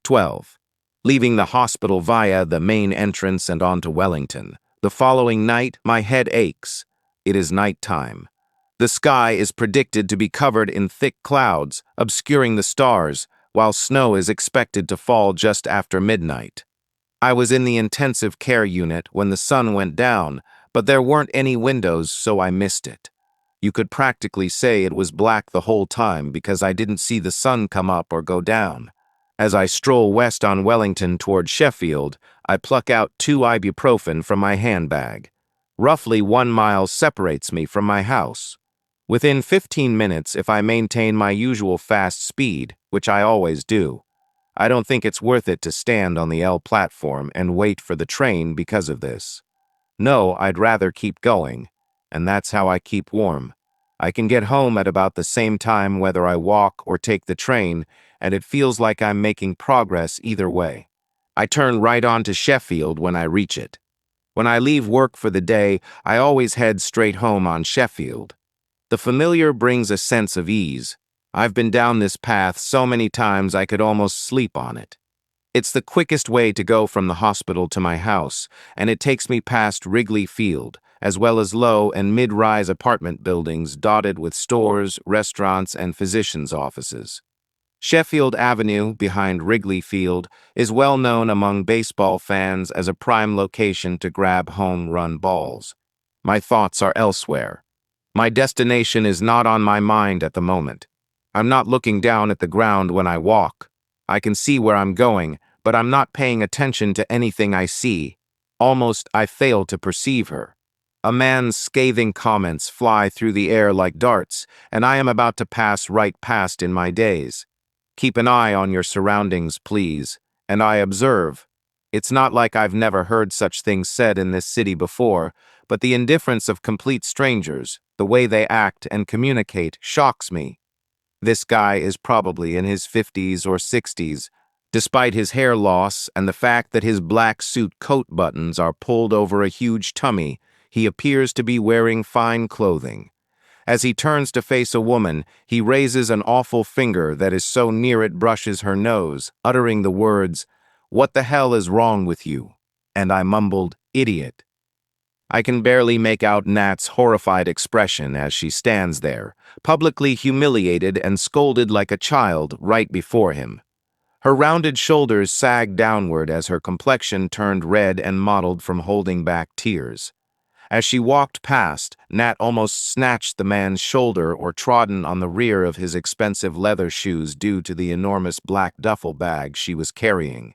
12. Leaving the hospital via the main entrance and on to Wellington. The following night, my head aches. It is night time. The sky is predicted to be covered in thick clouds, obscuring the stars, while snow is expected to fall just after midnight. I was in the intensive care unit when the sun went down, but there weren't any windows, so I missed it. You could practically say it was black the whole time because I didn't see the sun come up or go down. As I stroll west on Wellington toward Sheffield, I pluck out 2 ibuprofen from my handbag. Roughly 1 mile separates me from my house. Within 15 minutes, if I maintain my usual fast speed, which I always do, I don't think it's worth it to stand on the L platform and wait for the train because of this. No, I'd rather keep going, and that's how I keep warm. I can get home at about the same time whether I walk or take the train, and it feels like I'm making progress either way. I turn right on to Sheffield when I reach it. When I leave work for the day, I always head straight home on Sheffield. The familiar brings a sense of ease. I've been down this path so many times I could almost sleep on it. It's the quickest way to go from the hospital to my house, and it takes me past Wrigley Field, as well as low and mid-rise apartment buildings dotted with stores, restaurants, and physicians' offices. Sheffield Avenue, behind Wrigley Field, is well known among baseball fans as a prime location to grab home run balls. My thoughts are elsewhere. My destination is not on my mind at the moment. I'm not looking down at the ground when I walk. I can see where I'm going, but I'm not paying attention to anything I see. Almost I fail to perceive her. A man's scathing comments fly through the air like darts, and I am about to pass right past in my daze. Keep an eye on your surroundings, please, and I observe. It's not like I've never heard such things said in this city before, but the indifference of complete strangers, the way they act and communicate, shocks me. This guy is probably in his 50s or 60s. Despite his hair loss and the fact that his black suit coat buttons are pulled over a huge tummy, he appears to be wearing fine clothing. As he turns to face a woman, he raises an awful finger that is so near it brushes her nose, uttering the words, "What the hell is wrong with you?" And I mumbled, "Idiot." I can barely make out Nat's horrified expression as she stands there, publicly humiliated and scolded like a child right before him. Her rounded shoulders sagged downward as her complexion turned red and mottled from holding back tears. As she walked past, Nat almost snatched the man's shoulder or trodden on the rear of his expensive leather shoes due to the enormous black duffel bag she was carrying.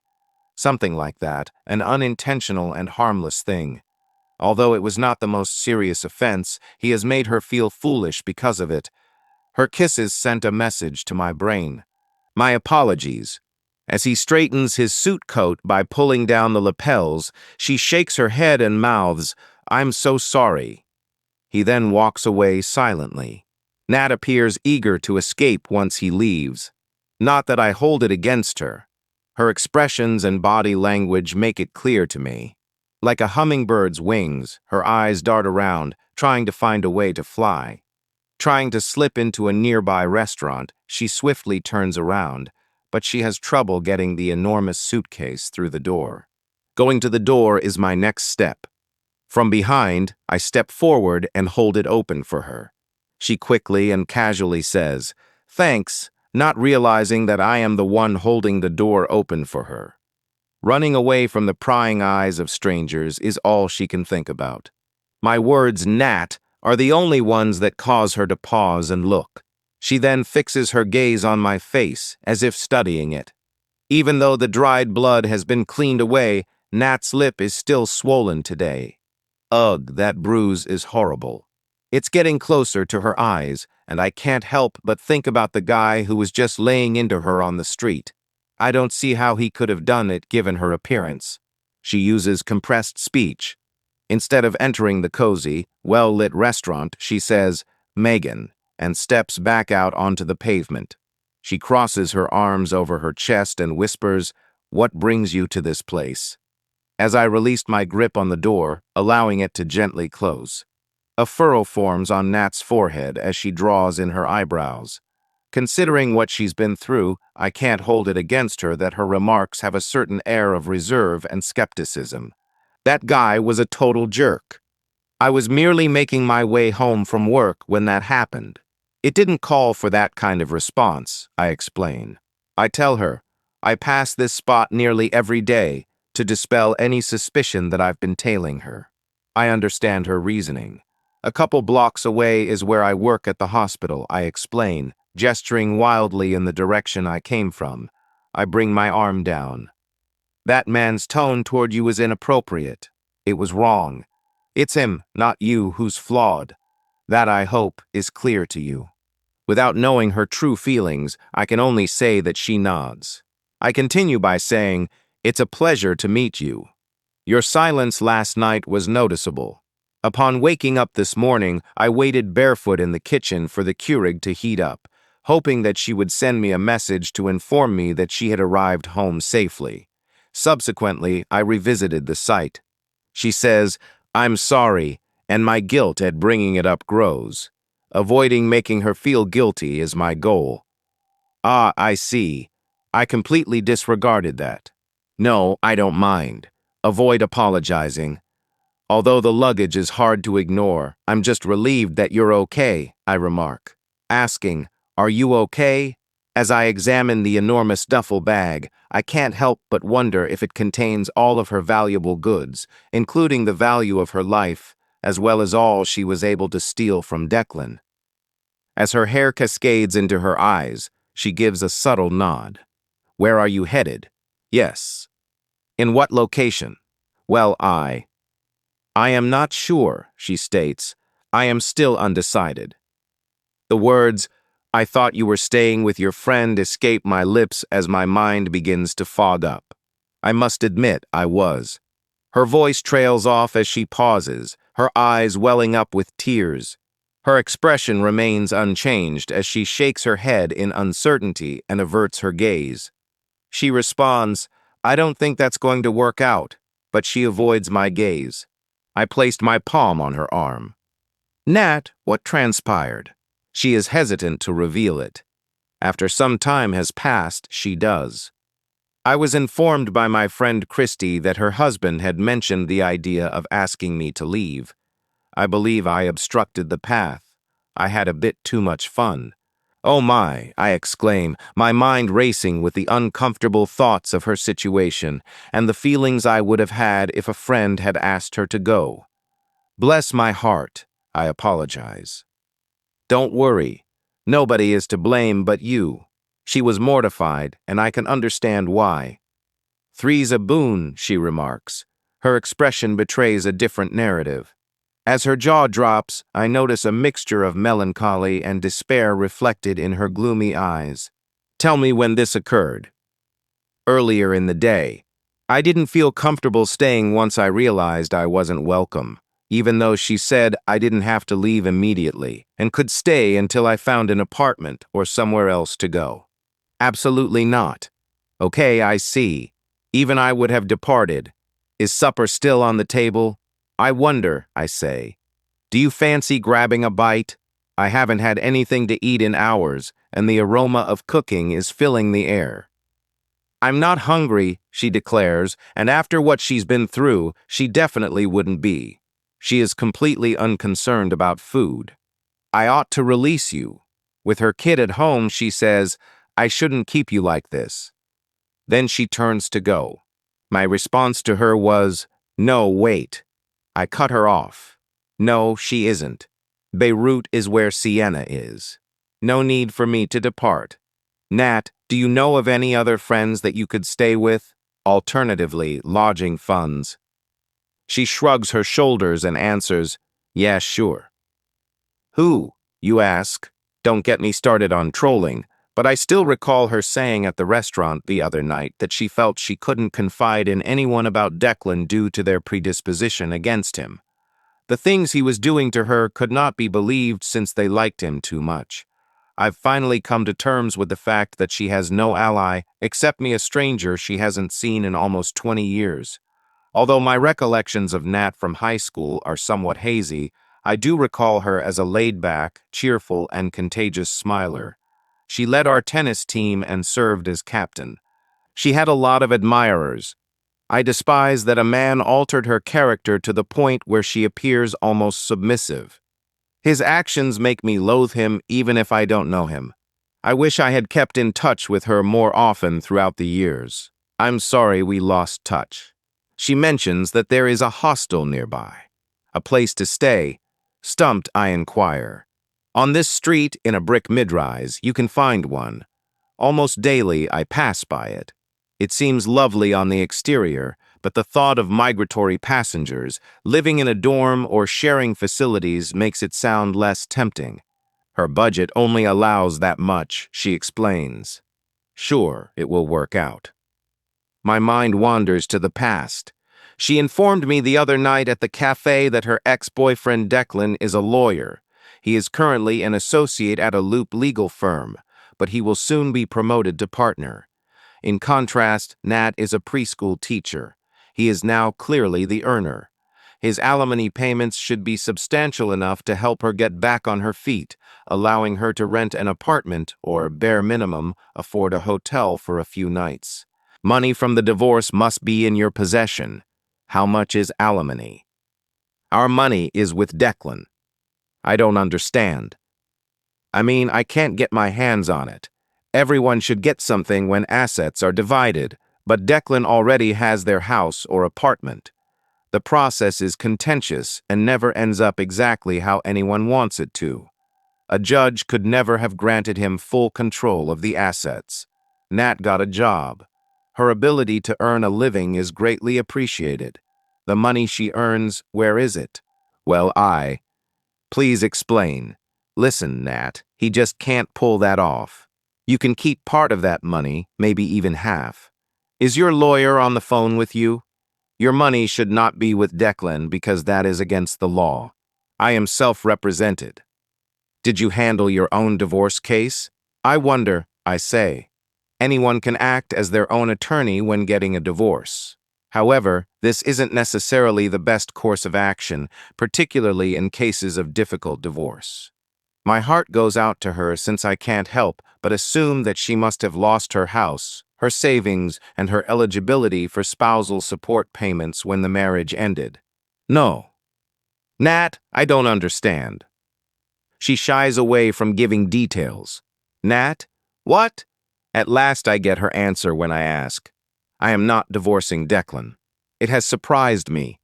Something like that, an unintentional and harmless thing. Although it was not the most serious offense, he has made her feel foolish because of it. Her kisses sent a message to my brain. My apologies. As he straightens his suit coat by pulling down the lapels, she shakes her head and mouths, "I'm so sorry." He then walks away silently. Nat appears eager to escape once he leaves. Not that I hold it against her. Her expressions and body language make it clear to me. Like a hummingbird's wings, her eyes dart around, trying to find a way to fly. Trying to slip into a nearby restaurant, she swiftly turns around, but she has trouble getting the enormous suitcase through the door. Going to the door is my next step. From behind, I step forward and hold it open for her. She quickly and casually says, "Thanks," not realizing that I am the one holding the door open for her. Running away from the prying eyes of strangers is all she can think about. My words, "Nat," are the only ones that cause her to pause and look. She then fixes her gaze on my face, as if studying it. Even though the dried blood has been cleaned away, Nat's lip is still swollen today. Ugh, that bruise is horrible. It's getting closer to her eyes, and I can't help but think about the guy who was just laying into her on the street. I don't see how he could have done it given her appearance. She uses compressed speech. Instead of entering the cozy, well-lit restaurant, she says, "Megan," and steps back out onto the pavement. She crosses her arms over her chest and whispers, "What brings you to this place?" As I released my grip on the door, allowing it to gently close. A furrow forms on Nat's forehead as she draws in her eyebrows. Considering what she's been through, I can't hold it against her that her remarks have a certain air of reserve and skepticism. That guy was a total jerk. I was merely making my way home from work when that happened. It didn't call for that kind of response, I explain. I tell her, I pass this spot nearly every day to dispel any suspicion that I've been tailing her. I understand her reasoning. A couple blocks away is where I work at the hospital, I explain, gesturing wildly in the direction I came from. I bring my arm down. That man's tone toward you is inappropriate. It was wrong. It's him, not you, who's flawed. That, I hope, is clear to you. Without knowing her true feelings, I can only say that she nods. I continue by saying, it's a pleasure to meet you. Your silence last night was noticeable. Upon waking up this morning, I waited barefoot in the kitchen for the Keurig to heat up, hoping that she would send me a message to inform me that she had arrived home safely. Subsequently, I revisited the site. She says, I'm sorry, and my guilt at bringing it up grows. Avoiding making her feel guilty is my goal. Ah, I see. I completely disregarded that. No, I don't mind. Avoid apologizing. Although the luggage is hard to ignore, I'm just relieved that you're okay, I remark. Asking, are you okay? As I examine the enormous duffel bag, I can't help but wonder if it contains all of her valuable goods, including the value of her life, as well as all she was able to steal from Declan. As her hair cascades into her eyes, she gives a subtle nod. Where are you headed? Yes. In what location? Well, I am not sure, she states. I am still undecided. The words, I thought you were staying with your friend, escape my lips as my mind begins to fog up. I must admit I was. Her voice trails off as she pauses, her eyes welling up with tears. Her expression remains unchanged as she shakes her head in uncertainty and averts her gaze. She responds, I don't think that's going to work out, but she avoids my gaze. I placed my palm on her arm. Nat, what transpired? She is hesitant to reveal it. After some time has passed, she does. I was informed by my friend Christy that her husband had mentioned the idea of asking me to leave. I believe I obstructed the path. I had a bit too much fun. Oh my, I exclaim, my mind racing with the uncomfortable thoughts of her situation and the feelings I would have had if a friend had asked her to go. Bless my heart, I apologize. Don't worry. Nobody is to blame but you. She was mortified, and I can understand why. Three's a boon, she remarks. Her expression betrays a different narrative. As her jaw drops, I notice a mixture of melancholy and despair reflected in her gloomy eyes. Tell me when this occurred. Earlier in the day. I didn't feel comfortable staying once I realized I wasn't welcome, even though she said I didn't have to leave immediately and could stay until I found an apartment or somewhere else to go. Absolutely not. Okay, I see. Even I would have departed. Is supper still on the table? I wonder, I say. Do you fancy grabbing a bite? I haven't had anything to eat in hours, and the aroma of cooking is filling the air. I'm not hungry, she declares, and after what she's been through, she definitely wouldn't be. She is completely unconcerned about food. I ought to release you. With her kid at home, she says, I shouldn't keep you like this. Then she turns to go. My response to her was, no, wait. I cut her off. No, she isn't. Beirut is where Sienna is. No need for me to depart. Nat, do you know of any other friends that you could stay with? Alternatively, lodging funds. She shrugs her shoulders and answers, yeah, sure. Who? You ask. Don't get me started on trolling, but I still recall her saying at the restaurant the other night that she felt she couldn't confide in anyone about Declan due to their predisposition against him. The things he was doing to her could not be believed since they liked him too much. I've finally come to terms with the fact that she has no ally except me, a stranger she hasn't seen in almost 20 years. Although my recollections of Nat from high school are somewhat hazy, I do recall her as a laid-back, cheerful, and contagious smiler. She led our tennis team and served as captain. She had a lot of admirers. I despise that a man altered her character to the point where she appears almost submissive. His actions make me loathe him even if I don't know him. I wish I had kept in touch with her more often throughout the years. I'm sorry we lost touch. She mentions that there is a hostel nearby. A place to stay. Stumped, I inquire. On this street, in a brick mid-rise, you can find one. Almost daily, I pass by it. It seems lovely on the exterior, but the thought of migratory passengers living in a dorm or sharing facilities makes it sound less tempting. Her budget only allows that much, she explains. Sure, it will work out. My mind wanders to the past. She informed me the other night at the cafe that her ex-boyfriend Declan is a lawyer. He is currently an associate at a Loop legal firm, but he will soon be promoted to partner. In contrast, Nat is a preschool teacher. He is now clearly the earner. His alimony payments should be substantial enough to help her get back on her feet, allowing her to rent an apartment or, bare minimum, afford a hotel for a few nights. Money from the divorce must be in your possession. How much is alimony? Our money is with Declan. I don't understand. I mean, I can't get my hands on it. Everyone should get something when assets are divided, but Declan already has their house or apartment. The process is contentious and never ends up exactly how anyone wants it to. A judge could never have granted him full control of the assets. Nat got a job. Her ability to earn a living is greatly appreciated. The money she earns, where is it? Well, Please explain. Listen, Nat, he just can't pull that off. You can keep part of that money, maybe even half. Is your lawyer on the phone with you? Your money should not be with Declan because that is against the law. I am self-represented. Did you handle your own divorce case? I wonder, I say. Anyone can act as their own attorney when getting a divorce. However, this isn't necessarily the best course of action, particularly in cases of difficult divorce. My heart goes out to her since I can't help but assume that she must have lost her house, her savings, and her eligibility for spousal support payments when the marriage ended. No. Nat, I don't understand. She shies away from giving details. Nat? What? At last I get her answer when I ask. I am not divorcing Declan. It has surprised me.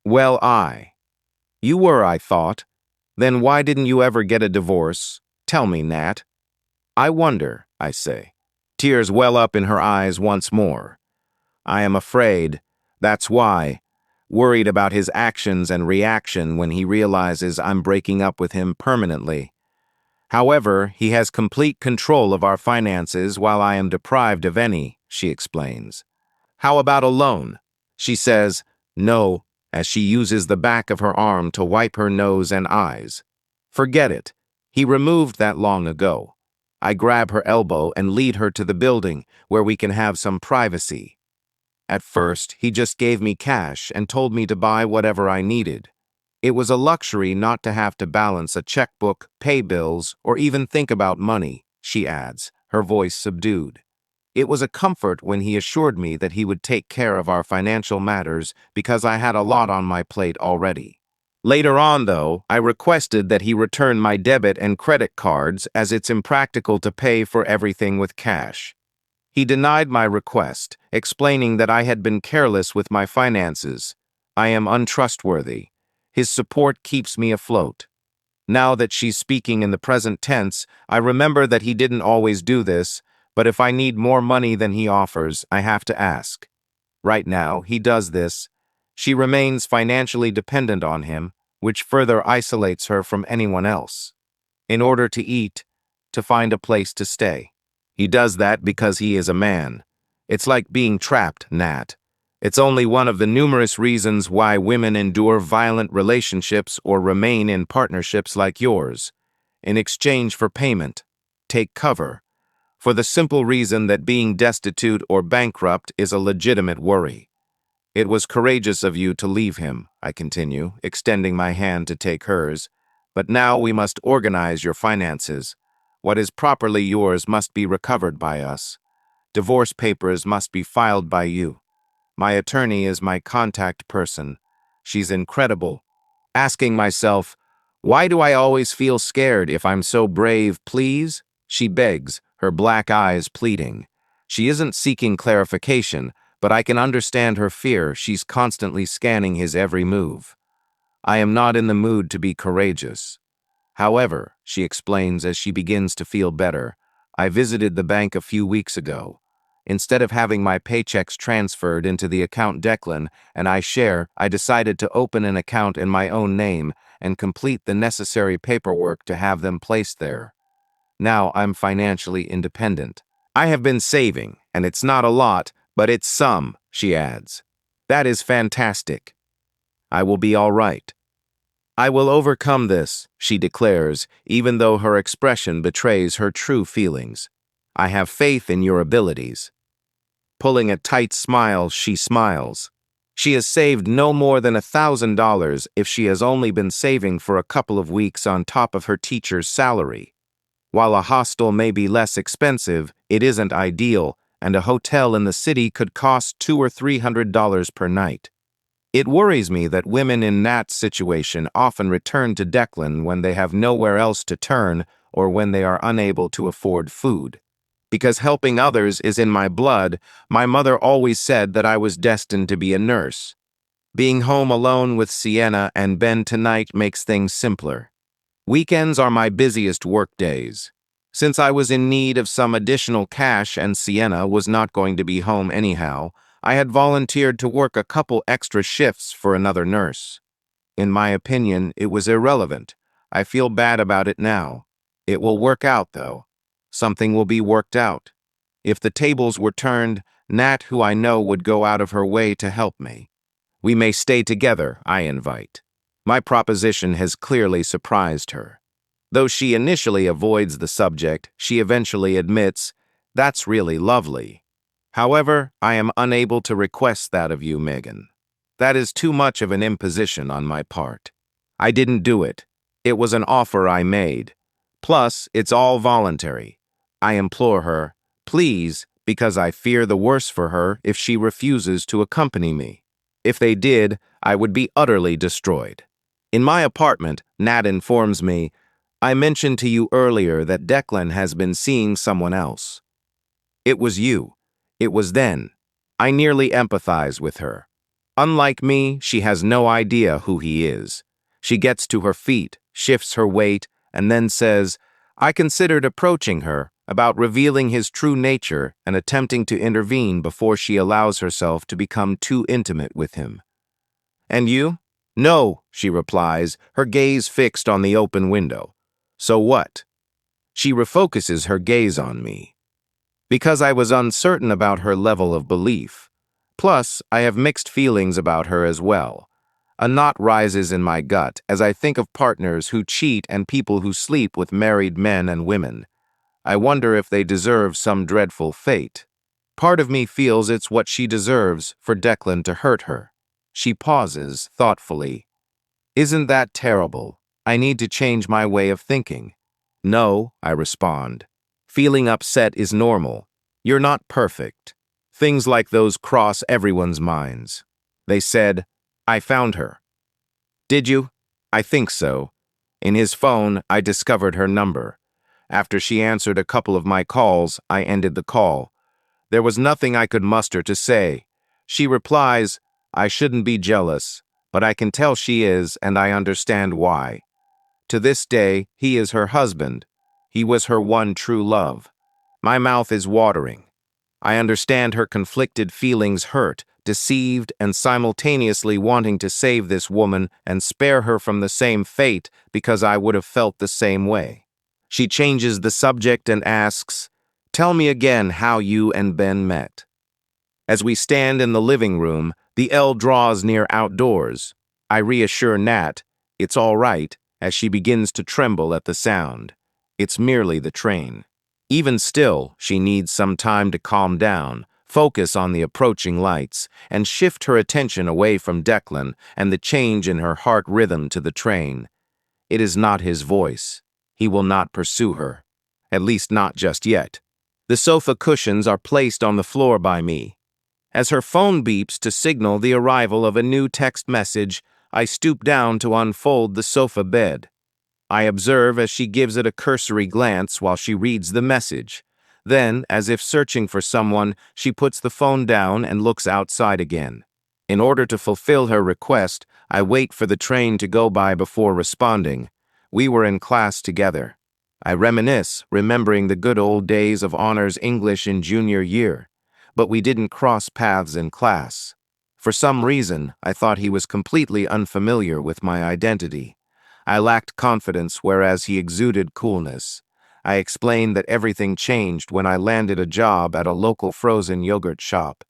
Well, You were, I thought. Then why didn't you ever get a divorce? Tell me, Nat. I wonder, I say. Tears well up in her eyes once more. I am afraid. That's why. Worried about his actions and reaction when he realizes I'm breaking up with him permanently. However, he has complete control of our finances while I am deprived of any, she explains. How about a loan? She says, no, as she uses the back of her arm to wipe her nose and eyes. Forget it. He removed that long ago. I grab her elbow and lead her to the building where we can have some privacy. At first, he just gave me cash and told me to buy whatever I needed. It was a luxury not to have to balance a checkbook, pay bills, or even think about money, she adds, her voice subdued. It was a comfort when he assured me that he would take care of our financial matters because I had a lot on my plate already. Later on, though, I requested that he return my debit and credit cards as it's impractical to pay for everything with cash. He denied my request, explaining that I had been careless with my finances. I am untrustworthy. His support keeps me afloat. Now that she's speaking in the present tense, I remember that he didn't always do this, but if I need more money than he offers, I have to ask. Right now, he does this. She remains financially dependent on him, which further isolates her from anyone else. In order to eat, to find a place to stay. He does that because he is a man. It's like being trapped, Nat. It's only one of the numerous reasons why women endure violent relationships or remain in partnerships like yours. In exchange for payment, take cover. For the simple reason that being destitute or bankrupt is a legitimate worry. It was courageous of you to leave him, I continue, extending my hand to take hers. But now we must organize your finances. What is properly yours must be recovered by us. Divorce papers must be filed by you. My attorney is my contact person. She's incredible. Asking myself, why do I always feel scared if I'm so brave, please? She begs, her black eyes pleading. She isn't seeking clarification, but I can understand her fear. She's constantly scanning his every move. I am not in the mood to be courageous. However, she explains as she begins to feel better, I visited the bank a few weeks ago. Instead of having my paychecks transferred into the account Declan and I share, I decided to open an account in my own name and complete the necessary paperwork to have them placed there. Now I'm financially independent. I have been saving, and it's not a lot, but it's some, she adds. That is fantastic. I will be all right. I will overcome this, she declares, even though her expression betrays her true feelings. I have faith in your abilities. Pulling a tight smile, she smiles. She has saved no more than $1,000 if she has only been saving for a couple of weeks on top of her teacher's salary. While a hostel may be less expensive, it isn't ideal, and a hotel in the city could cost $200 or $300 per night. It worries me that women in Nat's situation often return to Declan when they have nowhere else to turn or when they are unable to afford food. Because helping others is in my blood, my mother always said that I was destined to be a nurse. Being home alone with Sienna and Ben tonight makes things simpler. Weekends are my busiest work days. Since I was in need of some additional cash and Sienna was not going to be home anyhow, I had volunteered to work a couple extra shifts for another nurse. In my opinion, it was irrelevant. I feel bad about it now. It will work out, though. Something will be worked out. If the tables were turned, Nat, who I know, would go out of her way to help me. We may stay together, I invite. My proposition has clearly surprised her. Though she initially avoids the subject, she eventually admits, that's really lovely. However, I am unable to request that of you, Megan. That is too much of an imposition on my part. I didn't do it. It was an offer I made. Plus, it's all voluntary. I implore her, please, because I fear the worst for her if she refuses to accompany me. If they did, I would be utterly destroyed. In my apartment, Nat informs me, I mentioned to you earlier that Declan has been seeing someone else. It was you. It was then. I nearly empathize with her. Unlike me, she has no idea who he is. She gets to her feet, shifts her weight, and then says, I considered approaching her, about revealing his true nature and attempting to intervene before she allows herself to become too intimate with him. And you? No, she replies, her gaze fixed on the open window. So what? She refocuses her gaze on me. Because I was uncertain about her level of belief. Plus, I have mixed feelings about her as well. A knot rises in my gut as I think of partners who cheat and people who sleep with married men and women. I wonder if they deserve some dreadful fate. Part of me feels it's what she deserves for Declan to hurt her. She pauses thoughtfully. Isn't that terrible? I need to change my way of thinking. No, I respond. Feeling upset is normal. You're not perfect. Things like those cross everyone's minds. They said, I found her. Did you? I think so. In his phone, I discovered her number. After she answered a couple of my calls, I ended the call. There was nothing I could muster to say. She replies, I shouldn't be jealous, but I can tell she is, and I understand why. To this day, he is her husband. He was her one true love. My mouth is watering. I understand her conflicted feelings, hurt, deceived, and simultaneously wanting to save this woman and spare her from the same fate because I would have felt the same way. She changes the subject and asks, tell me again how you and Ben met. As we stand in the living room, the L draws near outdoors. I reassure Nat, it's all right, as she begins to tremble at the sound. It's merely the train. Even still, she needs some time to calm down, focus on the approaching lights, and shift her attention away from Declan and the change in her heart rhythm to the train. It is not his voice. He will not pursue her. At least not just yet. The sofa cushions are placed on the floor by me. As her phone beeps to signal the arrival of a new text message, I stoop down to unfold the sofa bed. I observe as she gives it a cursory glance while she reads the message. Then, as if searching for someone, she puts the phone down and looks outside again. In order to fulfill her request, I wait for the train to go by before responding. We were in class together. I reminisce, remembering the good old days of honors English in junior year. But we didn't cross paths in class. For some reason, I thought he was completely unfamiliar with my identity. I lacked confidence, whereas he exuded coolness. I explained that everything changed when I landed a job at a local frozen yogurt shop.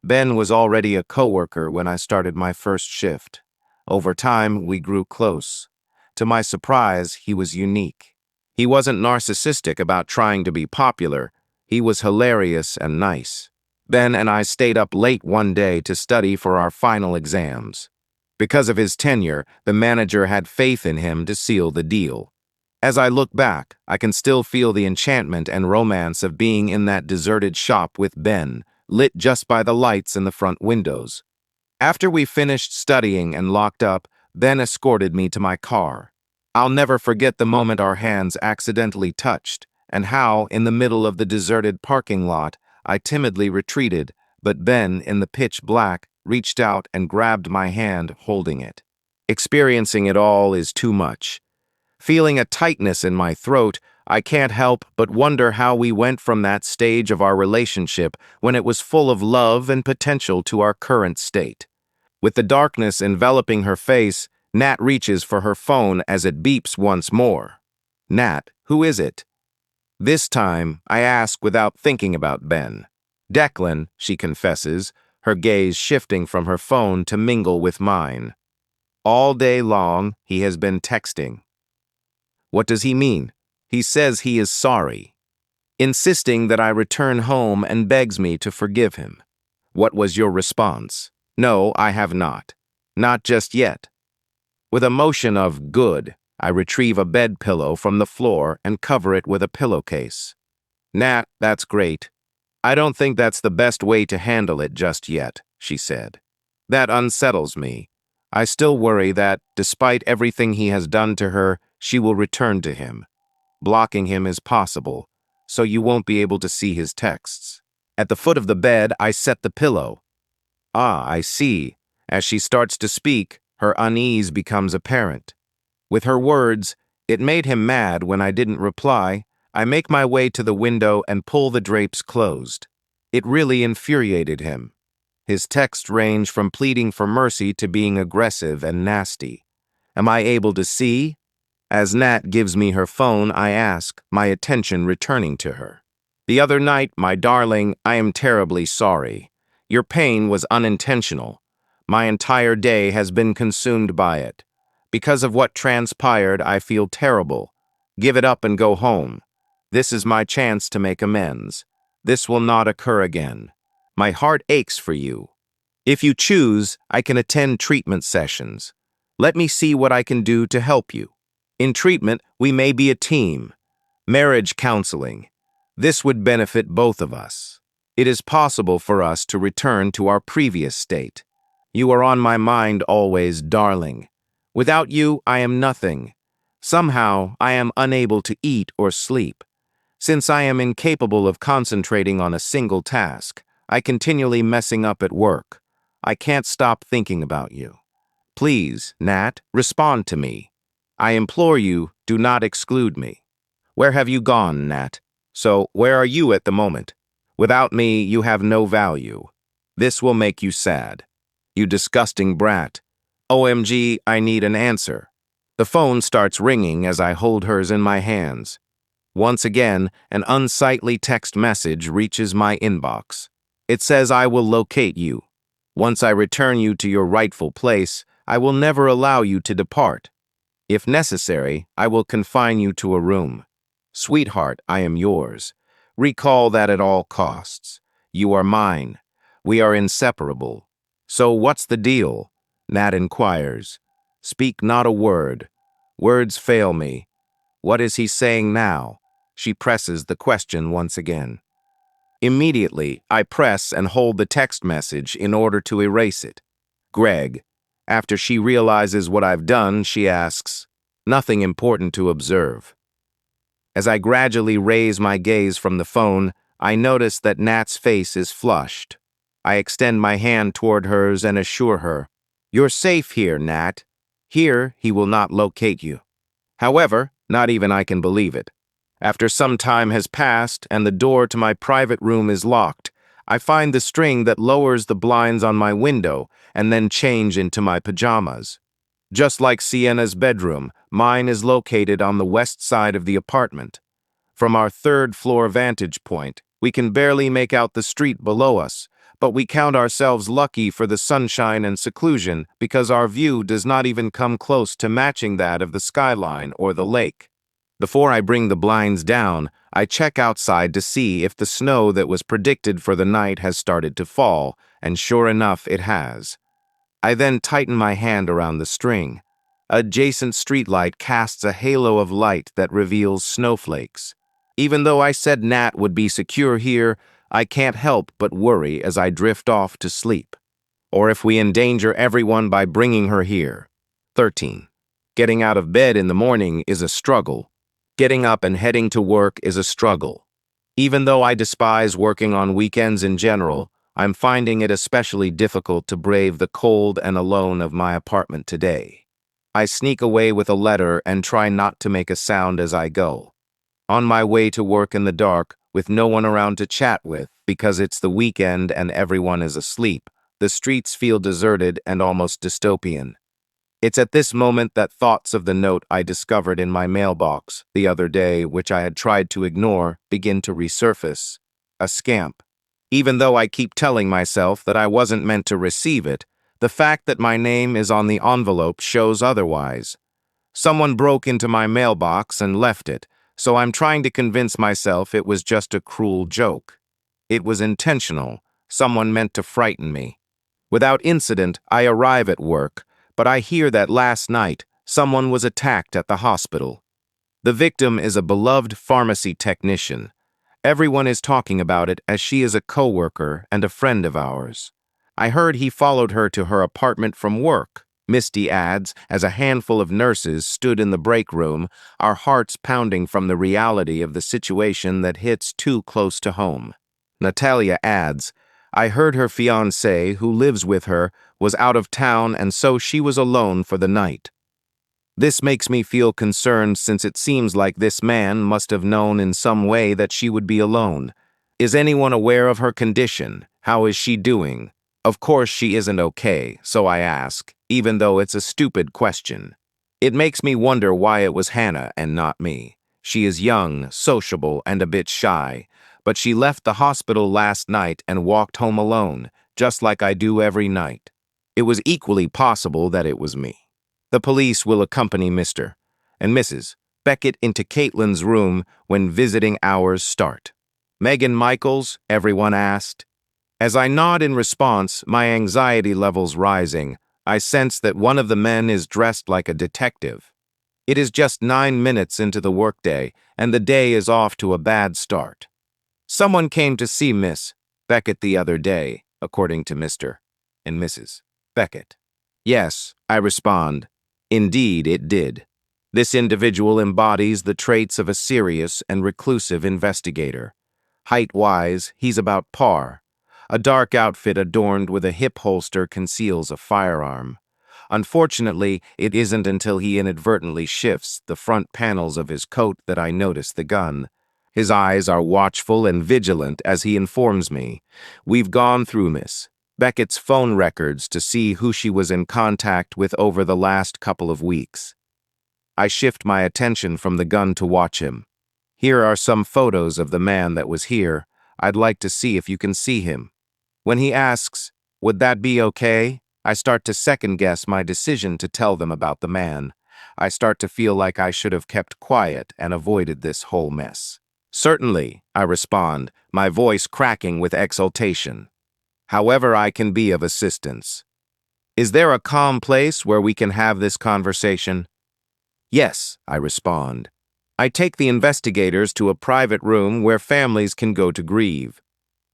Ben was already a coworker when I started my first shift. Over time, we grew close. To my surprise, he was unique. He wasn't narcissistic about trying to be popular. He was hilarious and nice. Ben and I stayed up late one day to study for our final exams. Because of his tenure, the manager had faith in him to seal the deal. As I look back, I can still feel the enchantment and romance of being in that deserted shop with Ben, lit just by the lights in the front windows. After we finished studying and locked up, Ben escorted me to my car. I'll never forget the moment our hands accidentally touched, and how, in the middle of the deserted parking lot, I timidly retreated, but Ben, in the pitch black, reached out and grabbed my hand, holding it. Experiencing it all is too much. Feeling a tightness in my throat, I can't help but wonder how we went from that stage of our relationship when it was full of love and potential to our current state. With the darkness enveloping her face, Nat reaches for her phone as it beeps once more. Nat, who is it? This time, I ask without thinking about Ben. Declan, she confesses, her gaze shifting from her phone to mingle with mine. All day long, he has been texting. What does he mean? He says he is sorry, insisting that I return home and begs me to forgive him. What was your response? No, I have not. Not just yet. With a motion of good, I retrieve a bed pillow from the floor and cover it with a pillowcase. Nat, that's great. I don't think that's the best way to handle it just yet, she said. That unsettles me. I still worry that, despite everything he has done to her, she will return to him. Blocking him is possible, so you won't be able to see his texts. At the foot of the bed, I set the pillow. Ah, I see. As she starts to speak, her unease becomes apparent. With her words, "It made him mad when I didn't reply," I make my way to the window and pull the drapes closed. It really infuriated him. His texts range from pleading for mercy to being aggressive and nasty. Am I able to see? As Nat gives me her phone, I ask, my attention returning to her. The other night, my darling, I am terribly sorry. Your pain was unintentional. My entire day has been consumed by it. Because of what transpired, I feel terrible. Give it up and go home. This is my chance to make amends. This will not occur again. My heart aches for you. If you choose, I can attend treatment sessions. Let me see what I can do to help you. In treatment, we may be a team. Marriage counseling. This would benefit both of us. It is possible for us to return to our previous state. You are on my mind always, darling. Without you, I am nothing. Somehow, I am unable to eat or sleep. Since I am incapable of concentrating on a single task, I continually messing up at work. I can't stop thinking about you. Please, Nat, respond to me. I implore you, do not exclude me. Where have you gone, Nat? So, where are you at the moment? Without me, you have no value. This will make you sad. You disgusting brat. OMG, I need an answer. The phone starts ringing as I hold hers in my hands. Once again, an unsightly text message reaches my inbox. It says I will locate you. Once I return you to your rightful place, I will never allow you to depart. If necessary, I will confine you to a room. Sweetheart, I am yours. Recall that at all costs. You are mine. We are inseparable. So what's the deal? Nat inquires. Speak not a word. Words fail me. What is he saying now? She presses the question once again. Immediately, I press and hold the text message in order to erase it. Greg. After she realizes what I've done, she asks, "Nothing important to observe." As I gradually raise my gaze from the phone, I notice that Nat's face is flushed. I extend my hand toward hers and assure her, "You're safe here, Nat. Here, he will not locate you." However, not even I can believe it. After some time has passed and the door to my private room is locked, I find the string that lowers the blinds on my window and then change into my pajamas. Just like Sienna's bedroom, mine is located on the west side of the apartment. From our third-floor vantage point, we can barely make out the street below us, but we count ourselves lucky for the sunshine and seclusion because our view does not even come close to matching that of the skyline or the lake. Before I bring the blinds down, I check outside to see if the snow that was predicted for the night has started to fall, and sure enough, it has. I then tighten my hand around the string. Adjacent streetlight casts a halo of light that reveals snowflakes. Even though I said Nat would be secure here, I can't help but worry as I drift off to sleep. Or if we endanger everyone by bringing her here. 13. Getting out of bed in the morning is a struggle. Getting up and heading to work is a struggle. Even though I despise working on weekends in general, I'm finding it especially difficult to brave the cold and alone of my apartment today. I sneak away with a letter and try not to make a sound as I go. On my way to work in the dark, with no one around to chat with because it's the weekend and everyone is asleep, the streets feel deserted and almost dystopian. It's at this moment that thoughts of the note I discovered in my mailbox the other day, which I had tried to ignore, begin to resurface. A scamp. Even though I keep telling myself that I wasn't meant to receive it, the fact that my name is on the envelope shows otherwise. Someone broke into my mailbox and left it, so I'm trying to convince myself it was just a cruel joke. It was intentional. Someone meant to frighten me. Without incident, I arrive at work, but I hear that last night, someone was attacked at the hospital. The victim is a beloved pharmacy technician. Everyone is talking about it as she is a coworker and a friend of ours. I heard he followed her to her apartment from work, Misty adds, as a handful of nurses stood in the break room, our hearts pounding from the reality of the situation that hits too close to home. Natalia adds, I heard her fiancé, who lives with her, was out of town and so she was alone for the night. This makes me feel concerned since it seems like this man must have known in some way that she would be alone. Is anyone aware of her condition? How is she doing? Of course she isn't okay, so I ask, even though it's a stupid question. It makes me wonder why it was Hannah and not me. She is young, sociable, and a bit shy, but she left the hospital last night and walked home alone, just like I do every night. It was equally possible that it was me. The police will accompany Mr. and Mrs. Beckett into Caitlin's room when visiting hours start. Megan Michaels, everyone asked. As I nod in response, my anxiety levels rising, I sense that one of the men is dressed like a detective. It is just 9 minutes into the workday, and the day is off to a bad start. Someone came to see Miss Beckett the other day, according to Mr. and Mrs. Beckett. Yes, I respond. Indeed, it did. This individual embodies the traits of a serious and reclusive investigator. Height-wise, he's about par. A dark outfit adorned with a hip holster conceals a firearm. Unfortunately, it isn't until he inadvertently shifts the front panels of his coat that I notice the gun. His eyes are watchful and vigilant as he informs me. We've gone through Miss Beckett's phone records to see who she was in contact with over the last couple of weeks. I shift my attention from the gun to watch him. Here are some photos of the man that was here. I'd like to see if you can see him. When he asks, would that be okay? I start to second-guess my decision to tell them about the man. I start to feel like I should have kept quiet and avoided this whole mess. Certainly, I respond, my voice cracking with exultation. However I can be of assistance. Is there a calm place where we can have this conversation? Yes, I respond. I take the investigators to a private room where families can go to grieve.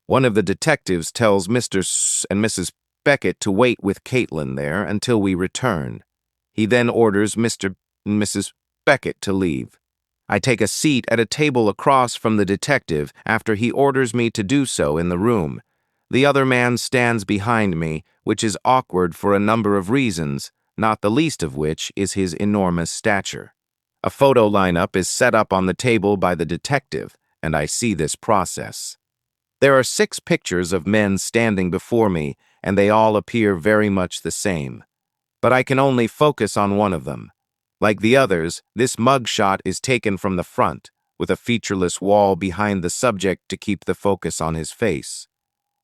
One of the detectives tells Mr. and Mrs. Beckett to wait with Caitlin there until we return. He then orders Mr. and Mrs. Beckett to leave. I take a seat at a table across from the detective after he orders me to do so in the room. The other man stands behind me, which is awkward for a number of reasons, not the least of which is his enormous stature. A photo lineup is set up on the table by the detective, and I see this process. There are 6 pictures of men standing before me, and they all appear very much the same. But I can only focus on one of them. Like the others, this mug shot is taken from the front, with a featureless wall behind the subject to keep the focus on his face.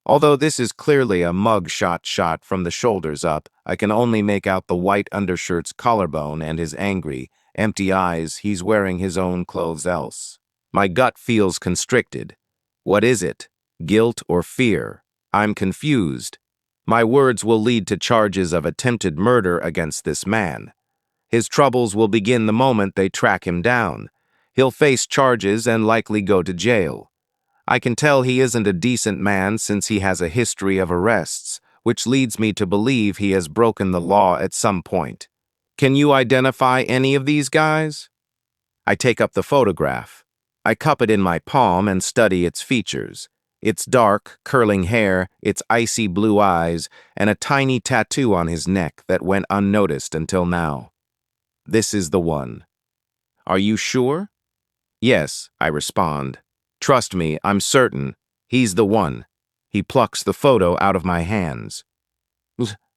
Although this is clearly a mug shot from the shoulders up, I can only make out the white undershirt's collarbone and his angry, empty eyes. He's wearing his own clothes else. My gut feels constricted. What is it? Guilt or fear? I'm confused. My words will lead to charges of attempted murder against this man. His troubles will begin the moment they track him down. He'll face charges and likely go to jail. I can tell he isn't a decent man since he has a history of arrests, which leads me to believe he has broken the law at some point. Can you identify any of these guys? I take up the photograph. I cup it in my palm and study its features. Its dark, curling hair, its icy blue eyes, and a tiny tattoo on his neck that went unnoticed until now. This is the one. Are you sure? Yes, I respond. Trust me, I'm certain. He's the one. He plucks the photo out of my hands.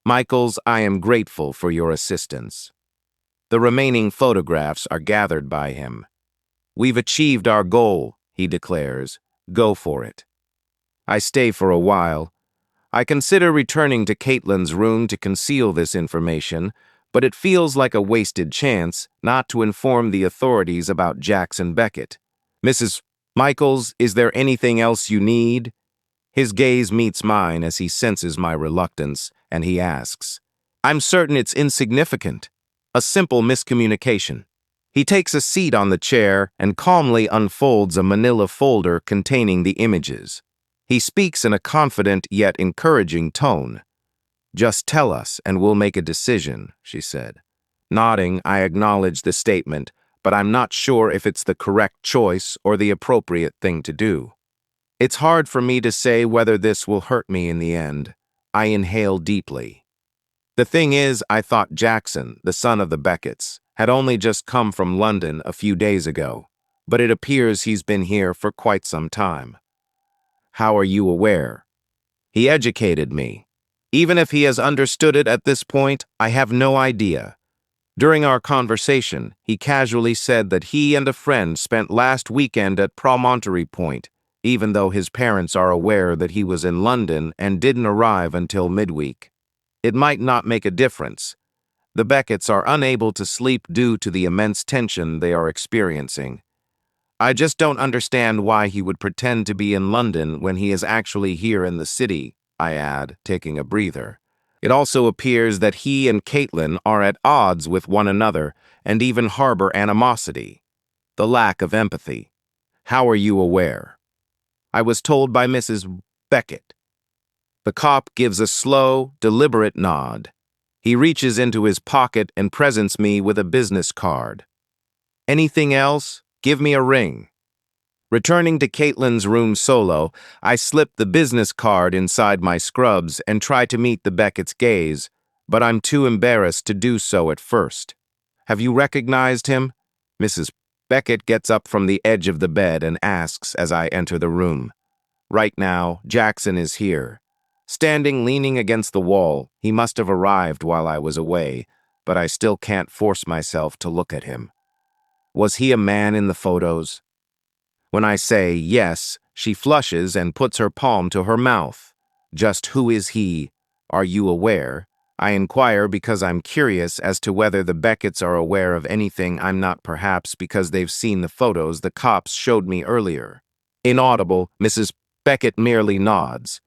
Michaels, I am grateful for your assistance. The remaining photographs are gathered by him. We've achieved our goal, he declares. Go for it. I stay for a while. I consider returning to Caitlin's room to conceal this information, but it feels like a wasted chance not to inform the authorities about Jackson Beckett. Mrs. Michaels, is there anything else you need? His gaze meets mine as he senses my reluctance, and he asks, I'm certain it's insignificant. A simple miscommunication. He takes a seat on the chair and calmly unfolds a manila folder containing the images. He speaks in a confident yet encouraging tone. Just tell us and we'll make a decision, she said. Nodding, I acknowledge the statement, but I'm not sure if it's the correct choice or the appropriate thing to do. It's hard for me to say whether this will hurt me in the end. I inhale deeply. The thing is, I thought Jackson, the son of the Becketts, had only just come from London a few days ago, but it appears he's been here for quite some time. How are you aware? He educated me. Even if he has understood it at this point, I have no idea. During our conversation, he casually said that he and a friend spent last weekend at Promontory Point, even though his parents are aware that he was in London and didn't arrive until midweek. It might not make a difference. The Becketts are unable to sleep due to the immense tension they are experiencing. I just don't understand why he would pretend to be in London when he is actually here in the city, I add, taking a breather. It also appears that he and Caitlin are at odds with one another and even harbor animosity. The lack of empathy. How are you aware? I was told by Mrs. Beckett. The cop gives a slow, deliberate nod. He reaches into his pocket and presents me with a business card. Anything else? Give me a ring. Returning to Caitlin's room solo, I slip the business card inside my scrubs and try to meet the Beckett's gaze, but I'm too embarrassed to do so at first. Have you recognized him? Mrs. Beckett gets up from the edge of the bed and asks as I enter the room. Right now, Jackson is here. Standing leaning against the wall, he must have arrived while I was away, but I still can't force myself to look at him. Was he a man in the photos? When I say yes, she flushes and puts her palm to her mouth. Just who is he? Are you aware? I inquire because I'm curious as to whether the Becketts are aware of anything I'm not, perhaps because they've seen the photos the cops showed me earlier. Inaudible, Mrs. Beckett merely nods.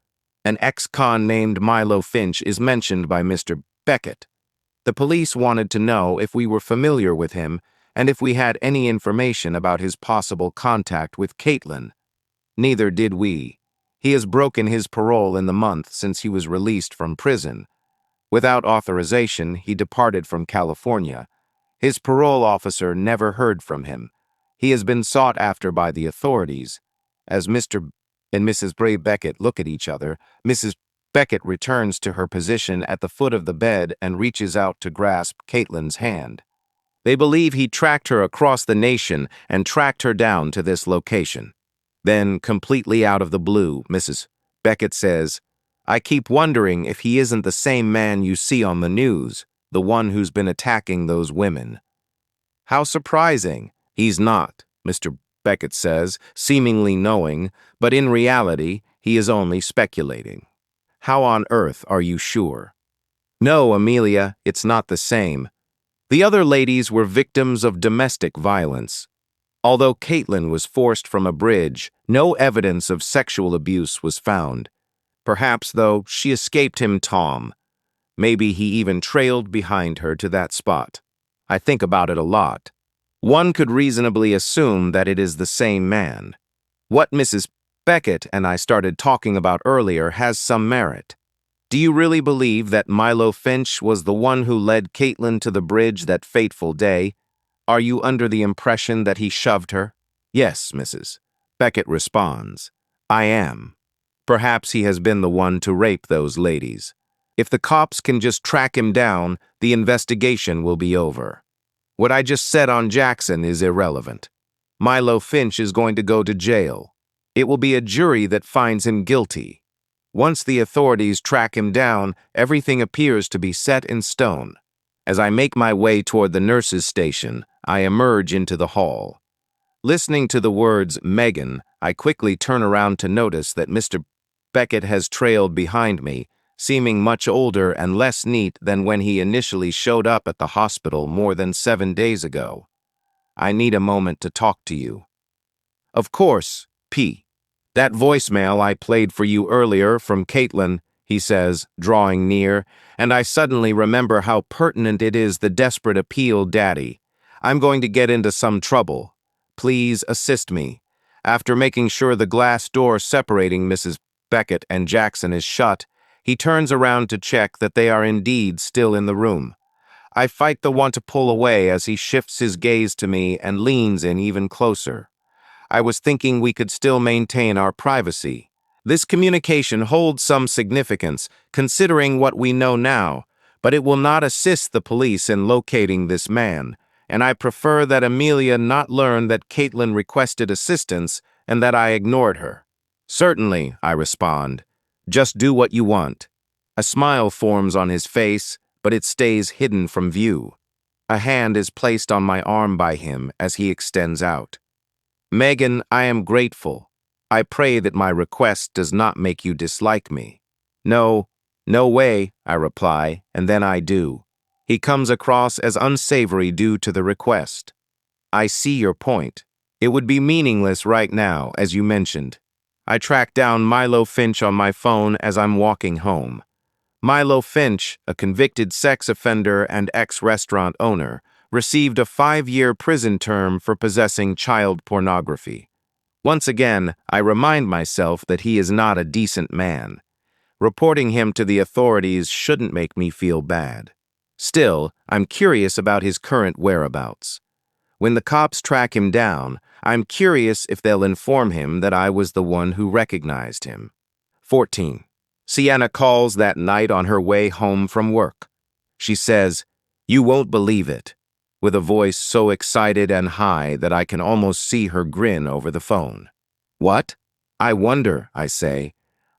An ex-con named Milo Finch is mentioned by Mr. Beckett. The police wanted to know if we were familiar with him and if we had any information about his possible contact with Caitlin. Neither did we. He has broken his parole in the month since he was released from prison. Without authorization, he departed from California. His parole officer never heard from him. He has been sought after by the authorities. As Mr. and Mrs. Bray Beckett look at each other, Mrs. Beckett returns to her position at the foot of the bed and reaches out to grasp Caitlin's hand. They believe he tracked her across the nation and tracked her down to this location. Then, completely out of the blue, Mrs. Beckett says, "I keep wondering if he isn't the same man you see on the news, the one who's been attacking those women." "How surprising." "He's not," Mr. Beckett says, seemingly knowing, but in reality, he is only speculating. "How on earth are you sure?" "No, Amelia, it's not the same. The other ladies were victims of domestic violence. Although Caitlin was forced from a bridge, no evidence of sexual abuse was found. Perhaps, though, she escaped him, Tom. Maybe he even trailed behind her to that spot. I think about it a lot. One could reasonably assume that it is the same man. What Mrs. Beckett and I started talking about earlier has some merit. Do you really believe that Milo Finch was the one who led Caitlin to the bridge that fateful day? Are you under the impression that he shoved her?" "Yes, Mrs. Beckett responds. "I am. Perhaps he has been the one to rape those ladies. If the cops can just track him down, the investigation will be over. What I just said on Jackson is irrelevant. Milo Finch is going to go to jail. It will be a jury that finds him guilty. Once the authorities track him down, everything appears to be set in stone. As I make my way toward the nurse's station, I emerge into the hall. Listening to the words Megan, I quickly turn around to notice that Mr. Beckett has trailed behind me, seeming much older and less neat than when he initially showed up at the hospital more than 7 days ago. "I need a moment to talk to you." "Of course, P. That voicemail I played for you earlier from Caitlin," he says, drawing near, and I suddenly remember how pertinent it is, the desperate appeal, "Daddy, I'm going to get into some trouble. Please assist me." After making sure the glass door separating Mrs. Beckett and Jackson is shut, he turns around to check that they are indeed still in the room. I fight the want to pull away as he shifts his gaze to me and leans in even closer. "I was thinking we could still maintain our privacy. This communication holds some significance, considering what we know now, but it will not assist the police in locating this man, and I prefer that Amelia not learn that Caitlin requested assistance and that I ignored her." "Certainly," I respond. "Just do what you want." A smile forms on his face, but it stays hidden from view. A hand is placed on my arm by him as he extends out. "Megan, I am grateful. I pray that my request does not make you dislike me." "No, no way," I reply, and then I do. He comes across as unsavory due to the request. "I see your point. It would be meaningless right now, as you mentioned." I track down Milo Finch on my phone as I'm walking home. Milo Finch, a convicted sex offender and ex-restaurant owner, received a 5-year prison term for possessing child pornography. Once again, I remind myself that he is not a decent man. Reporting him to the authorities shouldn't make me feel bad. Still, I'm curious about his current whereabouts. When the cops track him down, I'm curious if they'll inform him that I was the one who recognized him. 14. Sienna calls that night on her way home from work. She says, "You won't believe it," with a voice so excited and high that I can almost see her grin over the phone. "What?" "I wonder," I say.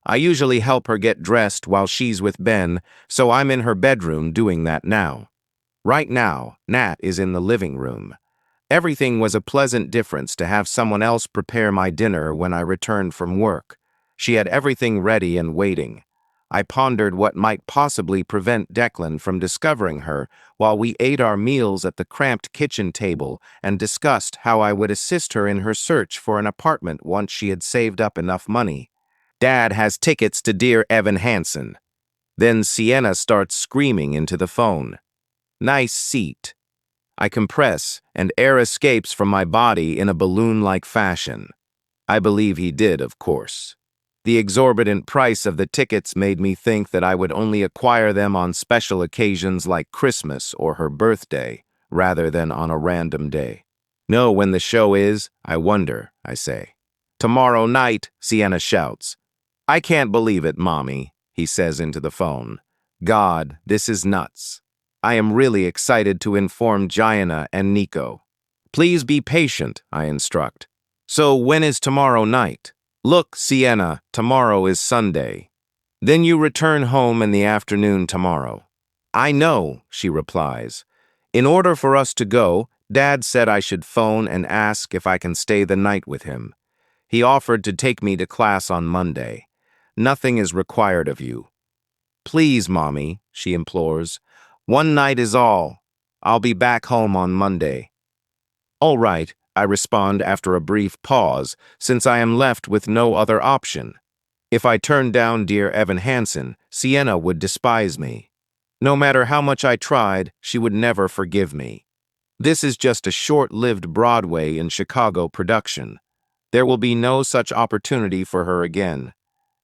I usually help her get dressed while she's with Ben, so I'm in her bedroom doing that now. Right now, Nat is in the living room. Everything was a pleasant difference to have someone else prepare my dinner when I returned from work. She had everything ready and waiting. I pondered what might possibly prevent Declan from discovering her while we ate our meals at the cramped kitchen table and discussed how I would assist her in her search for an apartment once she had saved up enough money. "Dad has tickets to Dear Evan Hansen." Then Sienna starts screaming into the phone. "Nice seat." I compress, and air escapes from my body in a balloon-like fashion. I believe he did, of course. The exorbitant price of the tickets made me think that I would only acquire them on special occasions like Christmas or her birthday, rather than on a random day. Know when the show is? I wonder, I say. Tomorrow night, Sienna shouts. I can't believe it, Mommy, he says into the phone. God, this is nuts. I am really excited to inform Gianna and Nico. Please be patient, I instruct. So when is tomorrow night? Look, Sienna, tomorrow is Sunday. Then you return home in the afternoon tomorrow. I know, she replies. In order for us to go, Dad said I should phone and ask if I can stay the night with him. He offered to take me to class on Monday. Nothing is required of you. Please, Mommy, she implores. One night is all. I'll be back home on Monday. All right, I respond after a brief pause, since I am left with no other option. If I turned down dear Evan Hansen, Sienna would despise me. No matter how much I tried, she would never forgive me. This is just a short-lived Broadway and Chicago production. There will be no such opportunity for her again.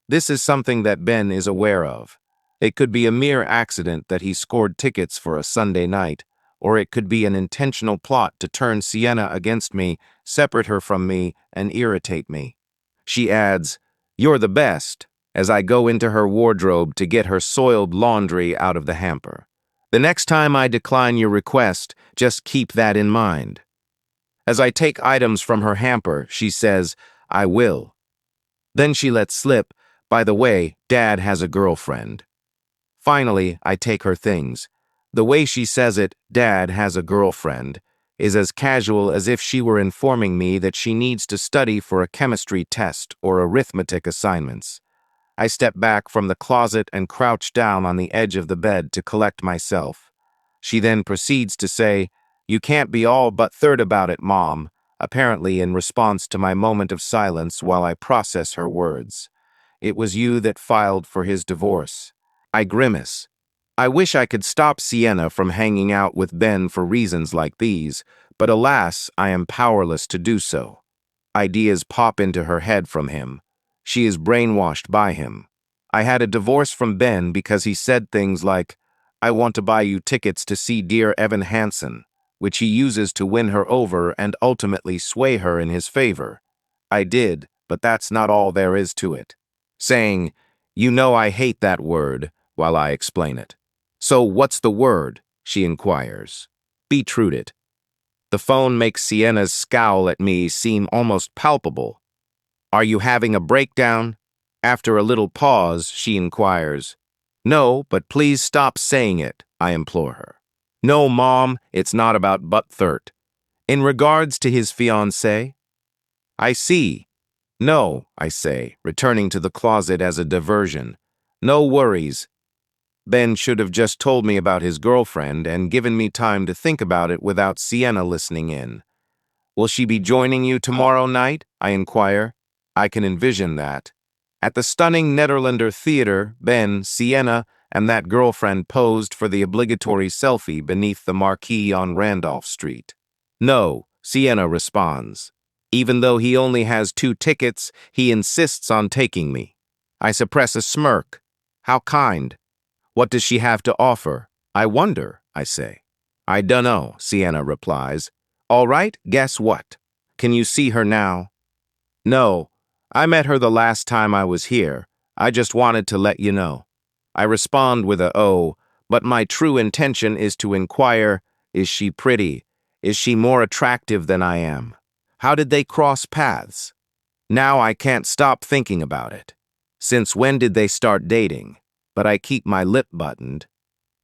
This is something that Ben is aware of. It could be a mere accident that he scored tickets for a Sunday night, or it could be an intentional plot to turn Sienna against me, separate her from me, and irritate me. She adds, "You're the best," as I go into her wardrobe to get her soiled laundry out of the hamper. The next time I decline your request, just keep that in mind. As I take items from her hamper, she says, "I will." Then she lets slip, "By the way, Dad has a girlfriend." Finally, I take her things. The way she says it, "Dad has a girlfriend," is as casual as if she were informing me that she needs to study for a chemistry test or arithmetic assignments. I step back from the closet and crouch down on the edge of the bed to collect myself. She then proceeds to say, "You can't be all but third about it, Mom," apparently in response to my moment of silence while I process her words. "It was you that filed for his divorce." I grimace. I wish I could stop Sienna from hanging out with Ben for reasons like these, but alas, I am powerless to do so. Ideas pop into her head from him. She is brainwashed by him. I had a divorce from Ben because he said things like, "I want to buy you tickets to see dear Evan Hansen," which he uses to win her over and ultimately sway her in his favor. I did, but that's not all there is to it. Saying, "You know I hate that word," while I explain it. "So what's the word?" she inquires. "Beetroot it." The phone makes Sienna's scowl at me seem almost palpable. "Are you having a breakdown?" After a little pause, she inquires. "No, but please stop saying it," I implore her. "No, Mom, it's not about Butt-Thurt. In regards to his fiancée?" "I see." "No," I say, returning to the closet as a diversion. "No worries. Ben should have just told me about his girlfriend and given me time to think about it without Sienna listening in." "Will she be joining you tomorrow night?" I inquire. I can envision that. At the stunning Nederlander Theater, Ben, Sienna, and that girlfriend posed for the obligatory selfie beneath the marquee on Randolph Street. "No," Sienna responds. Even though he only has 2 tickets, he insists on taking me. I suppress a smirk. How kind. What does she have to offer? I wonder, I say. "I dunno," Sienna replies. "All right, guess what? Can you see her now?" "No, I met her the last time I was here. I just wanted to let you know." I respond with a "oh," but my true intention is to inquire, is she pretty? Is she more attractive than I am? How did they cross paths? Now I can't stop thinking about it. Since when did they start dating? But I keep my lip buttoned.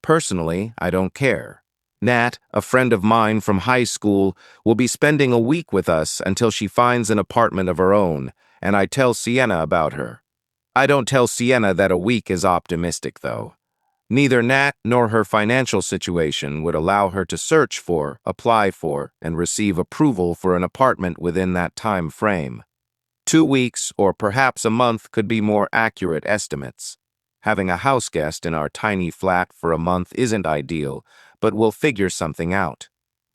Personally, I don't care. Nat, a friend of mine from high school, will be spending a week with us until she finds an apartment of her own, and I tell Sienna about her. I don't tell Sienna that a week is optimistic, though. Neither Nat nor her financial situation would allow her to search for, apply for, and receive approval for an apartment within that time frame. 2 weeks or perhaps a month could be more accurate estimates. Having a house guest in our tiny flat for a month isn't ideal, but we'll figure something out.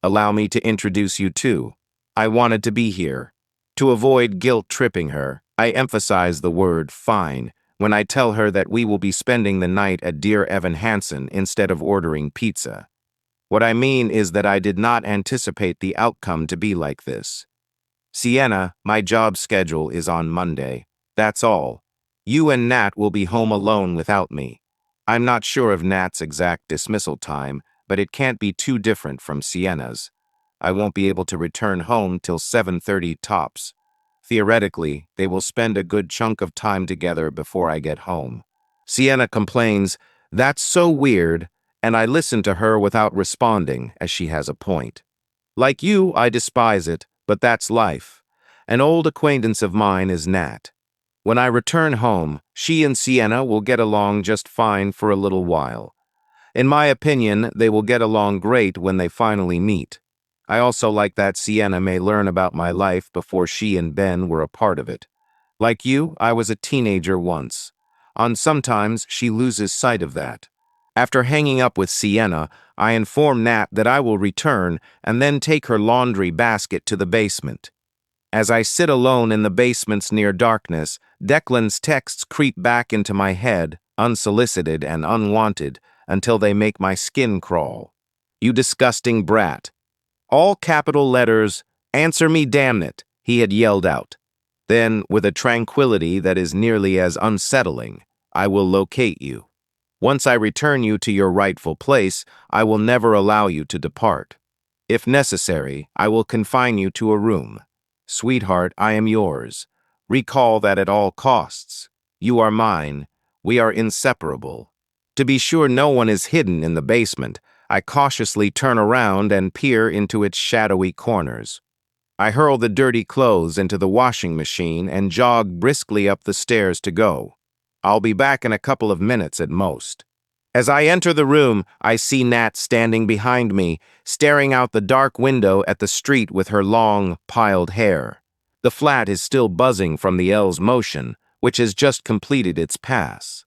Allow me to introduce you too. I wanted to be here. To avoid guilt-tripping her, I emphasize the word fine when I tell her that we will be spending the night at Dear Evan Hansen instead of ordering pizza. What I mean is that I did not anticipate the outcome to be like this. Sienna, my job schedule is on Monday. That's all. You and Nat will be home alone without me. I'm not sure of Nat's exact dismissal time, but it can't be too different from Sienna's. I won't be able to return home till 7:30 tops. Theoretically, they will spend a good chunk of time together before I get home. Sienna complains, "That's so weird," and I listen to her without responding, as she has a point. Like you, I despise it, but that's life. An old acquaintance of mine is Nat. When I return home, she and Sienna will get along just fine for a little while. In my opinion, they will get along great when they finally meet. I also like that Sienna may learn about my life before she and Ben were a part of it. Like you, I was a teenager once. Sometimes she loses sight of that. After hanging up with Sienna, I inform Nat that I will return and then take her laundry basket to the basement. As I sit alone in the basement's near darkness, Declan's texts creep back into my head, unsolicited and unwanted, until they make my skin crawl. "You disgusting brat." All capital letters, "Answer me, damn it," he had yelled out. Then, with a tranquility that is nearly as unsettling, "I will locate you. Once I return you to your rightful place, I will never allow you to depart. If necessary, I will confine you to a room. Sweetheart, I am yours. Recall that at all costs. You are mine. We are inseparable." To be sure no one is hidden in the basement, I cautiously turn around and peer into its shadowy corners. I hurl the dirty clothes into the washing machine and jog briskly up the stairs to go. I'll be back in a couple of minutes at most. As I enter the room, I see Nat standing behind me, staring out the dark window at the street with her long, piled hair. The flat is still buzzing from the L's motion, which has just completed its pass.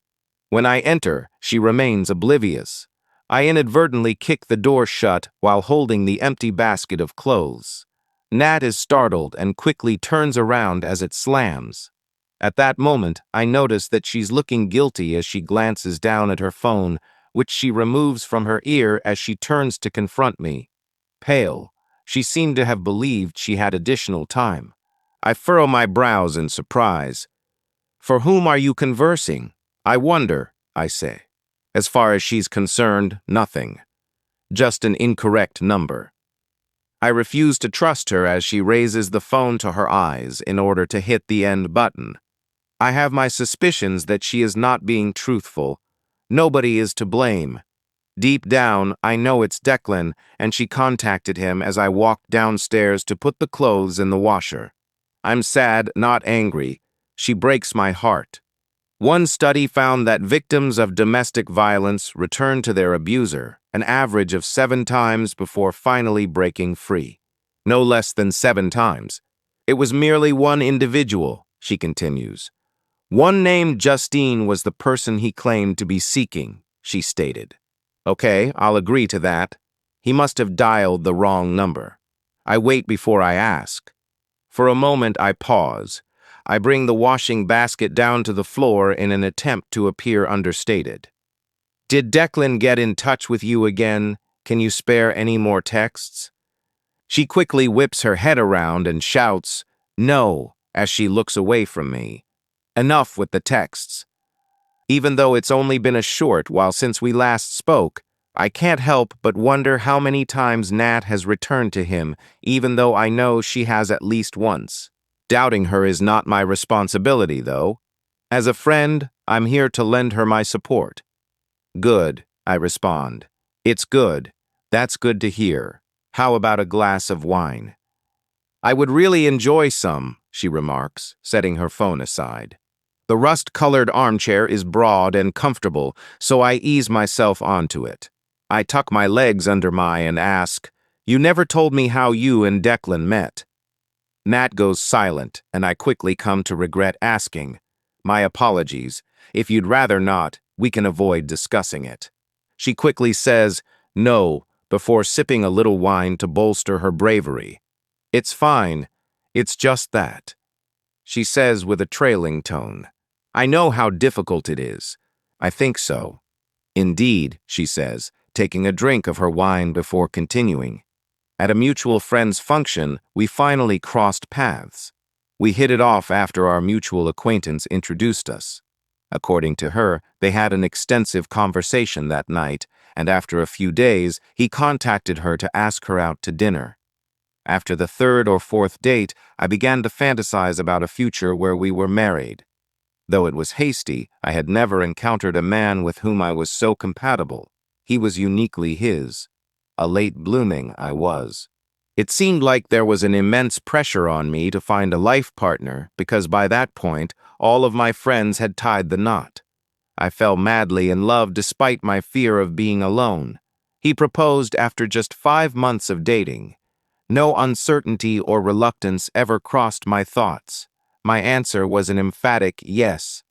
When I enter, she remains oblivious. I inadvertently kick the door shut while holding the empty basket of clothes. Nat is startled and quickly turns around as it slams. At that moment, I notice that she's looking guilty as she glances down at her phone, which she removes from her ear as she turns to confront me. Pale, she seemed to have believed she had additional time. I furrow my brows in surprise. "For whom are you conversing? I wonder," I say. "As far as she's concerned, nothing. Just an incorrect number." I refuse to trust her as she raises the phone to her eyes in order to hit the end button. I have my suspicions that she is not being truthful. Nobody is to blame. Deep down, I know it's Declan, and she contacted him as I walked downstairs to put the clothes in the washer. I'm sad, not angry. She breaks my heart. One study found that victims of domestic violence return to their abuser an average of 7 times before finally breaking free. No less than 7 times. It was merely one individual, she continues. One named Justine was the person he claimed to be seeking, she stated. Okay, I'll agree to that. He must have dialed the wrong number. I wait before I ask. For a moment, I pause. I bring the washing basket down to the floor in an attempt to appear understated. "Did Declan get in touch with you again? Can you spare any more texts?" She quickly whips her head around and shouts, "No," as she looks away from me. Enough with the texts. Even though it's only been a short while since we last spoke, I can't help but wonder how many times Nat has returned to him, even though I know she has at least once. Doubting her is not my responsibility, though. As a friend, I'm here to lend her my support. "Good," I respond. "It's good. That's good to hear. How about a glass of wine?" "I would really enjoy some," she remarks, setting her phone aside. The rust-colored armchair is broad and comfortable, so I ease myself onto it. I tuck my legs under and ask, "You never told me how you and Declan met." Nat goes silent, and I quickly come to regret asking. "My apologies. If you'd rather not, we can avoid discussing it." She quickly says, "No, before sipping a little wine to bolster her bravery. "It's fine. It's just that," she says with a trailing tone. "I know how difficult it is. I think so." "Indeed," she says, taking a drink of her wine before continuing. "At a mutual friend's function, we finally crossed paths. We hit it off after our mutual acquaintance introduced us." According to her, they had an extensive conversation that night, and after a few days, he contacted her to ask her out to dinner. "After the third or fourth date, I began to fantasize about a future where we were married. Though it was hasty, I had never encountered a man with whom I was so compatible. He was uniquely his. A late blooming I was. It seemed like there was an immense pressure on me to find a life partner because by that point, all of my friends had tied the knot. I fell madly in love despite my fear of being alone. He proposed after just 5 months of dating. No uncertainty or reluctance ever crossed my thoughts. My answer was an emphatic yes.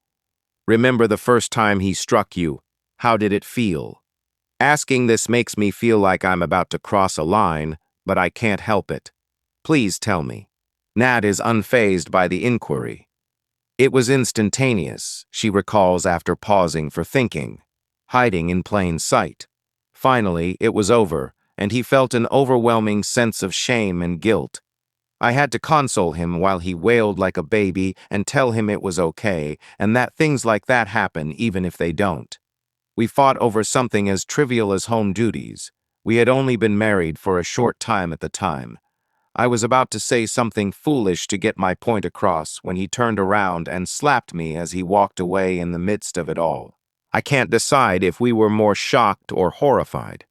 Remember the first time he struck you? How did it feel? Asking this makes me feel like I'm about to cross a line, but I can't help it. Please tell me." Nat is unfazed by the inquiry. "It was instantaneous," she recalls after pausing for thinking, "hiding in plain sight. Finally, it was over, and he felt an overwhelming sense of shame and guilt. I had to console him while he wailed like a baby and tell him it was okay, and that things like that happen even if they don't. We fought over something as trivial as home duties. We had only been married for a short time at the time. I was about to say something foolish to get my point across when he turned around and slapped me as he walked away in the midst of it all. I can't decide if we were more shocked or horrified.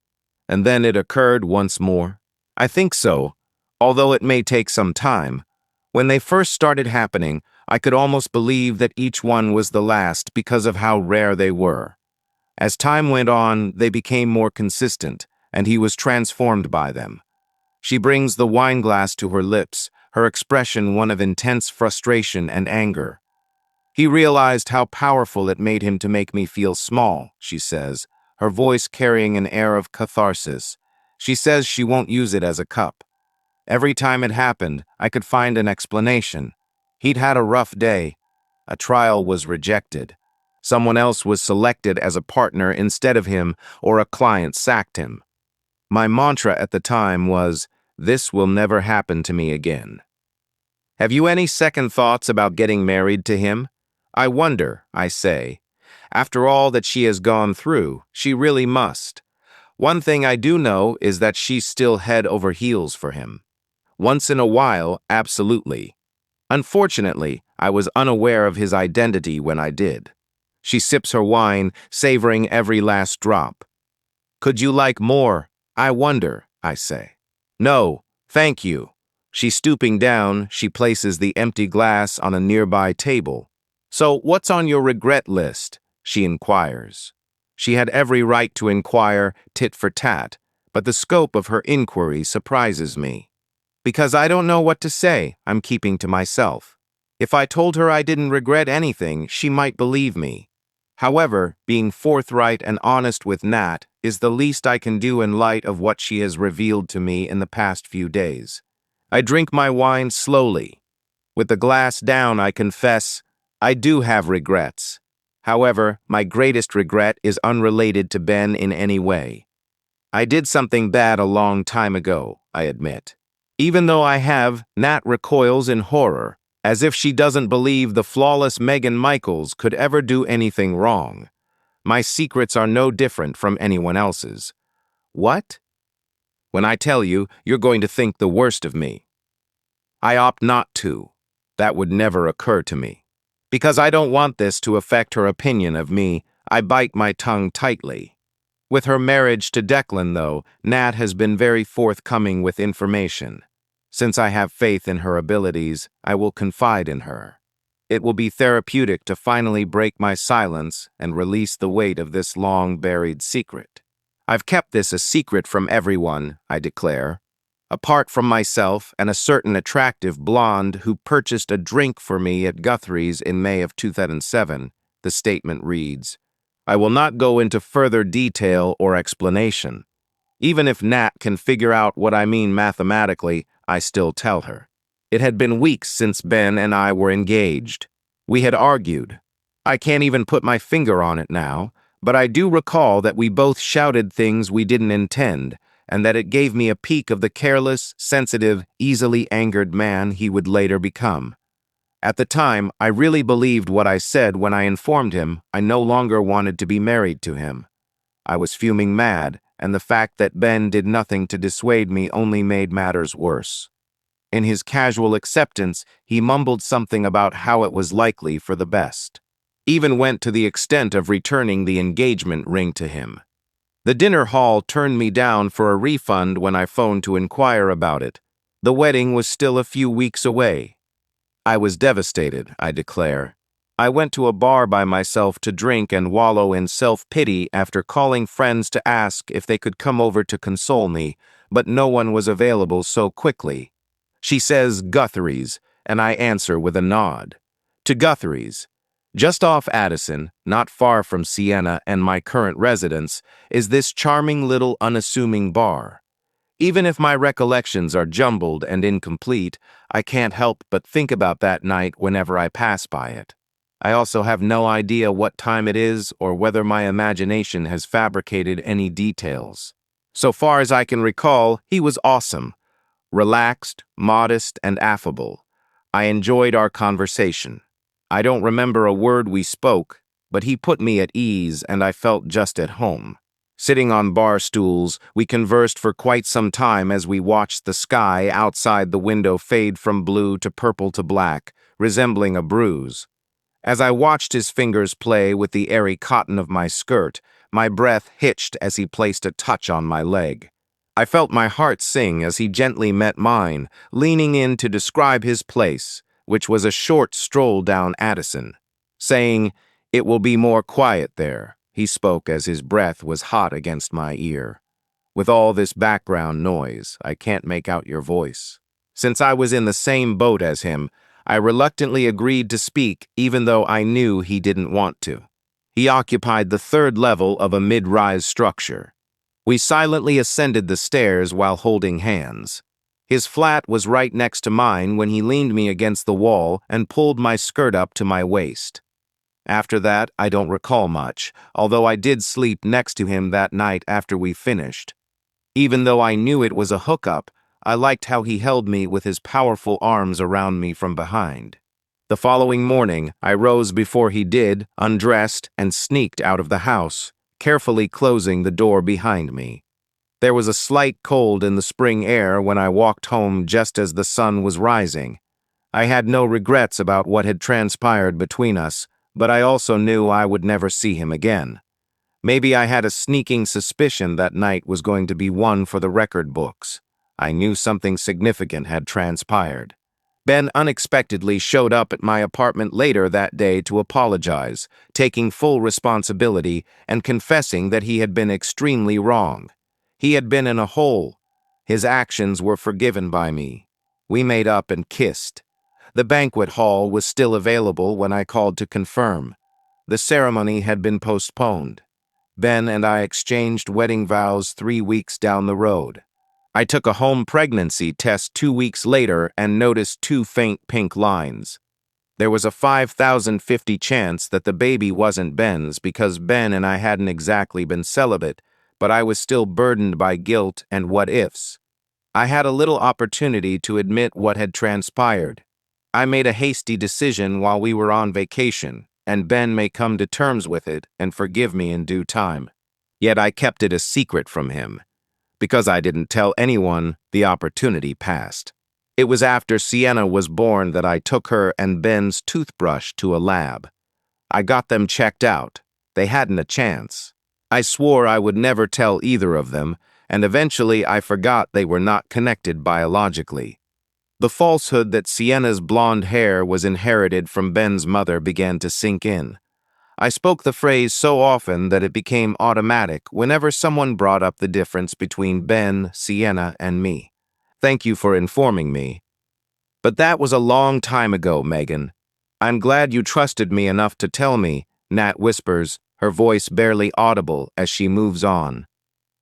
And then it occurred once more. I think so, although it may take some time. When they first started happening, I could almost believe that each one was the last because of how rare they were. As time went on, they became more consistent, and he was transformed by them." She brings the wineglass to her lips, her expression one of intense frustration and anger. "He realized how powerful it made him to make me feel small," she says, her voice carrying an air of catharsis. She says she won't use it as a cup. "Every time it happened, I could find an explanation. He'd had a rough day. A trial was rejected. Someone else was selected as a partner instead of him, or a client sacked him. My mantra at the time was, 'This will never happen to me again.'" Have you any second thoughts about getting married to him? I wonder, I say. After all that she has gone through, she really must. One thing I do know is that she's still head over heels for him. Once in a while, absolutely. Unfortunately, I was unaware of his identity when I did. She sips her wine, savoring every last drop. "Could you like more? I wonder," I say. "No, thank you." Stooping down, she places the empty glass on a nearby table. "So what's on your regret list?" she inquires. She had every right to inquire, tit for tat, but the scope of her inquiry surprises me. Because I don't know what to say, I'm keeping to myself. If I told her I didn't regret anything, she might believe me. However, being forthright and honest with Nat is the least I can do in light of what she has revealed to me in the past few days. I drink my wine slowly. With the glass down, I confess, I do have regrets. However, my greatest regret is unrelated to Ben in any way. I did something bad a long time ago, I admit. Even though I have, Nat recoils in horror, as if she doesn't believe the flawless Meghan Michaels could ever do anything wrong. My secrets are no different from anyone else's. What? When I tell you, you're going to think the worst of me. I opt not to. That would never occur to me. Because I don't want this to affect her opinion of me, I bite my tongue tightly. With her marriage to Declan, though, Nat has been very forthcoming with information. Since I have faith in her abilities, I will confide in her. It will be therapeutic to finally break my silence and release the weight of this long-buried secret. I've kept this a secret from everyone, I declare. Apart from myself and a certain attractive blonde who purchased a drink for me at Guthrie's in May of 2007, the statement reads, I will not go into further detail or explanation. Even if Nat can figure out what I mean mathematically, I still tell her. It had been weeks since Ben and I were engaged. We had argued. I can't even put my finger on it now, but I do recall that we both shouted things we didn't intend, and that it gave me a peek of the careless, sensitive, easily angered man he would later become. At the time, I really believed what I said when I informed him I no longer wanted to be married to him. I was fuming mad, and the fact that Ben did nothing to dissuade me only made matters worse. In his casual acceptance, he mumbled something about how it was likely for the best. Even went to the extent of returning the engagement ring to him. The dinner hall turned me down for a refund when I phoned to inquire about it. The wedding was still a few weeks away. I was devastated, I declare. I went to a bar by myself to drink and wallow in self-pity after calling friends to ask if they could come over to console me, but no one was available so quickly. She says Guthrie's, and I answer with a nod. To Guthrie's. Just off Addison, not far from Siena and my current residence, is this charming little unassuming bar. Even if my recollections are jumbled and incomplete, I can't help but think about that night whenever I pass by it. I also have no idea what time it is or whether my imagination has fabricated any details. So far as I can recall, he was awesome, relaxed, modest, and affable. I enjoyed our conversation. I don't remember a word we spoke, but he put me at ease and I felt just at home. Sitting on bar stools, we conversed for quite some time as we watched the sky outside the window fade from blue to purple to black, resembling a bruise. As I watched his fingers play with the airy cotton of my skirt, my breath hitched as he placed a touch on my leg. I felt my heart sing as he gently met mine, leaning in to describe his place, which was a short stroll down Addison. Saying, "It will be more quiet there," he spoke as his breath was hot against my ear. "With all this background noise, I can't make out your voice." Since I was in the same boat as him, I reluctantly agreed to speak even though I knew he didn't want to. He occupied the third level of a mid-rise structure. We silently ascended the stairs while holding hands. His flat was right next to mine when he leaned me against the wall and pulled my skirt up to my waist. After that, I don't recall much, although I did sleep next to him that night after we finished. Even though I knew it was a hookup, I liked how he held me with his powerful arms around me from behind. The following morning, I rose before he did, undressed, and sneaked out of the house, carefully closing the door behind me. There was a slight cold in the spring air when I walked home just as the sun was rising. I had no regrets about what had transpired between us, but I also knew I would never see him again. Maybe I had a sneaking suspicion that night was going to be one for the record books. I knew something significant had transpired. Ben unexpectedly showed up at my apartment later that day to apologize, taking full responsibility and confessing that he had been extremely wrong. He had been in a hole. His actions were forgiven by me. We made up and kissed. The banquet hall was still available when I called to confirm. The ceremony had been postponed. Ben and I exchanged wedding vows 3 weeks down the road. I took a home pregnancy test 2 weeks later and noticed 2 faint pink lines. There was a 5,050 chance that the baby wasn't Ben's because Ben and I hadn't exactly been celibate, but I was still burdened by guilt and what-ifs. I had a little opportunity to admit what had transpired. I made a hasty decision while we were on vacation, and Ben may come to terms with it and forgive me in due time. Yet I kept it a secret from him. Because I didn't tell anyone, the opportunity passed. It was after Sienna was born that I took her and Ben's toothbrush to a lab. I got them checked out. They hadn't a chance. I swore I would never tell either of them, and eventually I forgot they were not connected biologically. The falsehood that Sienna's blonde hair was inherited from Ben's mother began to sink in. I spoke the phrase so often that it became automatic whenever someone brought up the difference between Ben, Sienna, and me. Thank you for informing me. But that was a long time ago, Megan. I'm glad you trusted me enough to tell me, Nat whispers, her voice barely audible as she moves on.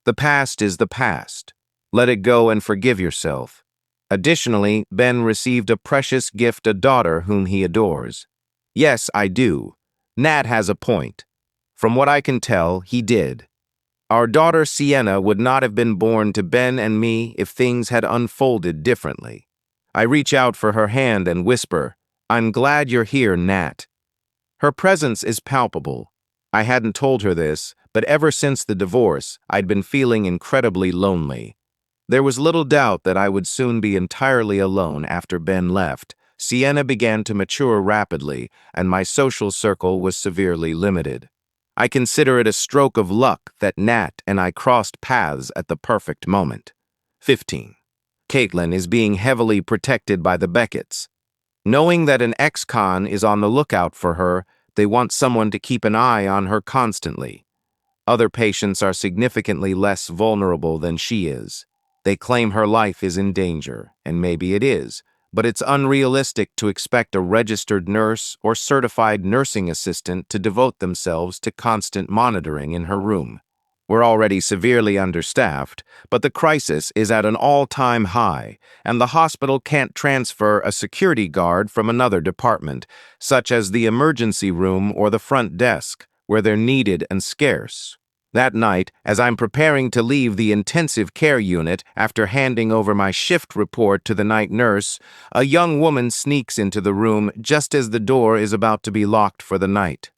The past is the past. Let it go and forgive yourself. Additionally, Ben received a precious gift, a daughter whom he adores. Yes, I do. Nat has a point. From what I can tell, he did. Our daughter Sienna would not have been born to Ben and me if things had unfolded differently. I reach out for her hand and whisper, "I'm glad you're here, Nat." Her presence is palpable. I hadn't told her this, but ever since the divorce, I'd been feeling incredibly lonely. There was little doubt that I would soon be entirely alone after Ben left. Sienna began to mature rapidly, and my social circle was severely limited. I consider it a stroke of luck that Nat and I crossed paths at the perfect moment. 15. Caitlin is being heavily protected by the Becketts. Knowing that an ex-con is on the lookout for her, they want someone to keep an eye on her constantly. Other patients are significantly less vulnerable than she is. They claim her life is in danger, and maybe it is, but it's unrealistic to expect a registered nurse or certified nursing assistant to devote themselves to constant monitoring in her room. We're already severely understaffed, but the crisis is at an all-time high, and the hospital can't transfer a security guard from another department, such as the emergency room or the front desk, where they're needed and scarce. That night, as I'm preparing to leave the intensive care unit after handing over my shift report to the night nurse, a young woman sneaks into the room just as the door is about to be locked for the night.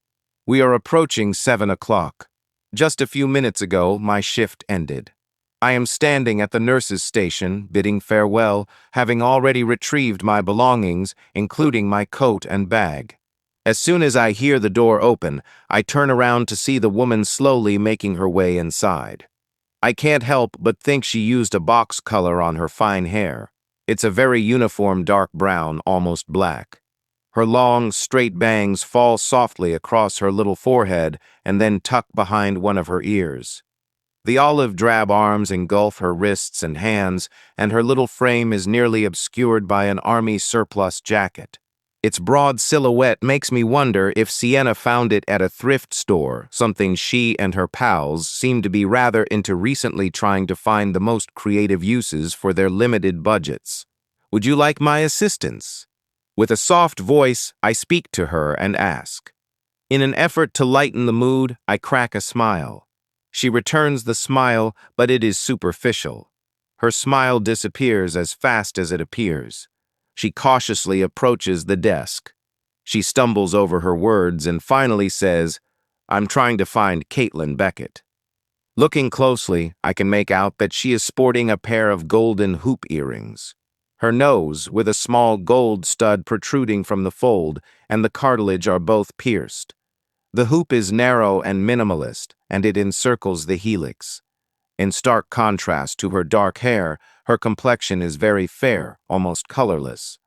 We are approaching 7 o'clock. Just a few minutes ago, my shift ended. I am standing at the nurse's station, bidding farewell, having already retrieved my belongings, including my coat and bag. As soon as I hear the door open, I turn around to see the woman slowly making her way inside. I can't help but think she used a box color on her fine hair. It's a very uniform dark brown, almost black. Her long, straight bangs fall softly across her little forehead and then tuck behind one of her ears. The olive drab arms engulf her wrists and hands, and her little frame is nearly obscured by an army surplus jacket. Its broad silhouette makes me wonder if Sienna found it at a thrift store, something she and her pals seem to be rather into recently, trying to find the most creative uses for their limited budgets. Would you like my assistance? With a soft voice, I speak to her and ask. In an effort to lighten the mood, I crack a smile. She returns the smile, but it is superficial. Her smile disappears as fast as it appears. She cautiously approaches the desk. She stumbles over her words and finally says, "I'm trying to find Caitlin Beckett." Looking closely, I can make out that she is sporting a pair of golden hoop earrings. Her nose, with a small gold stud protruding from the fold, and the cartilage are both pierced. The hoop is narrow and minimalist, and it encircles the helix. In stark contrast to her dark hair, her complexion is very fair, almost colorless.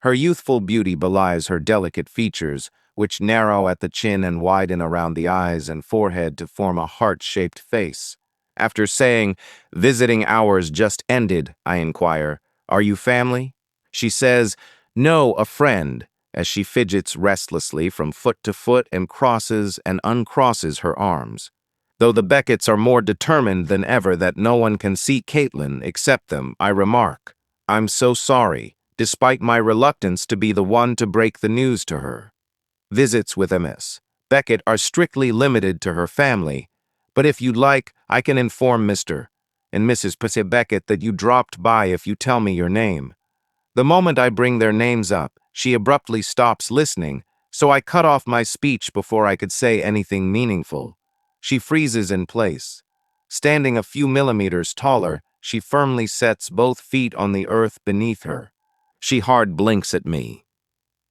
Her youthful beauty belies her delicate features, which narrow at the chin and widen around the eyes and forehead to form a heart-shaped face. After saying, "Visiting hours just ended," I inquire, "Are you family?" She says, "No, a friend," as she fidgets restlessly from foot to foot and crosses and uncrosses her arms. Though the Becketts are more determined than ever that no one can see Caitlin except them, I remark, "I'm so sorry," despite my reluctance to be the one to break the news to her. Visits with Ms. Beckett are strictly limited to her family, but if you'd like, I can inform Mr. and Mrs. P. Beckett that you dropped by if you tell me your name. The moment I bring their names up, she abruptly stops listening, so I cut off my speech before I could say anything meaningful. She freezes in place. Standing a few millimeters taller, she firmly sets both feet on the earth beneath her. She hard blinks at me.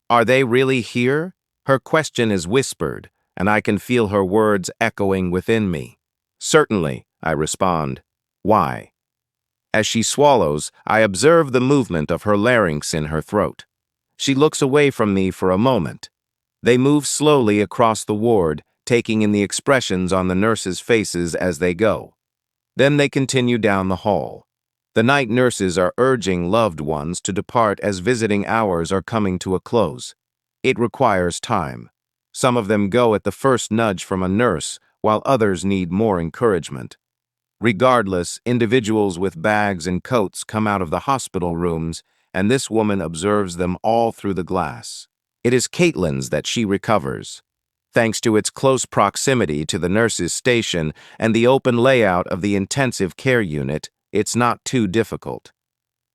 "Are they really here?" Her question is whispered, and I can feel her words echoing within me. "Certainly," I respond. "Why?" As she swallows, I observe the movement of her larynx in her throat. She looks away from me for a moment. They move slowly across the ward, taking in the expressions on the nurses' faces as they go. Then they continue down the hall. The night nurses are urging loved ones to depart as visiting hours are coming to a close. It requires time. Some of them go at the first nudge from a nurse, while others need more encouragement. Regardless, individuals with bags and coats come out of the hospital rooms, and this woman observes them all through the glass. It is Caitlin's that she recovers. Thanks to its close proximity to the nurse's station and the open layout of the intensive care unit, it's not too difficult.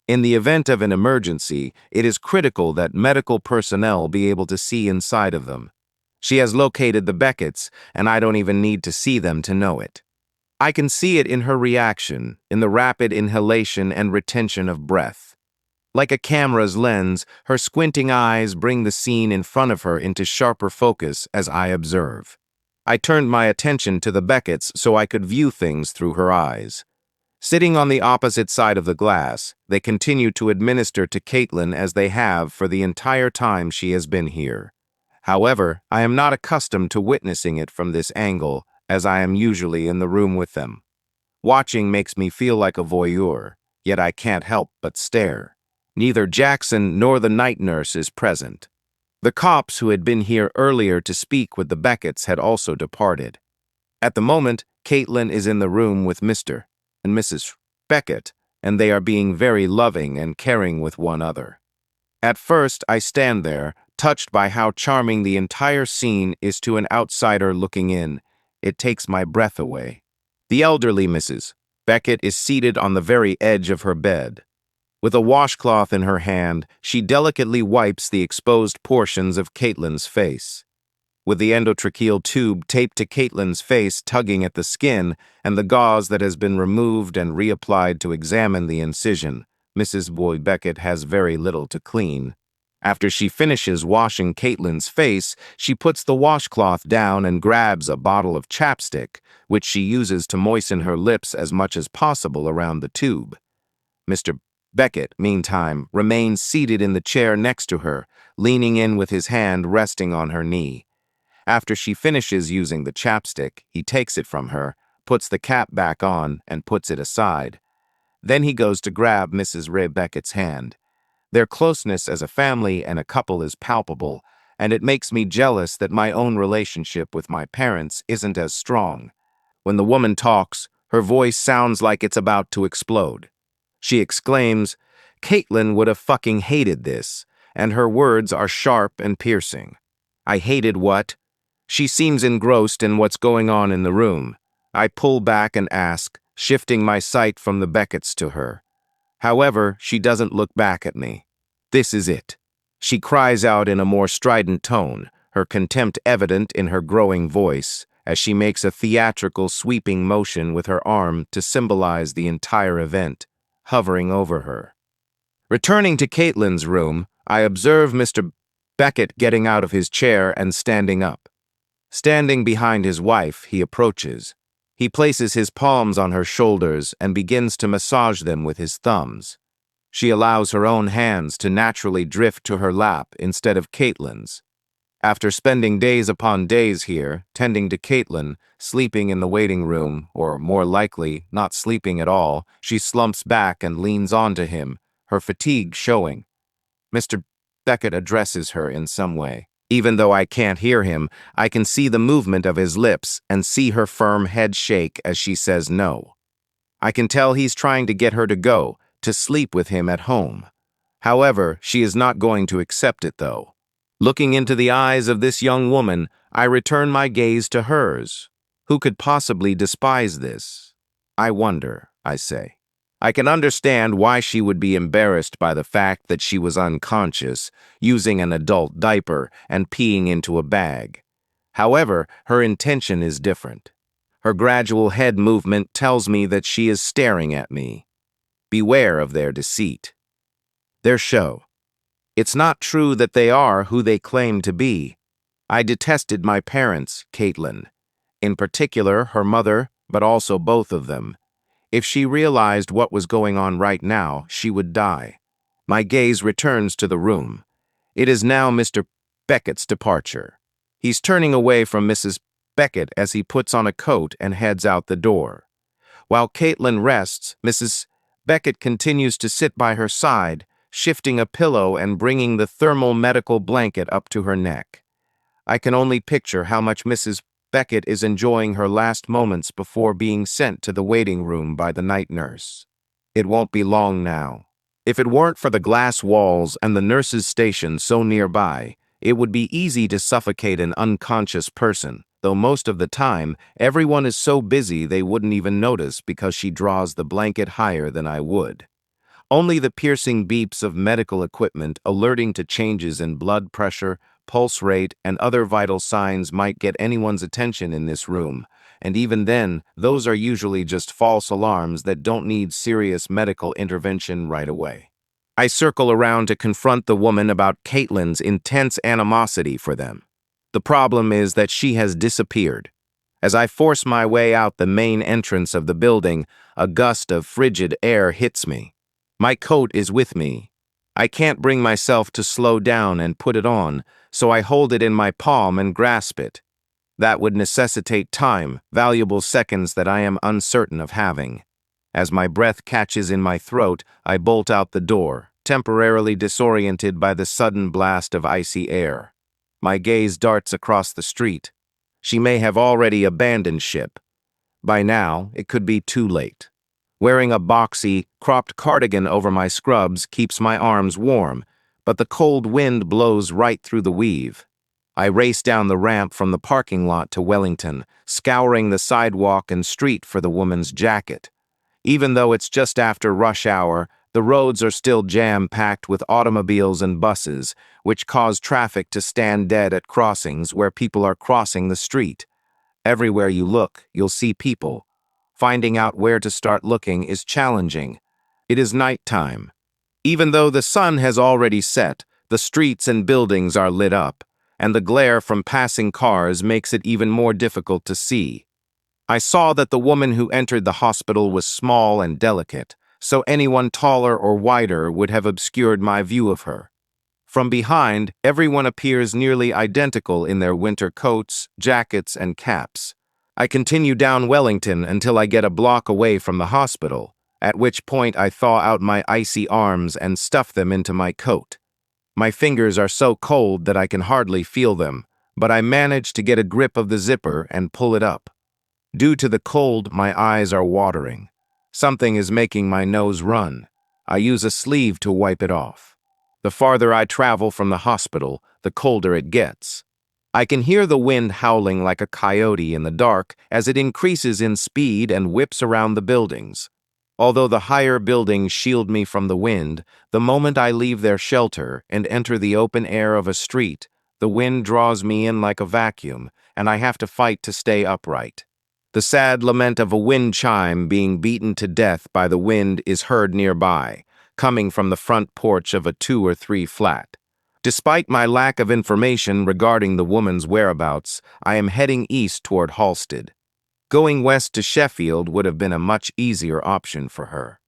In the event of an emergency, it is critical that medical personnel be able to see inside of them. She has located the Becketts, and I don't even need to see them to know it. I can see it in her reaction, in the rapid inhalation and retention of breath. Like a camera's lens, her squinting eyes bring the scene in front of her into sharper focus as I observe. I turned my attention to the Becketts so I could view things through her eyes. Sitting on the opposite side of the glass, they continue to administer to Caitlin as they have for the entire time she has been here. However, I am not accustomed to witnessing it from this angle, as I am usually in the room with them. Watching makes me feel like a voyeur, yet I can't help but stare. Neither Jackson nor the night nurse is present. The cops who had been here earlier to speak with the Becketts had also departed. At the moment, Caitlin is in the room with Mr. and Mrs. Beckett, and they are being very loving and caring with one another. At first, I stand there, touched by how charming the entire scene is to an outsider looking in. It takes my breath away. The elderly Mrs. Beckett is seated on the very edge of her bed. With a washcloth in her hand, she delicately wipes the exposed portions of Caitlin's face. With the endotracheal tube taped to Caitlin's face tugging at the skin and the gauze that has been removed and reapplied to examine the incision, Mrs. Boy Beckett has very little to clean. After she finishes washing Caitlin's face, she puts the washcloth down and grabs a bottle of chapstick, which she uses to moisten her lips as much as possible around the tube. Mr. Beckett, meantime, remains seated in the chair next to her, leaning in with his hand resting on her knee. After she finishes using the chapstick, he takes it from her, puts the cap back on, and puts it aside. Then he goes to grab Mrs. Ray Beckett's hand. Their closeness as a family and a couple is palpable, and it makes me jealous that my own relationship with my parents isn't as strong. When the woman talks, her voice sounds like it's about to explode. She exclaims, "Caitlin would have fucking hated this," and her words are sharp and piercing. I hated what? She seems engrossed in what's going on in the room. I pull back and ask, shifting my sight from the Becketts to her. However, she doesn't look back at me. This is it. She cries out in a more strident tone, her contempt evident in her growing voice, as she makes a theatrical sweeping motion with her arm to symbolize the entire event, hovering over her. Returning to Caitlin's room, I observe Mr. Beckett getting out of his chair and standing up. Standing behind his wife, he approaches. He places his palms on her shoulders and begins to massage them with his thumbs. She allows her own hands to naturally drift to her lap instead of Caitlin's. After spending days upon days here, tending to Caitlin, sleeping in the waiting room, or more likely, not sleeping at all, she slumps back and leans onto him, her fatigue showing. Mr. Beckett addresses her in some way. Even though I can't hear him, I can see the movement of his lips and see her firm head shake as she says no. I can tell he's trying to get her to go, to sleep with him at home. However, she is not going to accept it though. Looking into the eyes of this young woman, I return my gaze to hers. Who could possibly despise this? I wonder, I say. I can understand why she would be embarrassed by the fact that she was unconscious, using an adult diaper and peeing into a bag. However, her intention is different. Her gradual head movement tells me that she is staring at me. Beware of their deceit. Their show. It's not true that they are who they claim to be. I detested my parents, Caitlin. In particular, her mother, but also both of them. If she realized what was going on right now, she would die. My gaze returns to the room. It is now Mr. Beckett's departure. He's turning away from Mrs. Beckett as he puts on a coat and heads out the door. While Caitlin rests, Mrs. Beckett continues to sit by her side, shifting a pillow and bringing the thermal medical blanket up to her neck. I can only picture how much Mrs. Beckett is enjoying her last moments before being sent to the waiting room by the night nurse. It won't be long now. If it weren't for the glass walls and the nurse's station so nearby, it would be easy to suffocate an unconscious person, though most of the time, everyone is so busy they wouldn't even notice because she draws the blanket higher than I would. Only the piercing beeps of medical equipment alerting to changes in blood pressure, pulse rate, and other vital signs might get anyone's attention in this room, and even then, those are usually just false alarms that don't need serious medical intervention right away. I circle around to confront the woman about Caitlin's intense animosity for them. The problem is that she has disappeared. As I force my way out the main entrance of the building, a gust of frigid air hits me. My coat is with me. I can't bring myself to slow down and put it on, so I hold it in my palm and grasp it. That would necessitate time, valuable seconds that I am uncertain of having. As my breath catches in my throat, I bolt out the door, temporarily disoriented by the sudden blast of icy air. My gaze darts across the street. She may have already abandoned ship. By now, it could be too late. Wearing a boxy, cropped cardigan over my scrubs keeps my arms warm, but the cold wind blows right through the weave. I race down the ramp from the parking lot to Wellington, scouring the sidewalk and street for the woman's jacket. Even though it's just after rush hour, the roads are still jam-packed with automobiles and buses, which cause traffic to stand dead at crossings where people are crossing the street. Everywhere you look, you'll see people. Finding out where to start looking is challenging. It is nighttime. Even though the sun has already set, the streets and buildings are lit up, and the glare from passing cars makes it even more difficult to see. I saw that the woman who entered the hospital was small and delicate, so anyone taller or wider would have obscured my view of her. From behind, everyone appears nearly identical in their winter coats, jackets, and caps. I continue down Wellington until I get a block away from the hospital, at which point I thaw out my icy arms and stuff them into my coat. My fingers are so cold that I can hardly feel them, but I manage to get a grip of the zipper and pull it up. Due to the cold, my eyes are watering. Something is making my nose run. I use a sleeve to wipe it off. The farther I travel from the hospital, the colder it gets. I can hear the wind howling like a coyote in the dark as it increases in speed and whips around the buildings. Although the higher buildings shield me from the wind, the moment I leave their shelter and enter the open air of a street, the wind draws me in like a vacuum, and I have to fight to stay upright. The sad lament of a wind chime being beaten to death by the wind is heard nearby, coming from the front porch of a 2 or 3 flat. Despite my lack of information regarding the woman's whereabouts, I am heading east toward Halstead. Going west to Sheffield would have been a much easier option for her.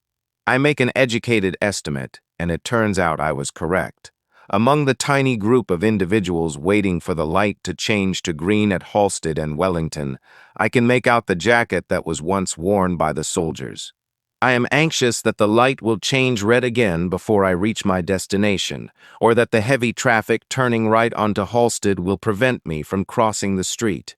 I make an educated estimate, and it turns out I was correct. Among the tiny group of individuals waiting for the light to change to green at Halstead and Wellington, I can make out the jacket that was once worn by the soldiers. I am anxious that the light will change red again before I reach my destination, or that the heavy traffic turning right onto Halstead will prevent me from crossing the street.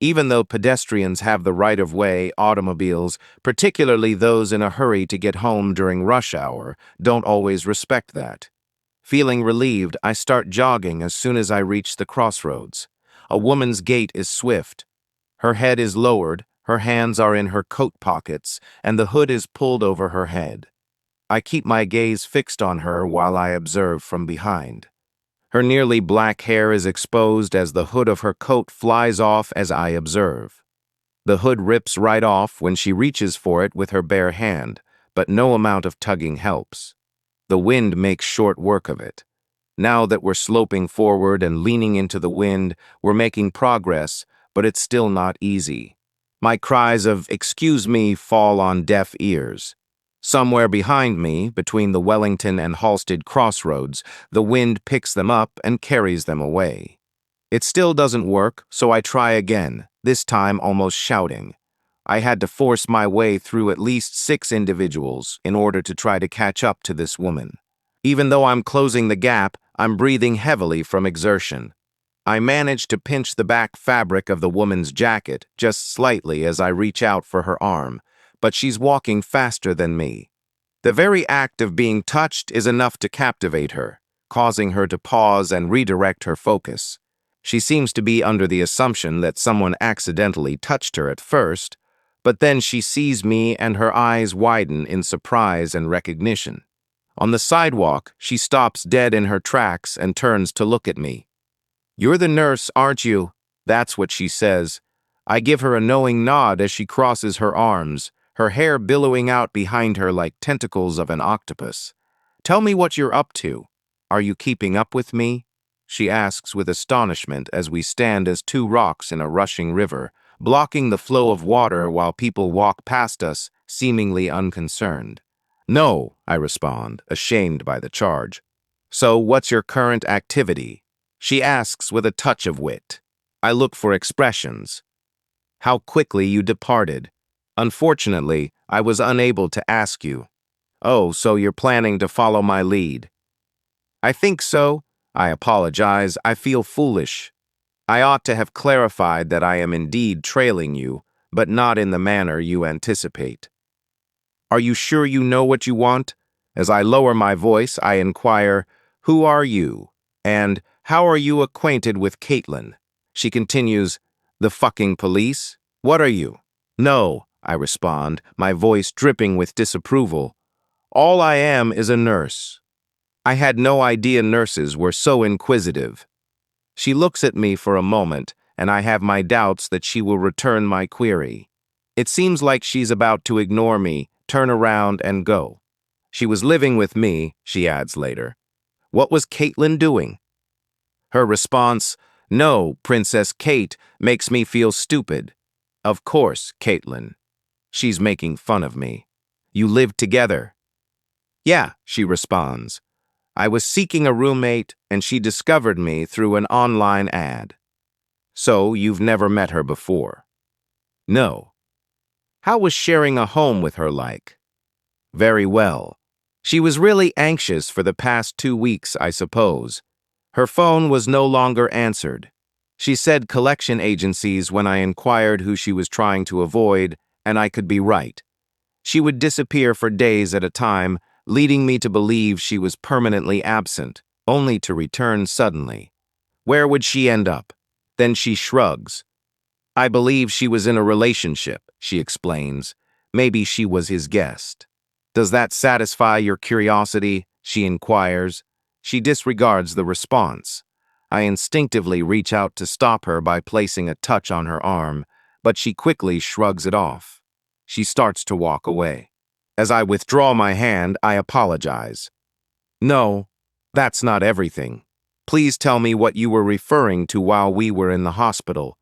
Even though pedestrians have the right-of-way, automobiles, particularly those in a hurry to get home during rush hour, don't always respect that. Feeling relieved, I start jogging as soon as I reach the crossroads. A woman's gait is swift. Her head is lowered, her hands are in her coat pockets, and the hood is pulled over her head. I keep my gaze fixed on her while I observe from behind. Her nearly black hair is exposed as the hood of her coat flies off as I observe. The hood rips right off when she reaches for it with her bare hand, but no amount of tugging helps. The wind makes short work of it. Now that we're sloping forward and leaning into the wind, we're making progress, but it's still not easy. My cries of "excuse me" fall on deaf ears. Somewhere behind me, between the Wellington and Halstead crossroads, the wind picks them up and carries them away. It still doesn't work, so I try again, this time almost shouting. I had to force my way through at least 6 individuals in order to try to catch up to this woman. Even though I'm closing the gap, I'm breathing heavily from exertion. I manage to pinch the back fabric of the woman's jacket just slightly as I reach out for her arm, but she's walking faster than me. The very act of being touched is enough to captivate her, causing her to pause and redirect her focus. She seems to be under the assumption that someone accidentally touched her at first, but then she sees me and her eyes widen in surprise and recognition. On the sidewalk, she stops dead in her tracks and turns to look at me. "You're the nurse, aren't you?" That's what she says. I give her a knowing nod as she crosses her arms, her hair billowing out behind her like tentacles of an octopus. "Tell me what you're up to. Are you keeping up with me?" She asks with astonishment as we stand as two rocks in a rushing river, blocking the flow of water while people walk past us, seemingly unconcerned. "No," I respond, ashamed by the charge. "So what's your current activity?" She asks with a touch of wit. I look for expressions. "How quickly you departed. Unfortunately, I was unable to ask you." "Oh, so you're planning to follow my lead?" "I think so." I apologize. I feel foolish. I ought to have clarified that I am indeed trailing you, but not in the manner you anticipate. "Are you sure you know what you want?" As I lower my voice, I inquire, "Who are you? And how are you acquainted with Caitlin?" She continues, "The fucking police? What are you?" "No," I respond, my voice dripping with disapproval. "All I am is a nurse." I had no idea nurses were so inquisitive. She looks at me for a moment, and I have my doubts that she will return my query. It seems like she's about to ignore me, turn around, and go. "She was living with me," she adds later. "What was Caitlin doing?" Her response, "No, Princess Kate, makes me feel stupid." Of course, Caitlin. She's making fun of me. "You lived together?" "Yeah," she responds. "I was seeking a roommate, and she discovered me through an online ad." "So you've never met her before?" "No." "How was sharing a home with her like?" "Very well. She was really anxious for the past 2 weeks, I suppose. Her phone was no longer answered. She said collection agencies when I inquired who she was trying to avoid, and I could be right. She would disappear for days at a time, leading me to believe she was permanently absent, only to return suddenly. Where would she end up? Then she shrugs. "I believe she was in a relationship," she explains. "Maybe she was his guest." "Does that satisfy your curiosity?" she inquires. She disregards the response. I instinctively reach out to stop her by placing a touch on her arm, but she quickly shrugs it off. She starts to walk away. As I withdraw my hand, I apologize. "No, that's not everything. Please tell me what you were referring to while we were in the hospital.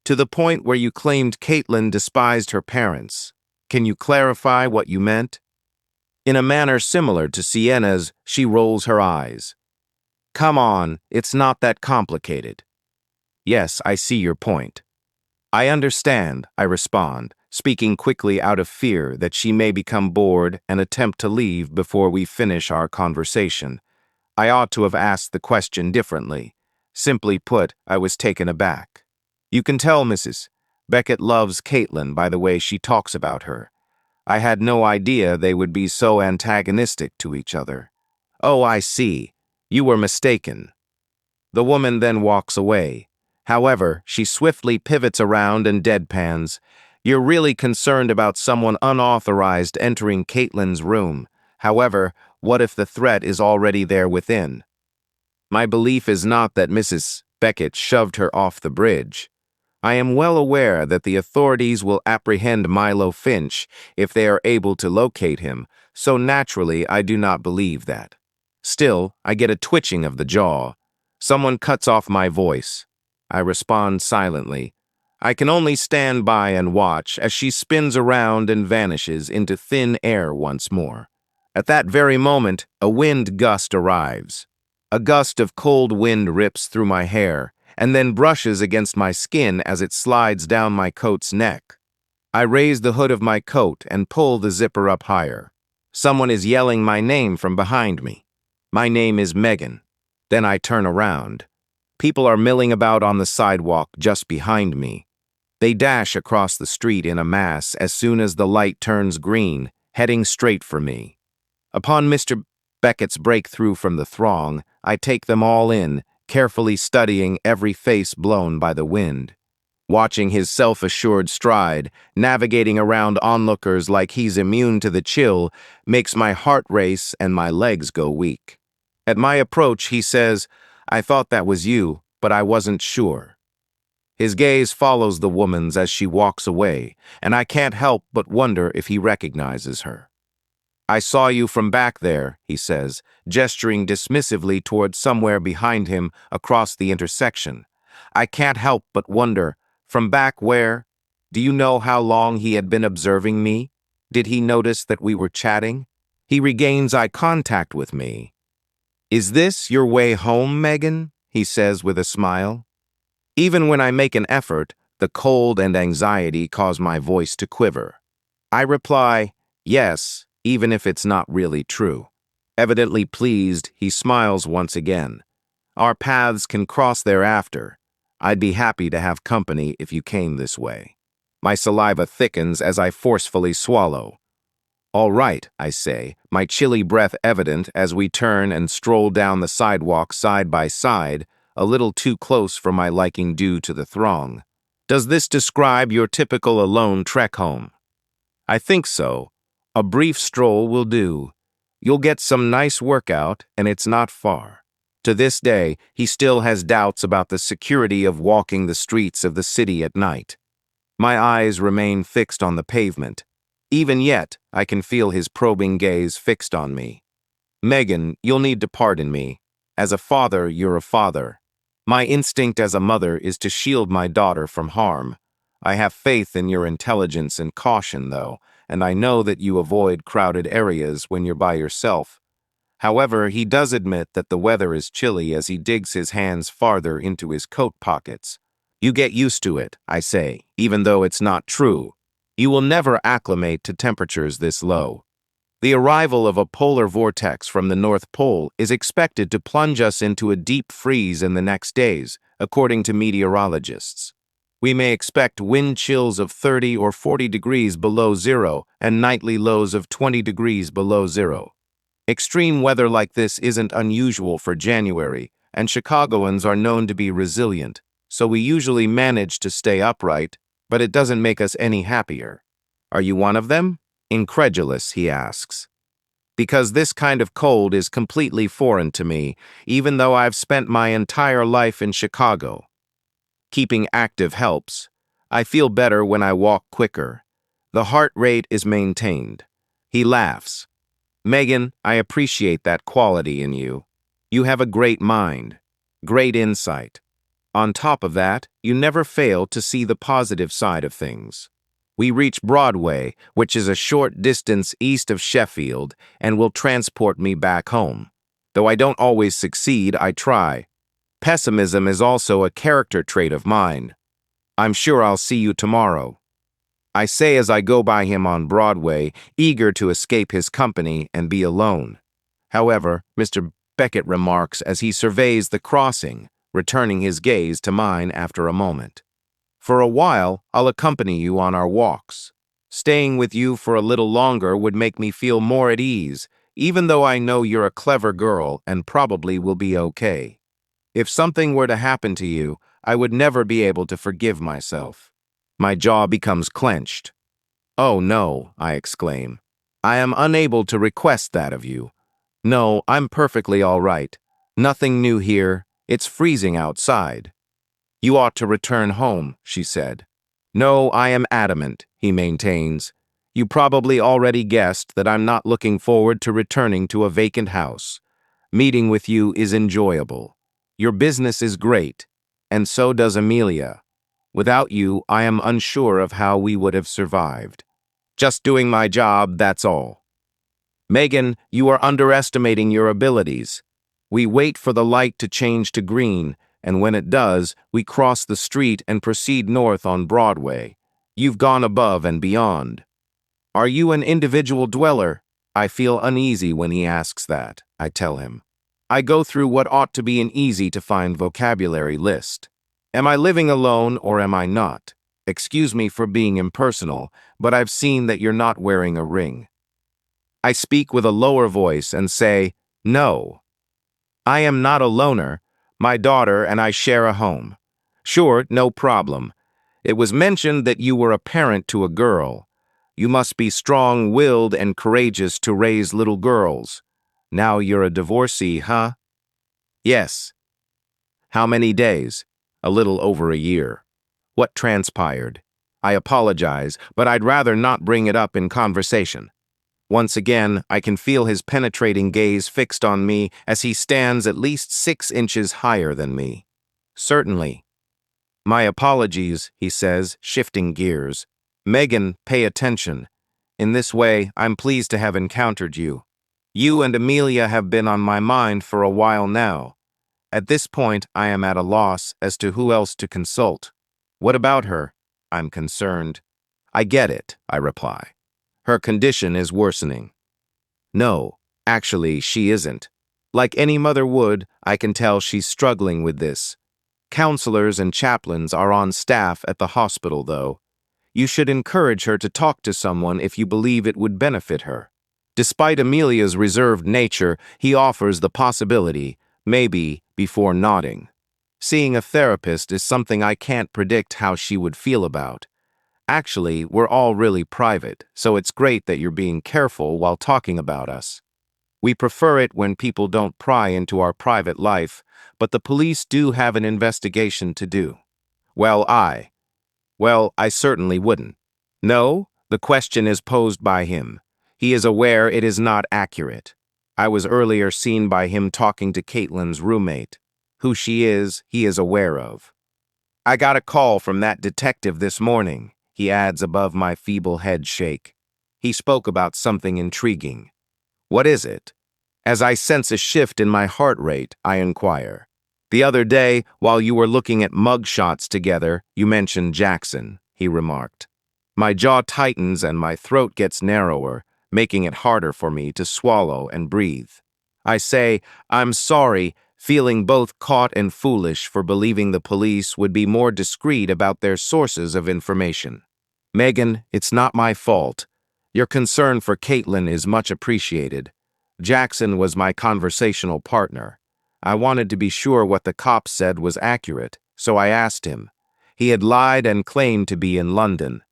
To the point where you claimed Caitlin despised her parents. Can you clarify what you meant?" In a manner similar to Sienna's, she rolls her eyes. "Come on, it's not that complicated." "Yes, I see your point." "I understand," I respond, speaking quickly out of fear that she may become bored and attempt to leave before we finish our conversation. I ought to have asked the question differently. Simply put, I was taken aback. "You can tell Mrs. Beckett loves Caitlin by the way she talks about her. I had no idea they would be so antagonistic to each other." "Oh, I see. You were mistaken." The woman then walks away. However, she swiftly pivots around and deadpans. "You're really concerned about someone unauthorized entering Caitlin's room. However, what if the threat is already there within?" My belief is not that Mrs. Beckett shoved her off the bridge. I am well aware that the authorities will apprehend Milo Finch if they are able to locate him, so naturally I do not believe that. Still, I get a twitching of the jaw. Someone cuts off my voice. I respond silently. I can only stand by and watch as she spins around and vanishes into thin air once more. At that very moment, a wind gust arrives. A gust of cold wind rips through my hair, and then brushes against my skin as it slides down my coat's neck. I raise the hood of my coat and pull the zipper up higher. Someone is yelling my name from behind me. My name is Megan. Then I turn around. People are milling about on the sidewalk just behind me. They dash across the street in a mass as soon as the light turns green, heading straight for me. Upon Mr. Beckett's breakthrough from the throng, I take them all in, carefully studying every face blown by the wind. Watching his self-assured stride, navigating around onlookers like he's immune to the chill, makes my heart race and my legs go weak. At my approach, he says, "I thought that was you, but I wasn't sure." His gaze follows the woman's as she walks away, and I can't help but wonder if he recognizes her. "I saw you from back there," he says, gesturing dismissively toward somewhere behind him across the intersection. I can't help but wonder, from back where? Do you know how long he had been observing me? Did he notice that we were chatting? He regains eye contact with me. "Is this your way home, Megan?" he says with a smile. Even when I make an effort, the cold and anxiety cause my voice to quiver. I reply, "Yes," even if it's not really true. Evidently pleased, he smiles once again. "Our paths can cross thereafter. I'd be happy to have company if you came this way." My saliva thickens as I forcefully swallow. "All right," I say, my chilly breath evident as we turn and stroll down the sidewalk side by side, a little too close for my liking due to the throng. "Does this describe your typical alone trek home?" "I think so. A brief stroll will do. You'll get some nice workout, and it's not far." To this day, he still has doubts about the security of walking the streets of the city at night. My eyes remain fixed on the pavement. Even yet, I can feel his probing gaze fixed on me. "Megan, you'll need to pardon me. As a father, you're a father. My instinct as a mother is to shield my daughter from harm. I have faith in your intelligence and caution, though, and I know that you avoid crowded areas when you're by yourself." However, he does admit that the weather is chilly as he digs his hands farther into his coat pockets. "You get used to it," I say, even though it's not true. "You will never acclimate to temperatures this low." The arrival of a polar vortex from the North Pole is expected to plunge us into a deep freeze in the next days, according to meteorologists. We may expect wind chills of 30 or 40 degrees below zero and nightly lows of 20 degrees below zero. Extreme weather like this isn't unusual for January, and Chicagoans are known to be resilient, so we usually manage to stay upright, but it doesn't make us any happier. "Are you one of them?" Incredulous, he asks. "Because this kind of cold is completely foreign to me, even though I've spent my entire life in Chicago. Keeping active helps. I feel better when I walk quicker. The heart rate is maintained." He laughs. "Megan, I appreciate that quality in you. You have a great mind, great insight. On top of that, you never fail to see the positive side of things." We reach Broadway, which is a short distance east of Sheffield, and will transport me back home. Though I don't always succeed, I try. Pessimism is also a character trait of mine. "I'm sure I'll see you tomorrow," I say as I go by him on Broadway, eager to escape his company and be alone. However, Mr. Beckett remarks as he surveys the crossing, returning his gaze to mine after a moment. "For a while, I'll accompany you on our walks. Staying with you for a little longer would make me feel more at ease, even though I know you're a clever girl and probably will be okay. If something were to happen to you, I would never be able to forgive myself." My jaw becomes clenched. "Oh no," I exclaim. "I am unable to request that of you. No, I'm perfectly all right. Nothing new here. It's freezing outside." "You ought to return home," she said. "No, I am adamant," he maintains. "You probably already guessed that I'm not looking forward to returning to a vacant house. Meeting with you is enjoyable. Your business is great, and so does Amelia. Without you, I am unsure of how we would have survived. Just doing my job, that's all." "Megan, you are underestimating your abilities." We wait for the light to change to green, and when it does, we cross the street and proceed north on Broadway. "You've gone above and beyond." "Are you an individual dweller?" I feel uneasy when he asks that, I tell him. I go through what ought to be an easy-to-find vocabulary list. Am I living alone or am I not? Excuse me for being impersonal, but I've seen that you're not wearing a ring. I speak with a lower voice and say, no. I am not a loner. My daughter and I share a home. Sure, no problem. It was mentioned that you were a parent to a girl. You must be strong-willed and courageous to raise little girls. Now you're a divorcee, huh? Yes. How many days? A little over a year. What transpired? I apologize, but I'd rather not bring it up in conversation. Once again, I can feel his penetrating gaze fixed on me as he stands at least 6 inches higher than me. Certainly. My apologies, he says, shifting gears. Megan, pay attention. In this way, I'm pleased to have encountered you. You and Amelia have been on my mind for a while now. At this point, I am at a loss as to who else to consult. What about her? I'm concerned. I get it, I reply. Her condition is worsening. No, actually, she isn't. Like any mother would, I can tell she's struggling with this. Counselors and chaplains are on staff at the hospital, though. You should encourage her to talk to someone if you believe it would benefit her. Despite Amelia's reserved nature, he offers the possibility, maybe, before nodding. Seeing a therapist is something I can't predict how she would feel about. Actually, we're all really private, so it's great that you're being careful while talking about us. We prefer it when people don't pry into our private life, but the police do have an investigation to do. Well, I certainly wouldn't. No, the question is posed by him. He is aware it is not accurate. I was earlier seen by him talking to Caitlin's roommate. Who she is, he is aware of. I got a call from that detective this morning, he adds above my feeble head shake. He spoke about something intriguing. What is it? As I sense a shift in my heart rate, I inquire. The other day, while you were looking at mug shots together, you mentioned Jackson, he remarked. My jaw tightens and my throat gets narrower, making it harder for me to swallow and breathe. I say, I'm sorry, feeling both caught and foolish for believing the police would be more discreet about their sources of information. Megan, it's not my fault. Your concern for Caitlin is much appreciated. Jackson was my conversational partner. I wanted to be sure what the cops said was accurate, so I asked him. He had lied and claimed to be in London.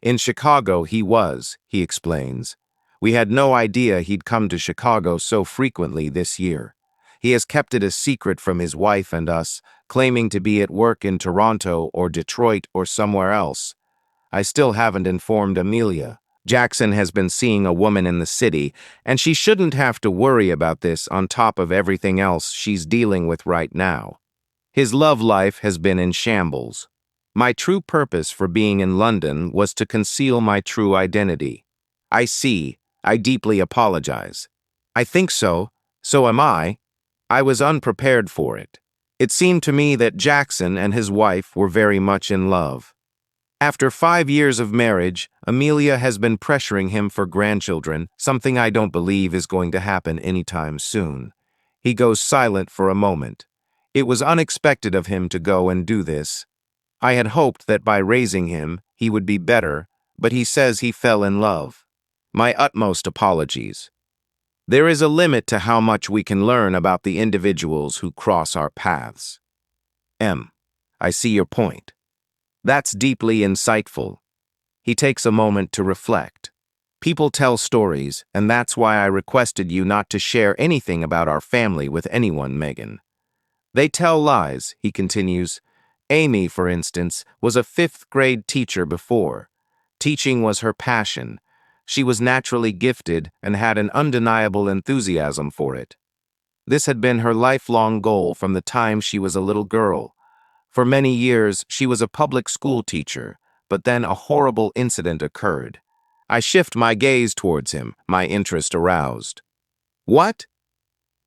In Chicago he was, he explains. We had no idea he'd come to Chicago so frequently this year. He has kept it a secret from his wife and us, claiming to be at work in Toronto or Detroit or somewhere else. I still haven't informed Amelia. Jackson has been seeing a woman in the city, and she shouldn't have to worry about this on top of everything else she's dealing with right now. His love life has been in shambles. My true purpose for being in London was to conceal my true identity. I see. I deeply apologize. I think so. So am I. I was unprepared for it. It seemed to me that Jackson and his wife were very much in love. After 5 years of marriage, Amelia has been pressuring him for grandchildren, something I don't believe is going to happen anytime soon. He goes silent for a moment. It was unexpected of him to go and do this. I had hoped that by raising him, he would be better, but he says he fell in love. My utmost apologies. There is a limit to how much we can learn about the individuals who cross our paths. I see your point. That's deeply insightful. He takes a moment to reflect. People tell stories, and that's why I requested you not to share anything about our family with anyone, Megan. They tell lies, he continues. Amy, for instance, was a 5th-grade teacher before. Teaching was her passion. She was naturally gifted and had an undeniable enthusiasm for it. This had been her lifelong goal from the time she was a little girl. For many years, she was a public school teacher, but then a horrible incident occurred. I shift my gaze towards him, my interest aroused. What?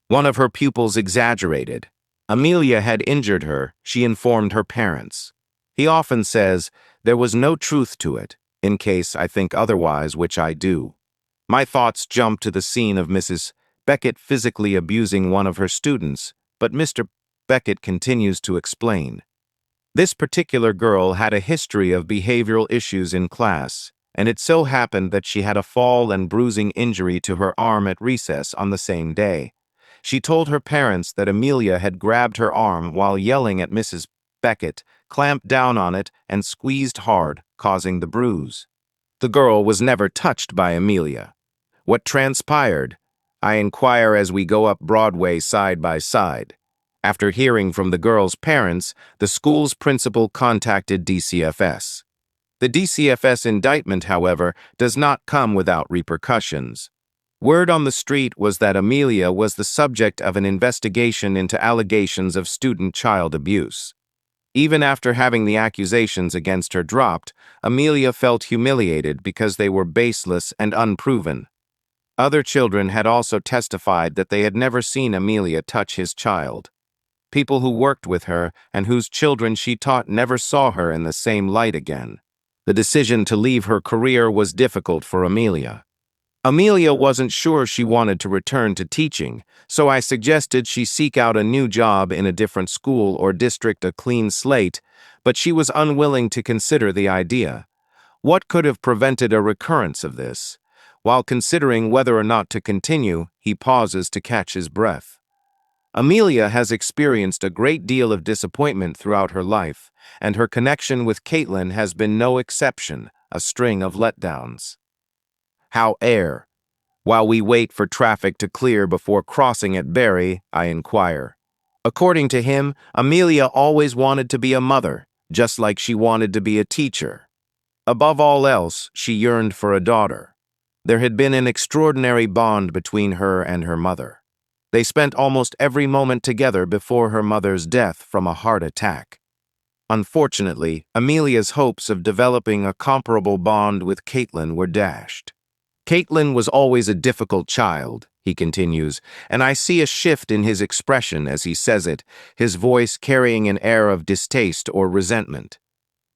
One of her pupils exaggerated. Amelia had injured her, she informed her parents. He often says, there was no truth to it, in case I think otherwise, which I do. My thoughts jump to the scene of Mrs. Beckett physically abusing one of her students, but Mr. Beckett continues to explain. This particular girl had a history of behavioral issues in class, and it so happened that she had a fall and bruising injury to her arm at recess on the same day. She told her parents that Amelia had grabbed her arm while yelling at Mrs. Beckett, clamped down on it, and squeezed hard, causing the bruise. The girl was never touched by Amelia. What transpired? I inquire as we go up Broadway side by side. After hearing from the girl's parents, the school's principal contacted DCFS. The DCFS indictment, however, does not come without repercussions. Word on the street was that Amelia was the subject of an investigation into allegations of student child abuse. Even after having the accusations against her dropped, Amelia felt humiliated because they were baseless and unproven. Other children had also testified that they had never seen Amelia touch his child. People who worked with her and whose children she taught never saw her in the same light again. The decision to leave her career was difficult for Amelia. Amelia wasn't sure she wanted to return to teaching, so I suggested she seek out a new job in a different school or district, a clean slate, but she was unwilling to consider the idea. What could have prevented a recurrence of this? While considering whether or not to continue, he pauses to catch his breath. Amelia has experienced a great deal of disappointment throughout her life, and her connection with Caitlin has been no exception, a string of letdowns. However, while we wait for traffic to clear before crossing at Barry, I inquire. According to him, Amelia always wanted to be a mother, just like she wanted to be a teacher. Above all else, she yearned for a daughter. There had been an extraordinary bond between her and her mother. They spent almost every moment together before her mother's death from a heart attack. Unfortunately, Amelia's hopes of developing a comparable bond with Caitlin were dashed. Caitlin was always a difficult child, he continues, and I see a shift in his expression as he says it, his voice carrying an air of distaste or resentment.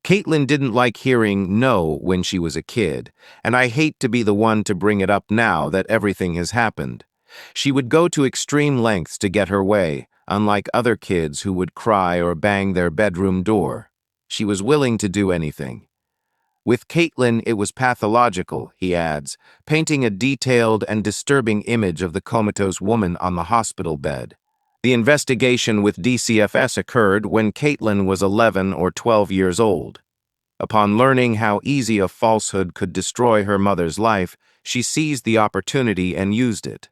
Caitlin didn't like hearing no when she was a kid, and I hate to be the one to bring it up now that everything has happened. She would go to extreme lengths to get her way, unlike other kids who would cry or bang their bedroom door. She was willing to do anything. With Caitlin, it was pathological, he adds, painting a detailed and disturbing image of the comatose woman on the hospital bed. The investigation with DCFS occurred when Caitlin was 11 or 12 years old. Upon learning how easy a falsehood could destroy her mother's life, she seized the opportunity and used it.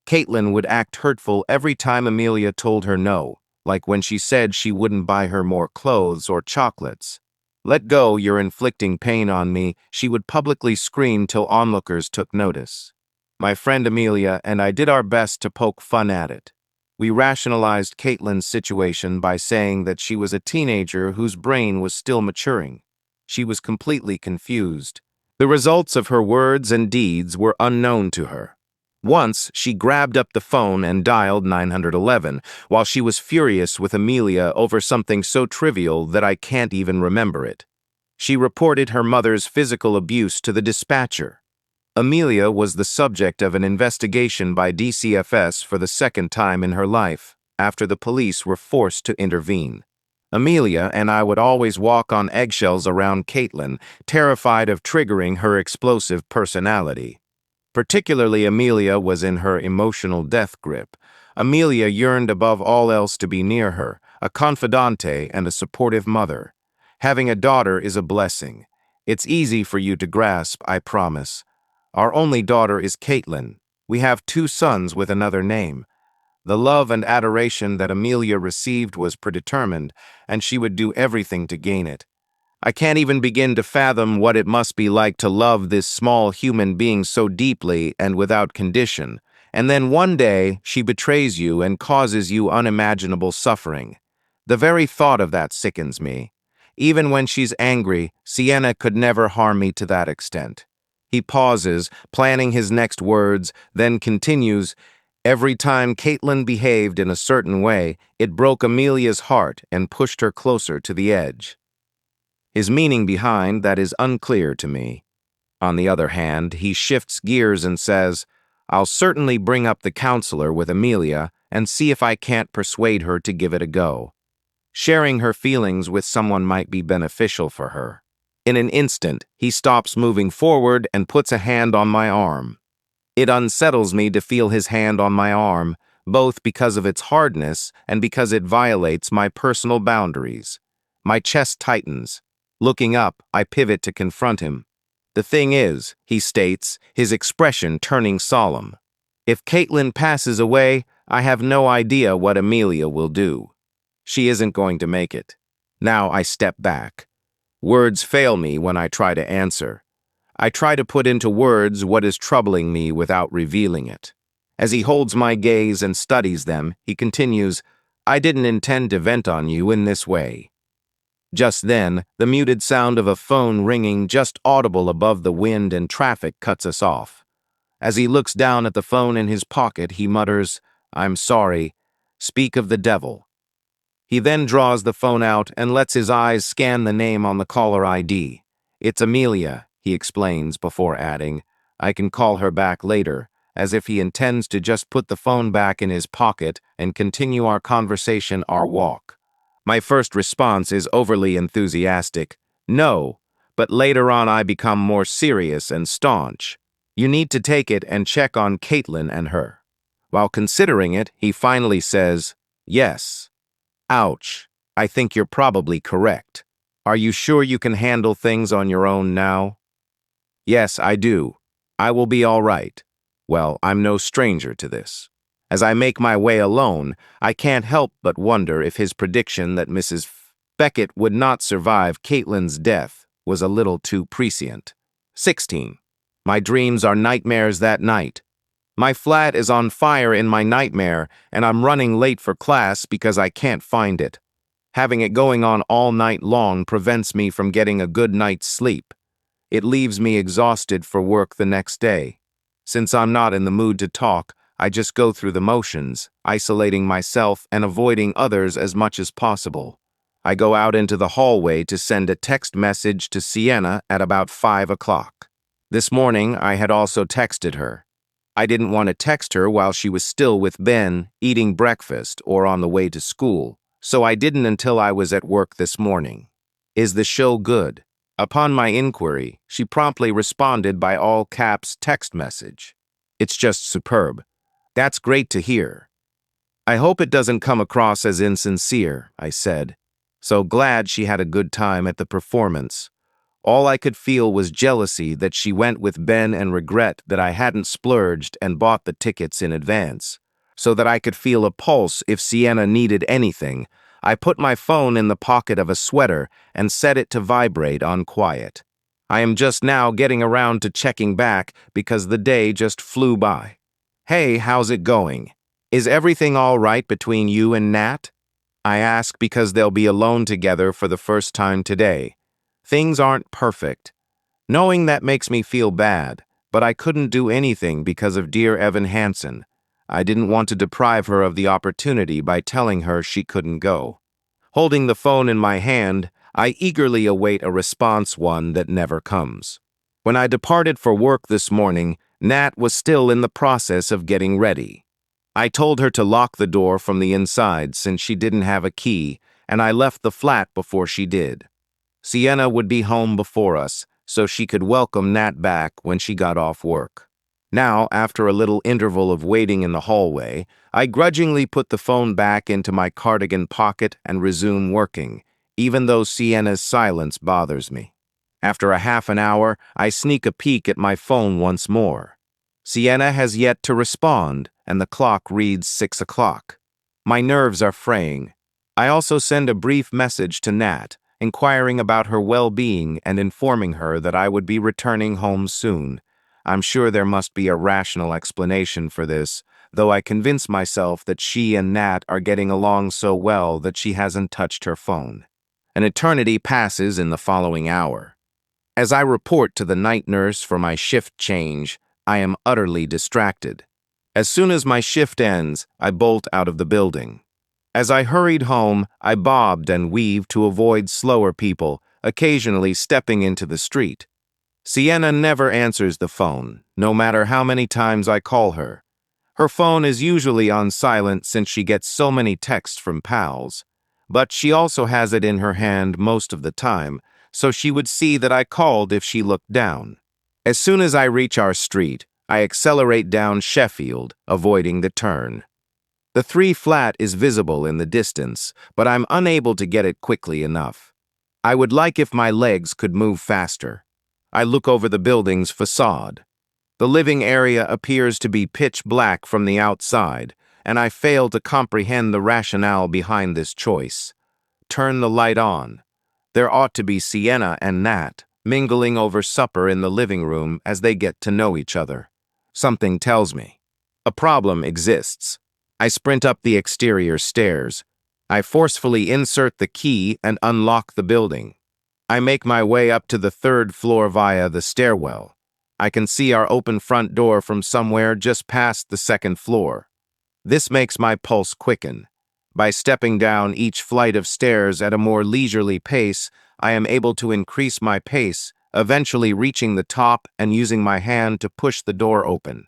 Caitlin would act hurtful every time Amelia told her no, like when she said she wouldn't buy her more clothes or chocolates. "Let go, you're inflicting pain on me," she would publicly scream till onlookers took notice. My friend Amelia and I did our best to poke fun at it. We rationalized Caitlin's situation by saying that she was a teenager whose brain was still maturing. She was completely confused. The results of her words and deeds were unknown to her. Once, she grabbed up the phone and dialed 911, while she was furious with Amelia over something so trivial that I can't even remember it. She reported her mother's physical abuse to the dispatcher. Amelia was the subject of an investigation by DCFS for the second time in her life, after the police were forced to intervene. Amelia and I would always walk on eggshells around Caitlin, terrified of triggering her explosive personality. Particularly Amelia was in her emotional death grip. Amelia yearned above all else to be near her, a confidante and a supportive mother. Having a daughter is a blessing. It's easy for you to grasp, I promise. Our only daughter is Caitlin. We have 2 sons with another name. The love and adoration that Amelia received was predetermined, and she would do everything to gain it. I can't even begin to fathom what it must be like to love this small human being so deeply and without condition, and then one day she betrays you and causes you unimaginable suffering. The very thought of that sickens me. Even when she's angry, Sienna could never harm me to that extent. He pauses, planning his next words, then continues, "Every time Caitlin behaved in a certain way, it broke Amelia's heart and pushed her closer to the edge." His meaning behind that is unclear to me. On the other hand, he shifts gears and says, I'll certainly bring up the counselor with Amelia and see if I can't persuade her to give it a go. Sharing her feelings with someone might be beneficial for her. In an instant, he stops moving forward and puts a hand on my arm. It unsettles me to feel his hand on my arm, both because of its hardness and because it violates my personal boundaries. My chest tightens. Looking up, I pivot to confront him. The thing is, he states, his expression turning solemn. If Caitlin passes away, I have no idea what Amelia will do. She isn't going to make it. Now I step back. Words fail me when I try to answer. I try to put into words what is troubling me without revealing it. As he holds my gaze and studies them, he continues, I didn't intend to vent on you in this way. Just then, the muted sound of a phone ringing just audible above the wind and traffic cuts us off. As he looks down at the phone in his pocket, he mutters, I'm sorry. Speak of the devil. He then draws the phone out and lets his eyes scan the name on the caller ID. It's Amelia, he explains before adding, I can call her back later, as if he intends to just put the phone back in his pocket and continue our conversation, our walk. My first response is overly enthusiastic. No, but later on I become more serious and staunch. You need to take it and check on Caitlin and her. While considering it, he finally says, yes. Ouch. I think you're probably correct. Are you sure you can handle things on your own now? Yes, I do. I will be all right. Well, I'm no stranger to this. As I make my way alone, I can't help but wonder if his prediction that Mrs. Beckett would not survive Caitlin's death was a little too prescient. 16. My dreams are nightmares that night. My flat is on fire in my nightmare, and I'm running late for class because I can't find it. Having it going on all night long prevents me from getting a good night's sleep. It leaves me exhausted for work the next day. Since I'm not in the mood to talk, I just go through the motions, isolating myself and avoiding others as much as possible. I go out into the hallway to send a text message to Sienna at about 5 o'clock. This morning, I had also texted her. I didn't want to text her while she was still with Ben, eating breakfast, or on the way to school, so I didn't until I was at work this morning. Is the show good? Upon my inquiry, she promptly responded by all caps text message. It's just superb. That's great to hear. I hope it doesn't come across as insincere, I said. So glad she had a good time at the performance. All I could feel was jealousy that she went with Ben and regret that I hadn't splurged and bought the tickets in advance. So that I could feel a pulse if Sienna needed anything, I put my phone in the pocket of a sweater and set it to vibrate on quiet. I am just now getting around to checking back because the day just flew by. Hey, how's it going? Is everything all right between you and Nat? I ask because they'll be alone together for the first time today. Things aren't perfect. Knowing that makes me feel bad, but I couldn't do anything because of dear Evan Hansen. I didn't want to deprive her of the opportunity by telling her she couldn't go. Holding the phone in my hand, I eagerly await a response, one that never comes. When I departed for work this morning, Nat was still in the process of getting ready. I told her to lock the door from the inside since she didn't have a key, and I left the flat before she did. Sienna would be home before us, so she could welcome Nat back when she got off work. Now, after a little interval of waiting in the hallway, I grudgingly put the phone back into my cardigan pocket and resume working, even though Sienna's silence bothers me. After a half an hour, I sneak a peek at my phone once more. Sienna has yet to respond, and the clock reads 6 o'clock. My nerves are fraying. I also send a brief message to Nat, inquiring about her well-being and informing her that I would be returning home soon. I'm sure there must be a rational explanation for this, though I convince myself that she and Nat are getting along so well that she hasn't touched her phone. An eternity passes in the following hour. As I report to the night nurse for my shift change, I am utterly distracted. As soon as my shift ends, I bolt out of the building. As I hurried home, I bobbed and weaved to avoid slower people, occasionally stepping into the street. Sienna never answers the phone, no matter how many times I call her. Her phone is usually on silent since she gets so many texts from pals, but she also has it in her hand most of the time, so she would see that I called if she looked down. As soon as I reach our street, I accelerate down Sheffield, avoiding the turn. The 3 flat is visible in the distance, but I'm unable to get it quickly enough. I would like if my legs could move faster. I look over the building's facade. The living area appears to be pitch black from the outside, and I fail to comprehend the rationale behind this choice. Turn the light on. There ought to be Sienna and Nat mingling over supper in the living room as they get to know each other. Something tells me a problem exists. I sprint up the exterior stairs. I forcefully insert the key and unlock the building. I make my way up to the 3rd floor via the stairwell. I can see our open front door from somewhere just past the 2nd floor. This makes my pulse quicken. By stepping down each flight of stairs at a more leisurely pace, I am able to increase my pace, eventually reaching the top and using my hand to push the door open.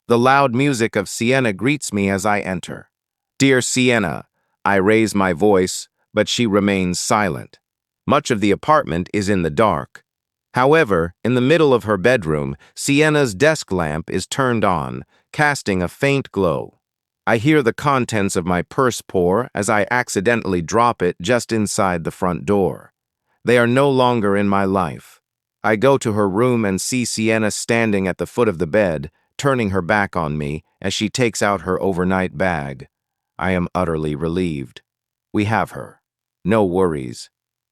The loud music of Sienna greets me as I enter. "Dear Sienna," I raise my voice, but she remains silent. Much of the apartment is in the dark. However, in the middle of her bedroom, Sienna's desk lamp is turned on, casting a faint glow. I hear the contents of my purse pour as I accidentally drop it just inside the front door. They are no longer in my life. I go to her room and see Sienna standing at the foot of the bed, turning her back on me as she takes out her overnight bag. I am utterly relieved. We have her. No worries.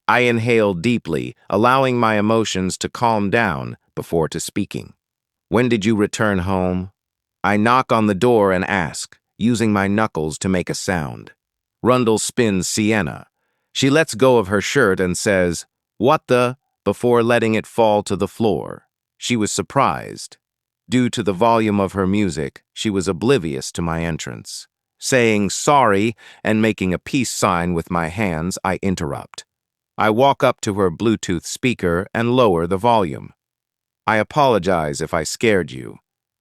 I inhale deeply, allowing my emotions to calm down before speaking. "When did you return home?" I knock on the door and ask, using my knuckles to make a sound. Rundle spins Sienna. She lets go of her shirt and says, "What the?" before letting it fall to the floor. She was surprised. Due to the volume of her music, she was oblivious to my entrance. Saying sorry and making a peace sign with my hands, I interrupt. I walk up to her Bluetooth speaker and lower the volume. "I apologize if I scared you.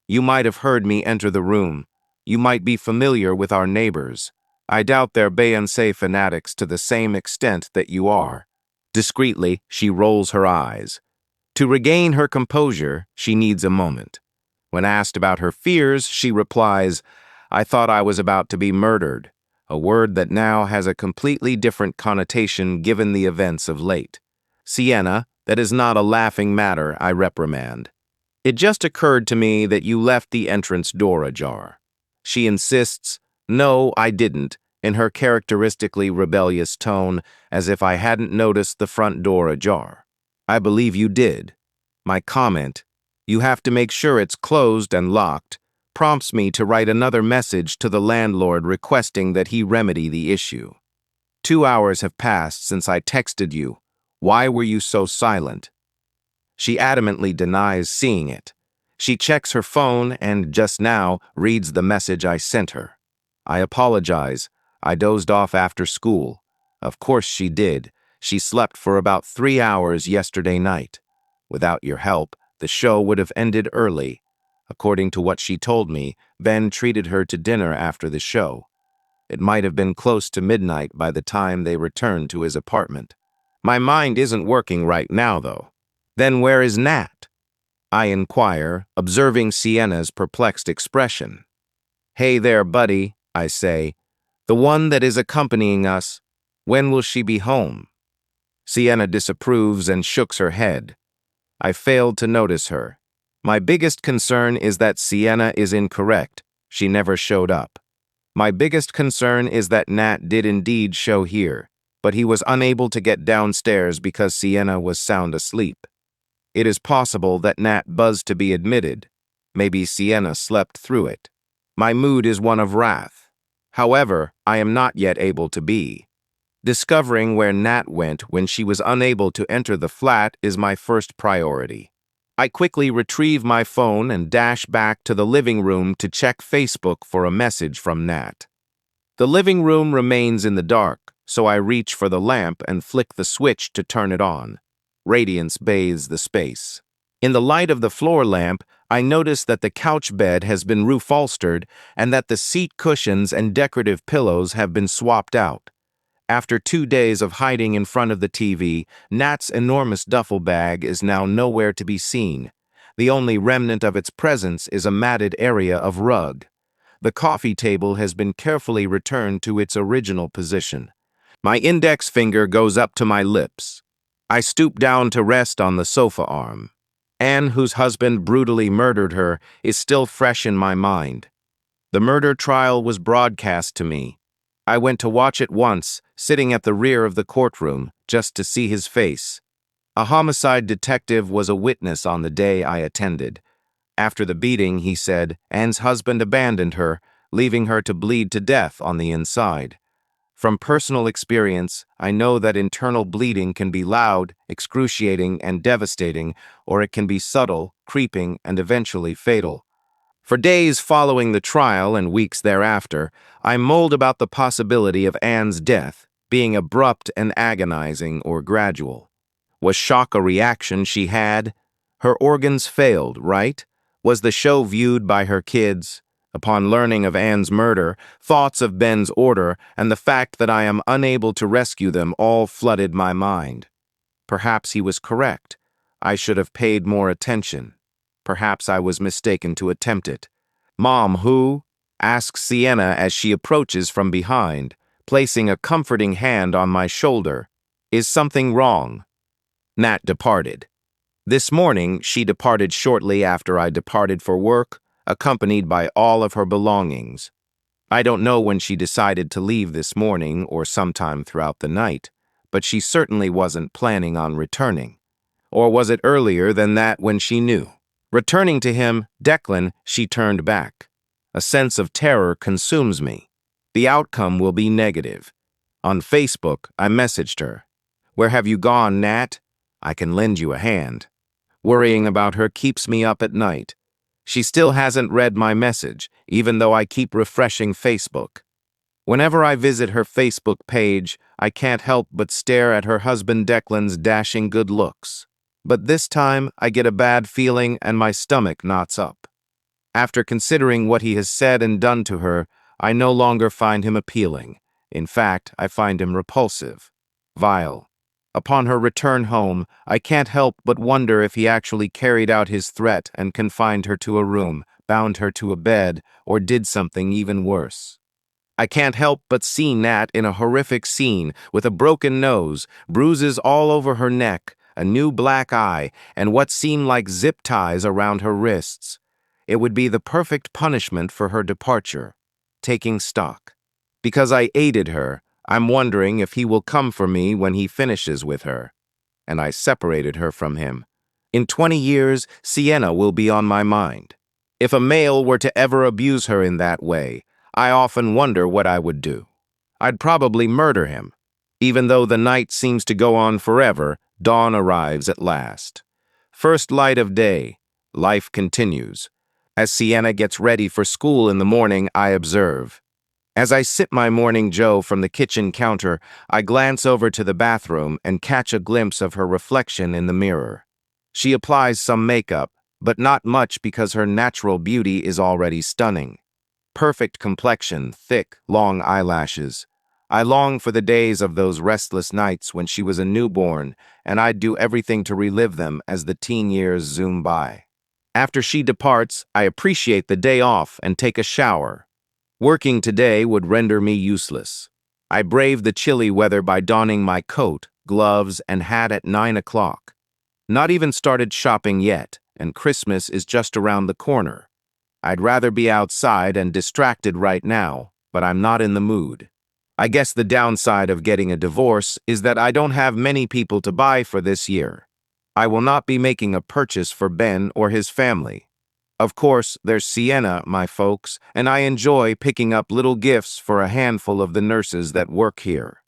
You might have heard me enter the room. You might be familiar with our neighbors. I doubt they're Beyoncé fanatics to the same extent that you are." Discreetly, she rolls her eyes. To regain her composure, she needs a moment. When asked about her fears, she replies, "I thought I was about to be murdered," a word that now has a completely different connotation given the events of late. "Sienna, that is not a laughing matter," I reprimand. "It just occurred to me that you left the entrance door ajar." She insists, "No, I didn't," in her characteristically rebellious tone, as if I hadn't noticed the front door ajar. "I believe you did." My comment, "You have to make sure it's closed and locked," prompts me to write another message to the landlord requesting that he remedy the issue. "2 hours have passed since I texted you. Why were you so silent?" She adamantly denies seeing it. She checks her phone and, just now, reads the message I sent her. "I apologize. I dozed off after school." Of course she did. She slept for about 3 hours yesterday night. Without your help, the show would have ended early. According to what she told me, Ben treated her to dinner after the show. It might have been close to midnight by the time they returned to his apartment. My mind isn't working right now, though. "Then where is Nat?" I inquire, observing Sienna's perplexed expression. "Hey there, buddy," I say. "The one that is accompanying us. When will she be home?" Sienna disapproves and shooks her head. I failed to notice her. My biggest concern is that Sienna is incorrect. She never showed up. My biggest concern is that Nat did indeed show here, but he was unable to get downstairs because Sienna was sound asleep. It is possible that Nat buzzed to be admitted. Maybe Sienna slept through it. My mood is one of wrath. However, I am not yet able to be. Discovering where Nat went when she was unable to enter the flat is my first priority. I quickly retrieve my phone and dash back to the living room to check Facebook for a message from Nat. The living room remains in the dark, so I reach for the lamp and flick the switch to turn it on. Radiance bathes the space. In the light of the floor lamp, I notice that the couch bed has been reupholstered and that the seat cushions and decorative pillows have been swapped out. After 2 days of hiding in front of the TV, Nat's enormous duffel bag is now nowhere to be seen. The only remnant of its presence is a matted area of rug. The coffee table has been carefully returned to its original position. My index finger goes up to my lips. I stoop down to rest on the sofa arm. Anne, whose husband brutally murdered her, is still fresh in my mind. The murder trial was broadcast to me. I went to watch it once, sitting at the rear of the courtroom, just to see his face. A homicide detective was a witness on the day I attended. After the beating, he said, Anne's husband abandoned her, leaving her to bleed to death on the inside. From personal experience, I know that internal bleeding can be loud, excruciating, and devastating, or it can be subtle, creeping, and eventually fatal. For days following the trial and weeks thereafter, I mulled about the possibility of Anne's death being abrupt and agonizing or gradual. Was shock a reaction she had? Her organs failed, right? Was the show viewed by her kids? Upon learning of Anne's murder, thoughts of Ben's order and the fact that I am unable to rescue them all flooded my mind. Perhaps he was correct. I should have paid more attention. Perhaps I was mistaken to attempt it. Mom, who? Asks Sienna as she approaches from behind, placing a comforting hand on my shoulder. Is something wrong? Nat departed. This morning, she departed shortly after I departed for work, accompanied by all of her belongings. I don't know when she decided to leave this morning or sometime throughout the night, but she certainly wasn't planning on returning. Or was it earlier than that when she knew? Returning to him, Declan, she turned back. A sense of terror consumes me. The outcome will be negative. On Facebook, I messaged her. Where have you gone, Nat? I can lend you a hand. Worrying about her keeps me up at night. She still hasn't read my message, even though I keep refreshing Facebook. Whenever I visit her Facebook page, I can't help but stare at her husband Declan's dashing good looks. But this time, I get a bad feeling and my stomach knots up. After considering what he has said and done to her, I no longer find him appealing. In fact, I find him repulsive, vile. Upon her return home, I can't help but wonder if he actually carried out his threat and confined her to a room, bound her to a bed, or did something even worse. I can't help but see Nat in a horrific scene with a broken nose, bruises all over her neck, a new black eye, and what seemed like zip ties around her wrists. It would be the perfect punishment for her departure. Taking stock. Because I aided her, I'm wondering if he will come for me when he finishes with her. And I separated her from him. In 20 years, Sienna will be on my mind. If a male were to ever abuse her in that way, I often wonder what I would do. I'd probably murder him. Even though the night seems to go on forever, dawn arrives at last. First light of day. Life continues. As Sienna gets ready for school in the morning, I observe. As I sip my morning joe from the kitchen counter, I glance over to the bathroom and catch a glimpse of her reflection in the mirror. She applies some makeup, but not much because her natural beauty is already stunning. Perfect complexion, thick, long eyelashes. I long for the days of those restless nights when she was a newborn, and I'd do everything to relive them as the teen years zoom by. After she departs, I appreciate the day off and take a shower. Working today would render me useless. I brave the chilly weather by donning my coat, gloves, and hat at 9 o'clock. Not even started shopping yet, and Christmas is just around the corner. I'd rather be outside and distracted right now, but I'm not in the mood. I guess the downside of getting a divorce is that I don't have many people to buy for this year. I will not be making a purchase for Ben or his family. Of course, there's Sienna, my folks, and I enjoy picking up little gifts for a handful of the nurses that work here.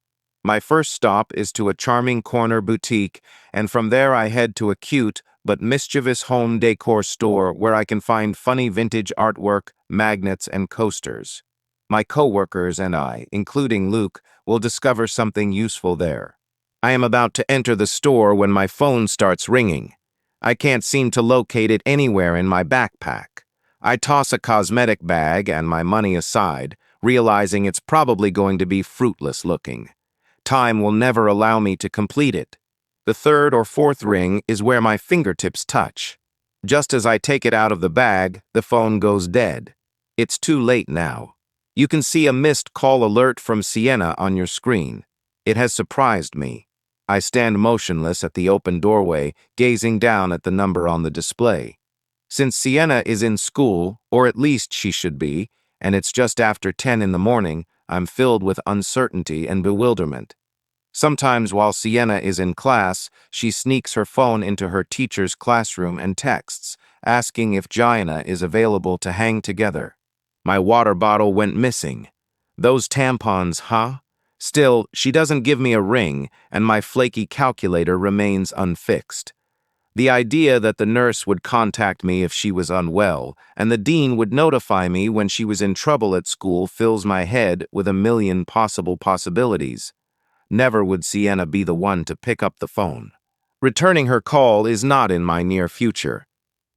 My first stop is to a charming corner boutique, and from there I head to a cute but mischievous home decor store where I can find funny vintage artwork, magnets, and coasters. My coworkers and I, including Luke, will discover something useful there. I am about to enter the store when my phone starts ringing. I can't seem to locate it anywhere in my backpack. I toss a cosmetic bag and my money aside, realizing it's probably going to be fruitless looking. Time will never allow me to complete it. The third or fourth ring is where my fingertips touch. Just as I take it out of the bag, the phone goes dead. It's too late now. You can see a missed call alert from Sienna on your screen. It has surprised me. I stand motionless at the open doorway, gazing down at the number on the display. Since Sienna is in school, or at least she should be, and it's just after 10 in the morning, I'm filled with uncertainty and bewilderment. Sometimes while Sienna is in class, she sneaks her phone into her teacher's classroom and texts, asking if Jaina is available to hang together. My water bottle went missing. Those tampons, huh? Still, she doesn't give me a ring, and my flaky calculator remains unfixed. The idea that the nurse would contact me if she was unwell, and the dean would notify me when she was in trouble at school fills my head with a million possible possibilities. Never would Sienna be the one to pick up the phone. Returning her call is not in my near future.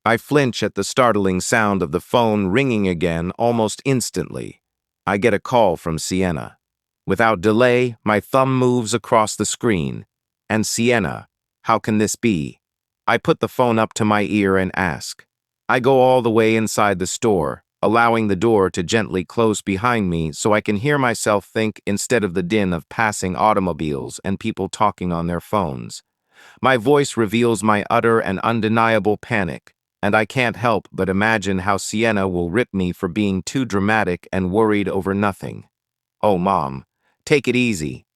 I flinch at the startling sound of the phone ringing again almost instantly. I get a call from Sienna. Without delay, my thumb moves across the screen. And Sienna, how can this be? I put the phone up to my ear and ask. I go all the way inside the store, allowing the door to gently close behind me so I can hear myself think instead of the din of passing automobiles and people talking on their phones. My voice reveals my utter and undeniable panic, and I can't help but imagine how Sienna will rip me for being too dramatic and worried over nothing. "Oh, Mom, take it easy."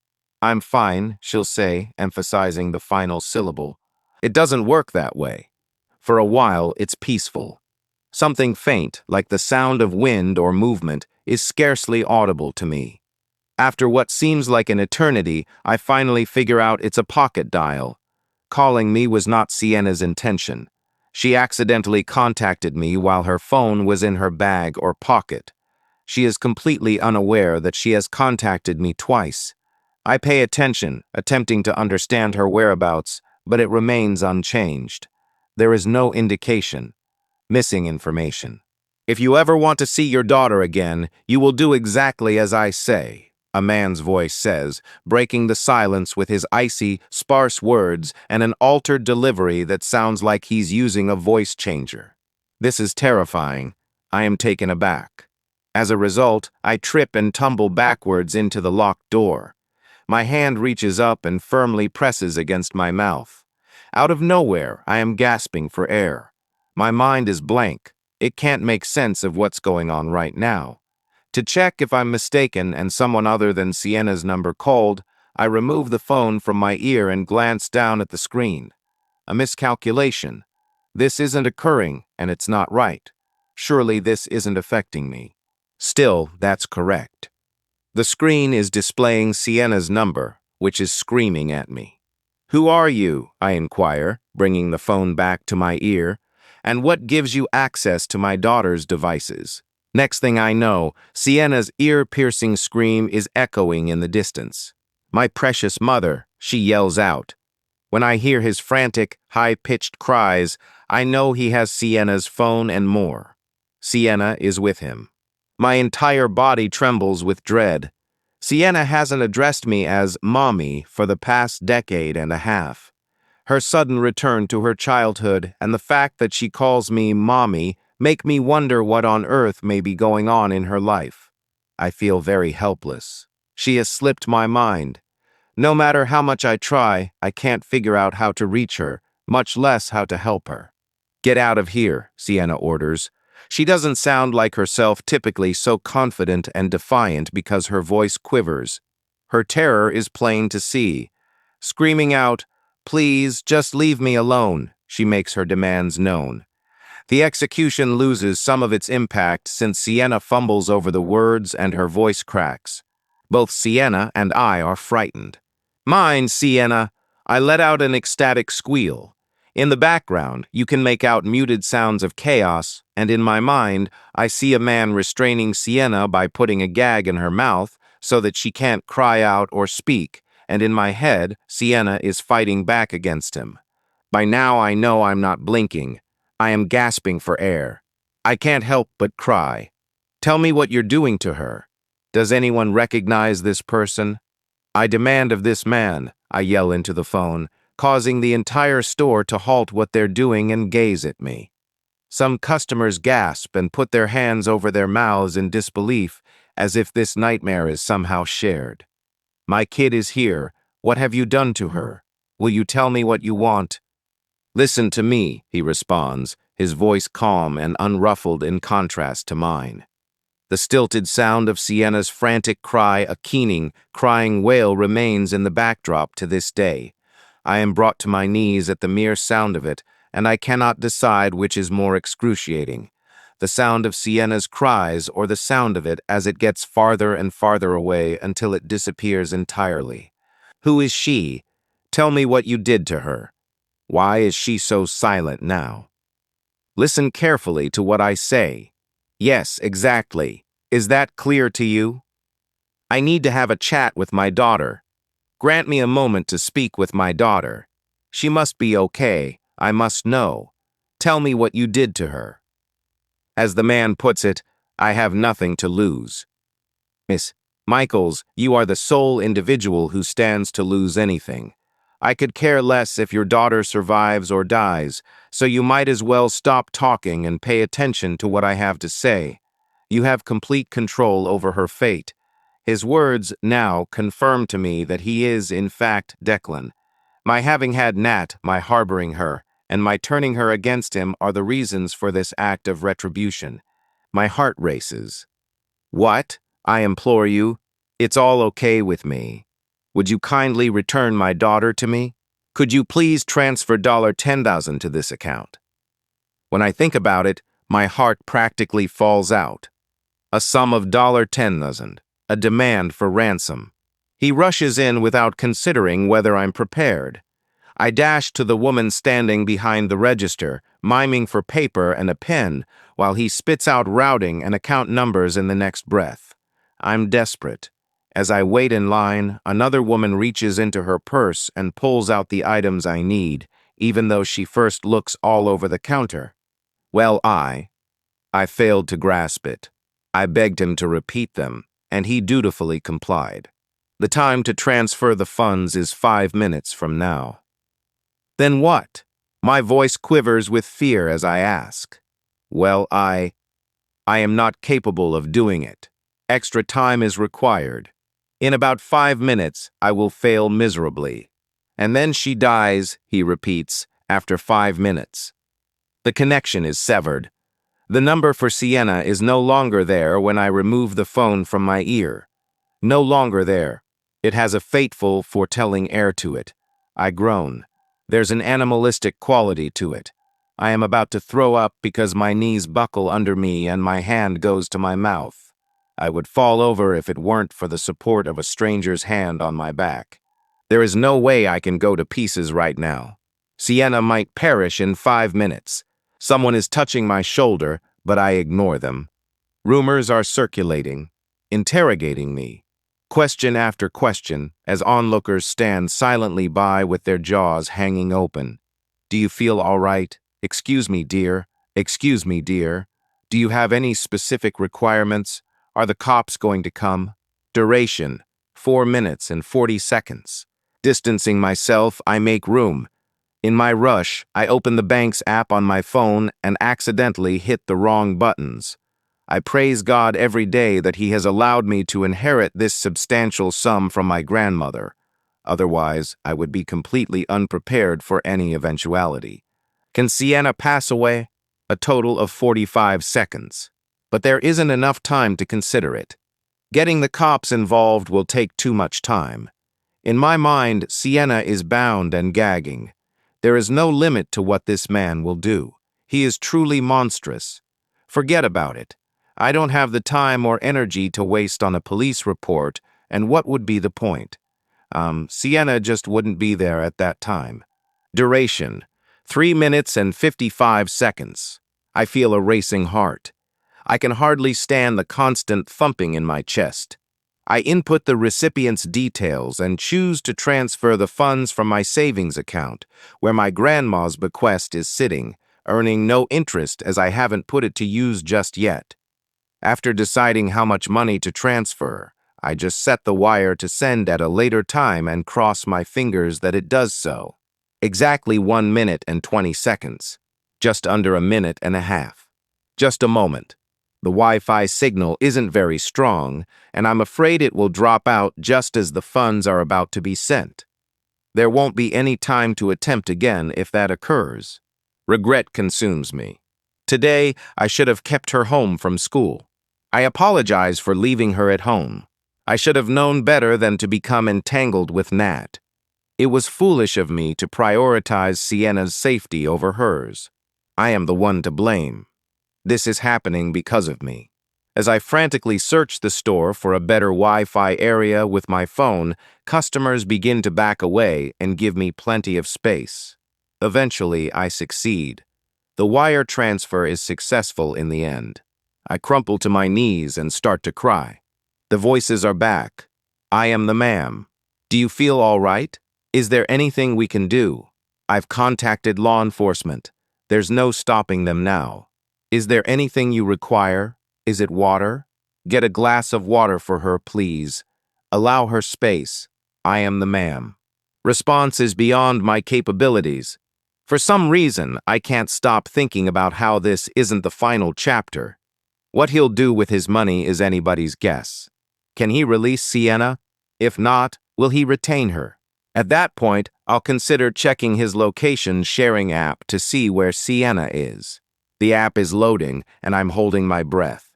"I'm fine," she'll say, emphasizing the final syllable. It doesn't work that way. For a while, it's peaceful. Something faint, like the sound of wind or movement, is scarcely audible to me. After what seems like an eternity, I finally figure out it's a pocket dial. Calling me was not Sienna's intention. She accidentally contacted me while her phone was in her bag or pocket. She is completely unaware that she has contacted me twice. I pay attention, attempting to understand her whereabouts, but it remains unchanged. There is no indication. Missing information. "If you ever want to see your daughter again, you will do exactly as I say," a man's voice says, breaking the silence with his icy, sparse words and an altered delivery that sounds like he's using a voice changer. This is terrifying. I am taken aback. As a result, I trip and tumble backwards into the locked door. My hand reaches up and firmly presses against my mouth. Out of nowhere, I am gasping for air. My mind is blank. It can't make sense of what's going on right now. To check if I'm mistaken and someone other than Sienna's number called, I remove the phone from my ear and glance down at the screen. A miscalculation. This isn't occurring, and it's not right. Surely this isn't affecting me. Still, that's correct. The screen is displaying Sienna's number, which is screaming at me. "Who are you?" I inquire, bringing the phone back to my ear. "And what gives you access to my daughter's devices?" Next thing I know, Sienna's ear-piercing scream is echoing in the distance. "My precious mother," she yells out. When I hear his frantic, high-pitched cries, I know he has Sienna's phone and more. Sienna is with him. My entire body trembles with dread. Sienna hasn't addressed me as Mommy for the past decade and a half. Her sudden return to her childhood and the fact that she calls me Mommy make me wonder what on earth may be going on in her life. I feel very helpless. She has slipped my mind. No matter how much I try, I can't figure out how to reach her, much less how to help her. "Get out of here," Sienna orders. She doesn't sound like herself, typically so confident and defiant because her voice quivers. Her terror is plain to see. Screaming out, "Please, just leave me alone," she makes her demands known. The execution loses some of its impact since Sienna fumbles over the words and her voice cracks. Both Sienna and I are frightened. "Mine, Sienna!" I let out an ecstatic squeal. In the background, you can make out muted sounds of chaos, and in my mind, I see a man restraining Sienna by putting a gag in her mouth so that she can't cry out or speak, and in my head, Sienna is fighting back against him. By now I know I'm not blinking. I am gasping for air. I can't help but cry. Tell me what you're doing to her. Does anyone recognize this person? I demand of this man, I yell into the phone, causing the entire store to halt what they're doing and gaze at me. Some customers gasp and put their hands over their mouths in disbelief, as if this nightmare is somehow shared. My kid is here. What have you done to her? Will you tell me what you want? Listen to me, he responds, his voice calm and unruffled in contrast to mine. The stilted sound of Sienna's frantic cry, a keening, crying wail, remains in the backdrop to this day. I am brought to my knees at the mere sound of it, and I cannot decide which is more excruciating, the sound of Sienna's cries or the sound of it as it gets farther and farther away until it disappears entirely. Who is she? Tell me what you did to her. Why is she so silent now? Listen carefully to what I say. Yes, exactly. Is that clear to you? I need to have a chat with my daughter. Grant me a moment to speak with my daughter. She must be okay. I must know. Tell me what you did to her. As the man puts it, I have nothing to lose. Miss Michaels, you are the sole individual who stands to lose anything. I could care less if your daughter survives or dies, so you might as well stop talking and pay attention to what I have to say. You have complete control over her fate. His words now confirm to me that he is, in fact, Declan. My having had Nat, my harboring her, and my turning her against him are the reasons for this act of retribution. My heart races. What? I implore you. It's all okay with me. Would you kindly return my daughter to me? Could you please transfer $10,000 to this account? When I think about it, my heart practically falls out. A sum of $10,000, a demand for ransom. He rushes in without considering whether I'm prepared. I dash to the woman standing behind the register, miming for paper and a pen, while he spits out routing and account numbers in the next breath. I'm desperate. As I wait in line, another woman reaches into her purse and pulls out the items I need, even though she first looks all over the counter. Well, I failed to grasp it. I begged him to repeat them, and he dutifully complied. The time to transfer the funds is 5 minutes from now. Then what? My voice quivers with fear as I ask. Well, I am not capable of doing it. Extra time is required. In about 5 minutes, I will fail miserably. And then she dies, he repeats, after 5 minutes. The connection is severed. The number for Sienna is no longer there when I remove the phone from my ear. No longer there. It has a fateful, foretelling air to it. I groan. There's an animalistic quality to it. I am about to throw up because my knees buckle under me and my hand goes to my mouth. I would fall over if it weren't for the support of a stranger's hand on my back. There is no way I can go to pieces right now. Sienna might perish in 5 minutes. Someone is touching my shoulder, but I ignore them. Rumors are circulating, interrogating me. Question after question, as onlookers stand silently by with their jaws hanging open. Do you feel all right? Excuse me, dear. Excuse me, dear. Do you have any specific requirements? Are the cops going to come? Duration, 4 minutes and 40 seconds. Distancing myself, I make room. In my rush, I open the bank's app on my phone and accidentally hit the wrong buttons. I praise God every day that He has allowed me to inherit this substantial sum from my grandmother. Otherwise, I would be completely unprepared for any eventuality. Can Sienna pass away? A total of 45 seconds. But there isn't enough time to consider it. Getting the cops involved will take too much time. In my mind, Sienna is bound and gagging. There is no limit to what this man will do. He is truly monstrous. Forget about it. I don't have the time or energy to waste on a police report, and what would be the point? Sienna just wouldn't be there at that time. Duration, 3 minutes and 55 seconds. I feel a racing heart. I can hardly stand the constant thumping in my chest. I input the recipient's details and choose to transfer the funds from my savings account, where my grandma's bequest is sitting, earning no interest as I haven't put it to use just yet. After deciding how much money to transfer, I just set the wire to send at a later time and cross my fingers that it does so. Exactly 1 minute and 20 seconds. Just under a minute and a half. Just a moment. The Wi-Fi signal isn't very strong, and I'm afraid it will drop out just as the funds are about to be sent. There won't be any time to attempt again if that occurs. Regret consumes me. Today, I should have kept her home from school. I apologize for leaving her at home. I should have known better than to become entangled with Nat. It was foolish of me to prioritize Sienna's safety over hers. I am the one to blame. This is happening because of me. As I frantically search the store for a better Wi-Fi area with my phone, customers begin to back away and give me plenty of space. Eventually, I succeed. The wire transfer is successful in the end. I crumple to my knees and start to cry. The voices are back. I am the ma'am. Do you feel all right? Is there anything we can do? I've contacted law enforcement. There's no stopping them now. Is there anything you require? Is it water? Get a glass of water for her, please. Allow her space. I am the ma'am. Response is beyond my capabilities. For some reason, I can't stop thinking about how this isn't the final chapter. What he'll do with his money is anybody's guess. Can he release Sienna? If not, will he retain her? At that point, I'll consider checking his location sharing app to see where Sienna is. The app is loading, and I'm holding my breath.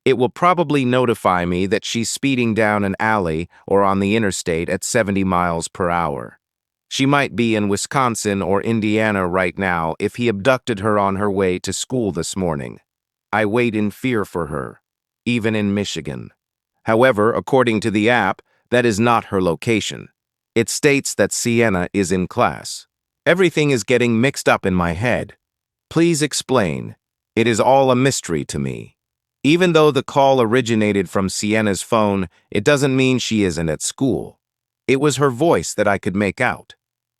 It will probably notify me that she's speeding down an alley or on the interstate at 70 miles per hour. She might be in Wisconsin or Indiana right now if he abducted her on her way to school this morning. I wait in fear for her, even in Michigan. However, according to the app, that is not her location. It states that Sienna is in class. Everything is getting mixed up in my head. Please explain. It is all a mystery to me. Even though the call originated from Sienna's phone, it doesn't mean she isn't at school. It was her voice that I could make out.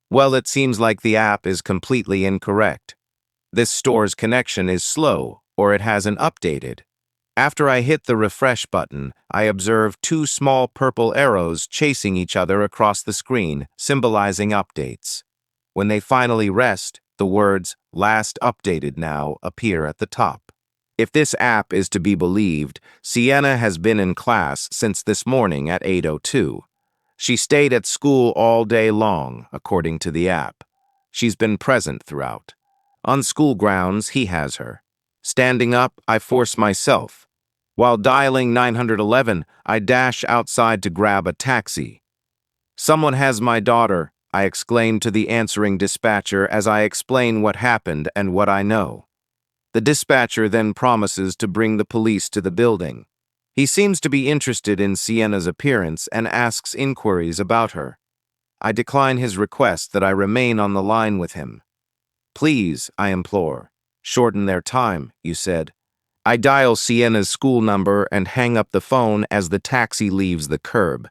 Well, it seems like the app is completely incorrect. This store's connection is slow, or it hasn't updated. After I hit the refresh button, I observe 2 small purple arrows chasing each other across the screen, symbolizing updates. When they finally rest, the words, "Last updated now," appear at the top. If this app is to be believed, Sienna has been in class since this morning at 8:02. She stayed at school all day long, according to the app. She's been present throughout. On school grounds, he has her. Standing up, I force myself. While dialing 911, I dash outside to grab a taxi. "Someone has my daughter," I exclaim to the answering dispatcher as I explain what happened and what I know. The dispatcher then promises to bring the police to the building. He seems to be interested in Sienna's appearance and asks inquiries about her. I decline his request that I remain on the line with him. "Please," I implore. "Shorten their time," you said. I dial Sienna's school number and hang up the phone as the taxi leaves the curb.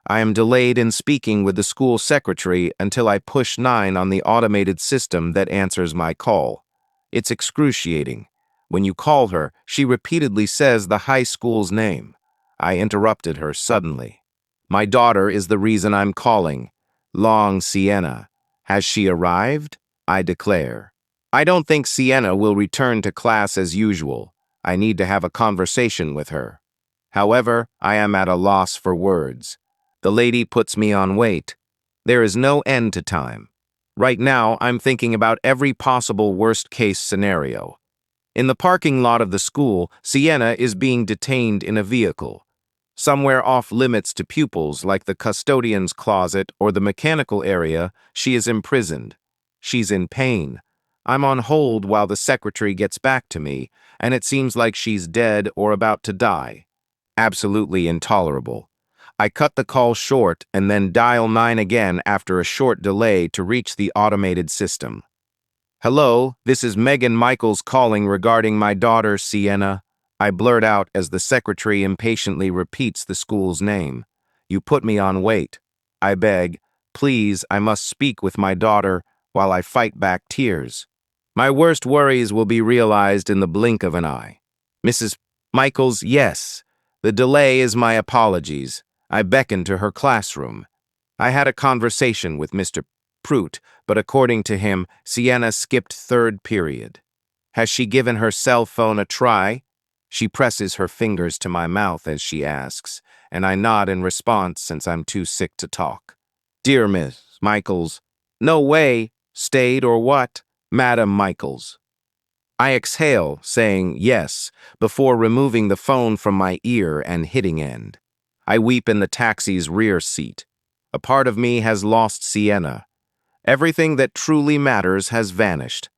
I am delayed in speaking with the school secretary until I push 9 on the automated system that answers my call. It's excruciating. When you call her, she repeatedly says the high school's name. I interrupted her suddenly. "My daughter is the reason I'm calling. Long Sienna. Has she arrived?" I declare. I don't think Sienna will return to class as usual. I need to have a conversation with her. However, I am at a loss for words. The lady puts me on wait. There is no end to time. Right now, I'm thinking about every possible worst-case scenario. In the parking lot of the school, Sienna is being detained in a vehicle. Somewhere off-limits to pupils like the custodian's closet or the mechanical area, she is imprisoned. She's in pain. I'm on hold while the secretary gets back to me, and it seems like she's dead or about to die. Absolutely intolerable. I cut the call short and then dial 9 again after a short delay to reach the automated system. "Hello, this is Megan Michaels calling regarding my daughter, Sienna." I blurt out as the secretary impatiently repeats the school's name. You put me on wait. I beg, please, I must speak with my daughter while I fight back tears. My worst worries will be realized in the blink of an eye. Mrs. Michaels, yes. The delay is my apologies. I beckon to her classroom. I had a conversation with Mr. Prout, but according to him, Sienna skipped third period. Has she given her cell phone a try? She presses her fingers to my mouth as she asks, and I nod in response since I'm too sick to talk. Dear Miss Michaels, no way, stayed or what? Madam Michaels. I exhale, saying yes, before removing the phone from my ear and hitting end. I weep in the taxi's rear seat. A part of me has lost Sienna. Everything that truly matters has vanished.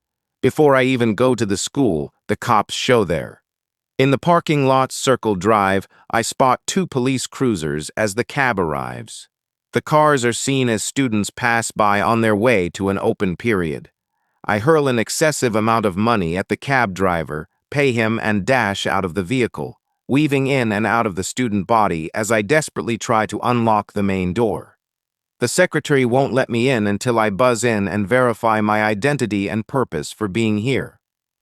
Before I even go to the school, the cops show there. In the parking lot Circle Drive, I spot two police cruisers as the cab arrives. The cars are seen as students pass by on their way to an open period. I hurl an excessive amount of money at the cab driver, pay him, and dash out of the vehicle, weaving in and out of the student body as I desperately try to unlock the main door. The secretary won't let me in until I buzz in and verify my identity and purpose for being here.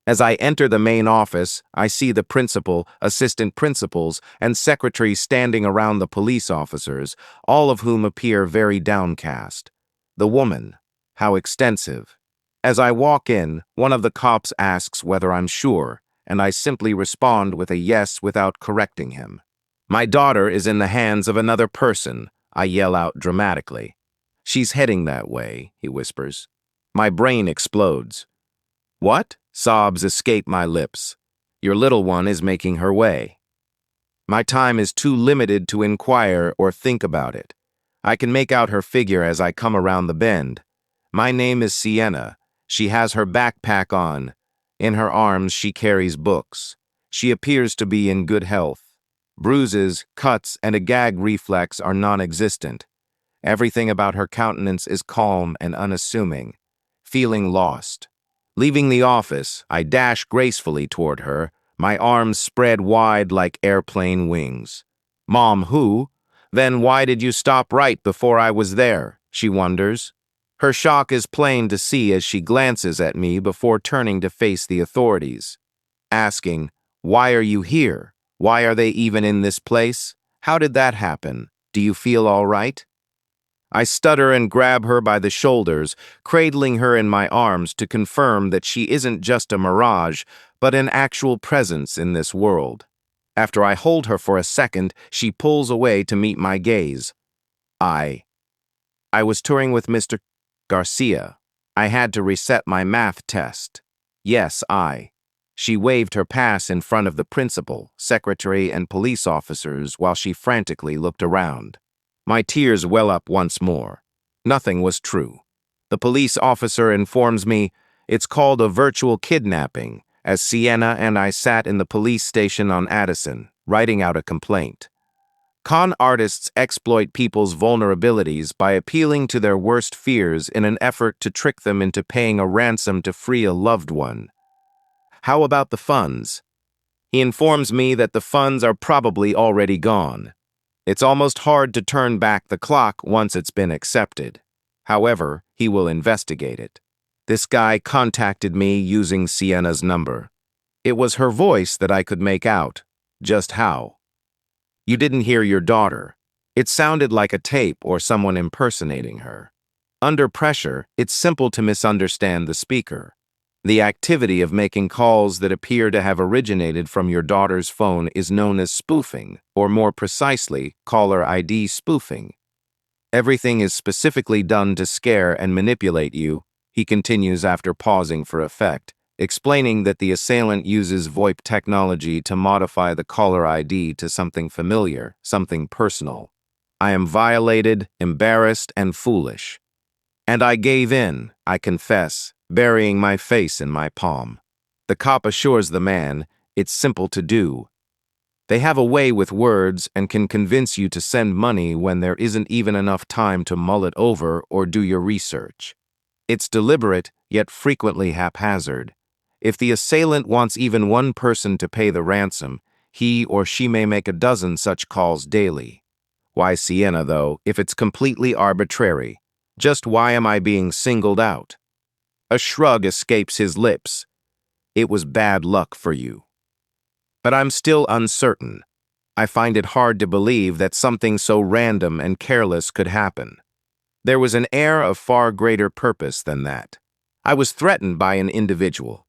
As I enter the main office, I see the principal, assistant principals, and secretary standing around the police officers, all of whom appear very downcast. The woman, how extensive. As I walk in, one of the cops asks whether I'm sure, and I simply respond with a yes without correcting him. My daughter is in the hands of another person, I yell out dramatically. She's heading that way, he whispers. My brain explodes. What? Sobs escape my lips. Your little one is making her way. My time is too limited to inquire or think about it. I can make out her figure as I come around the bend. My name is Sienna. She has her backpack on. In her arms she carries books. She appears to be in good health. Bruises, cuts, and a gag reflex are non-existent. Everything about her countenance is calm and unassuming. Feeling lost. Leaving the office, I dash gracefully toward her, my arms spread wide like airplane wings. Mom, who? Then why did you stop right before I was there? She wonders. Her shock is plain to see as she glances at me before turning to face the authorities. Asking, why are you here? Why are they even in this place? How did that happen? Do you feel all right? I stutter and grab her by the shoulders, cradling her in my arms to confirm that she isn't just a mirage, but an actual presence in this world. After I hold her for a second, she pulls away to meet my gaze. I was touring with Mr. Garcia. I had to reset my math test. Yes, I. She waved her pass in front of the principal, secretary, and police officers while she frantically looked around. My tears well up once more. Nothing was true. The police officer informs me it's called a virtual kidnapping, as Sienna and I sat in the police station on Addison, writing out a complaint. Con artists exploit people's vulnerabilities by appealing to their worst fears in an effort to trick them into paying a ransom to free a loved one. How about the funds? He informs me that the funds are probably already gone. It's almost hard to turn back the clock once it's been accepted. However, he will investigate it. This guy contacted me using Sienna's number. It was her voice that I could make out. Just how? You didn't hear your daughter. It sounded like a tape or someone impersonating her. Under pressure, it's simple to misunderstand the speaker. The activity of making calls that appear to have originated from your daughter's phone is known as spoofing, or more precisely, caller ID spoofing. Everything is specifically done to scare and manipulate you, he continues after pausing for effect, explaining that the assailant uses VoIP technology to modify the caller ID to something familiar, something personal. I am violated, embarrassed, and foolish. And I gave in, I confess, burying my face in my palm. The cop assures the man, it's simple to do. They have a way with words and can convince you to send money when there isn't even enough time to mull it over or do your research. It's deliberate, yet frequently haphazard. If the assailant wants even one person to pay the ransom, He or she may make a dozen such calls daily. Why Sienna, though, if it's completely arbitrary? Just why am I being singled out? A shrug escapes his lips. It was bad luck for you. But I'm still uncertain. I find it hard to believe that something so random and careless could happen. There was an air of far greater purpose than that. I was threatened by an individual.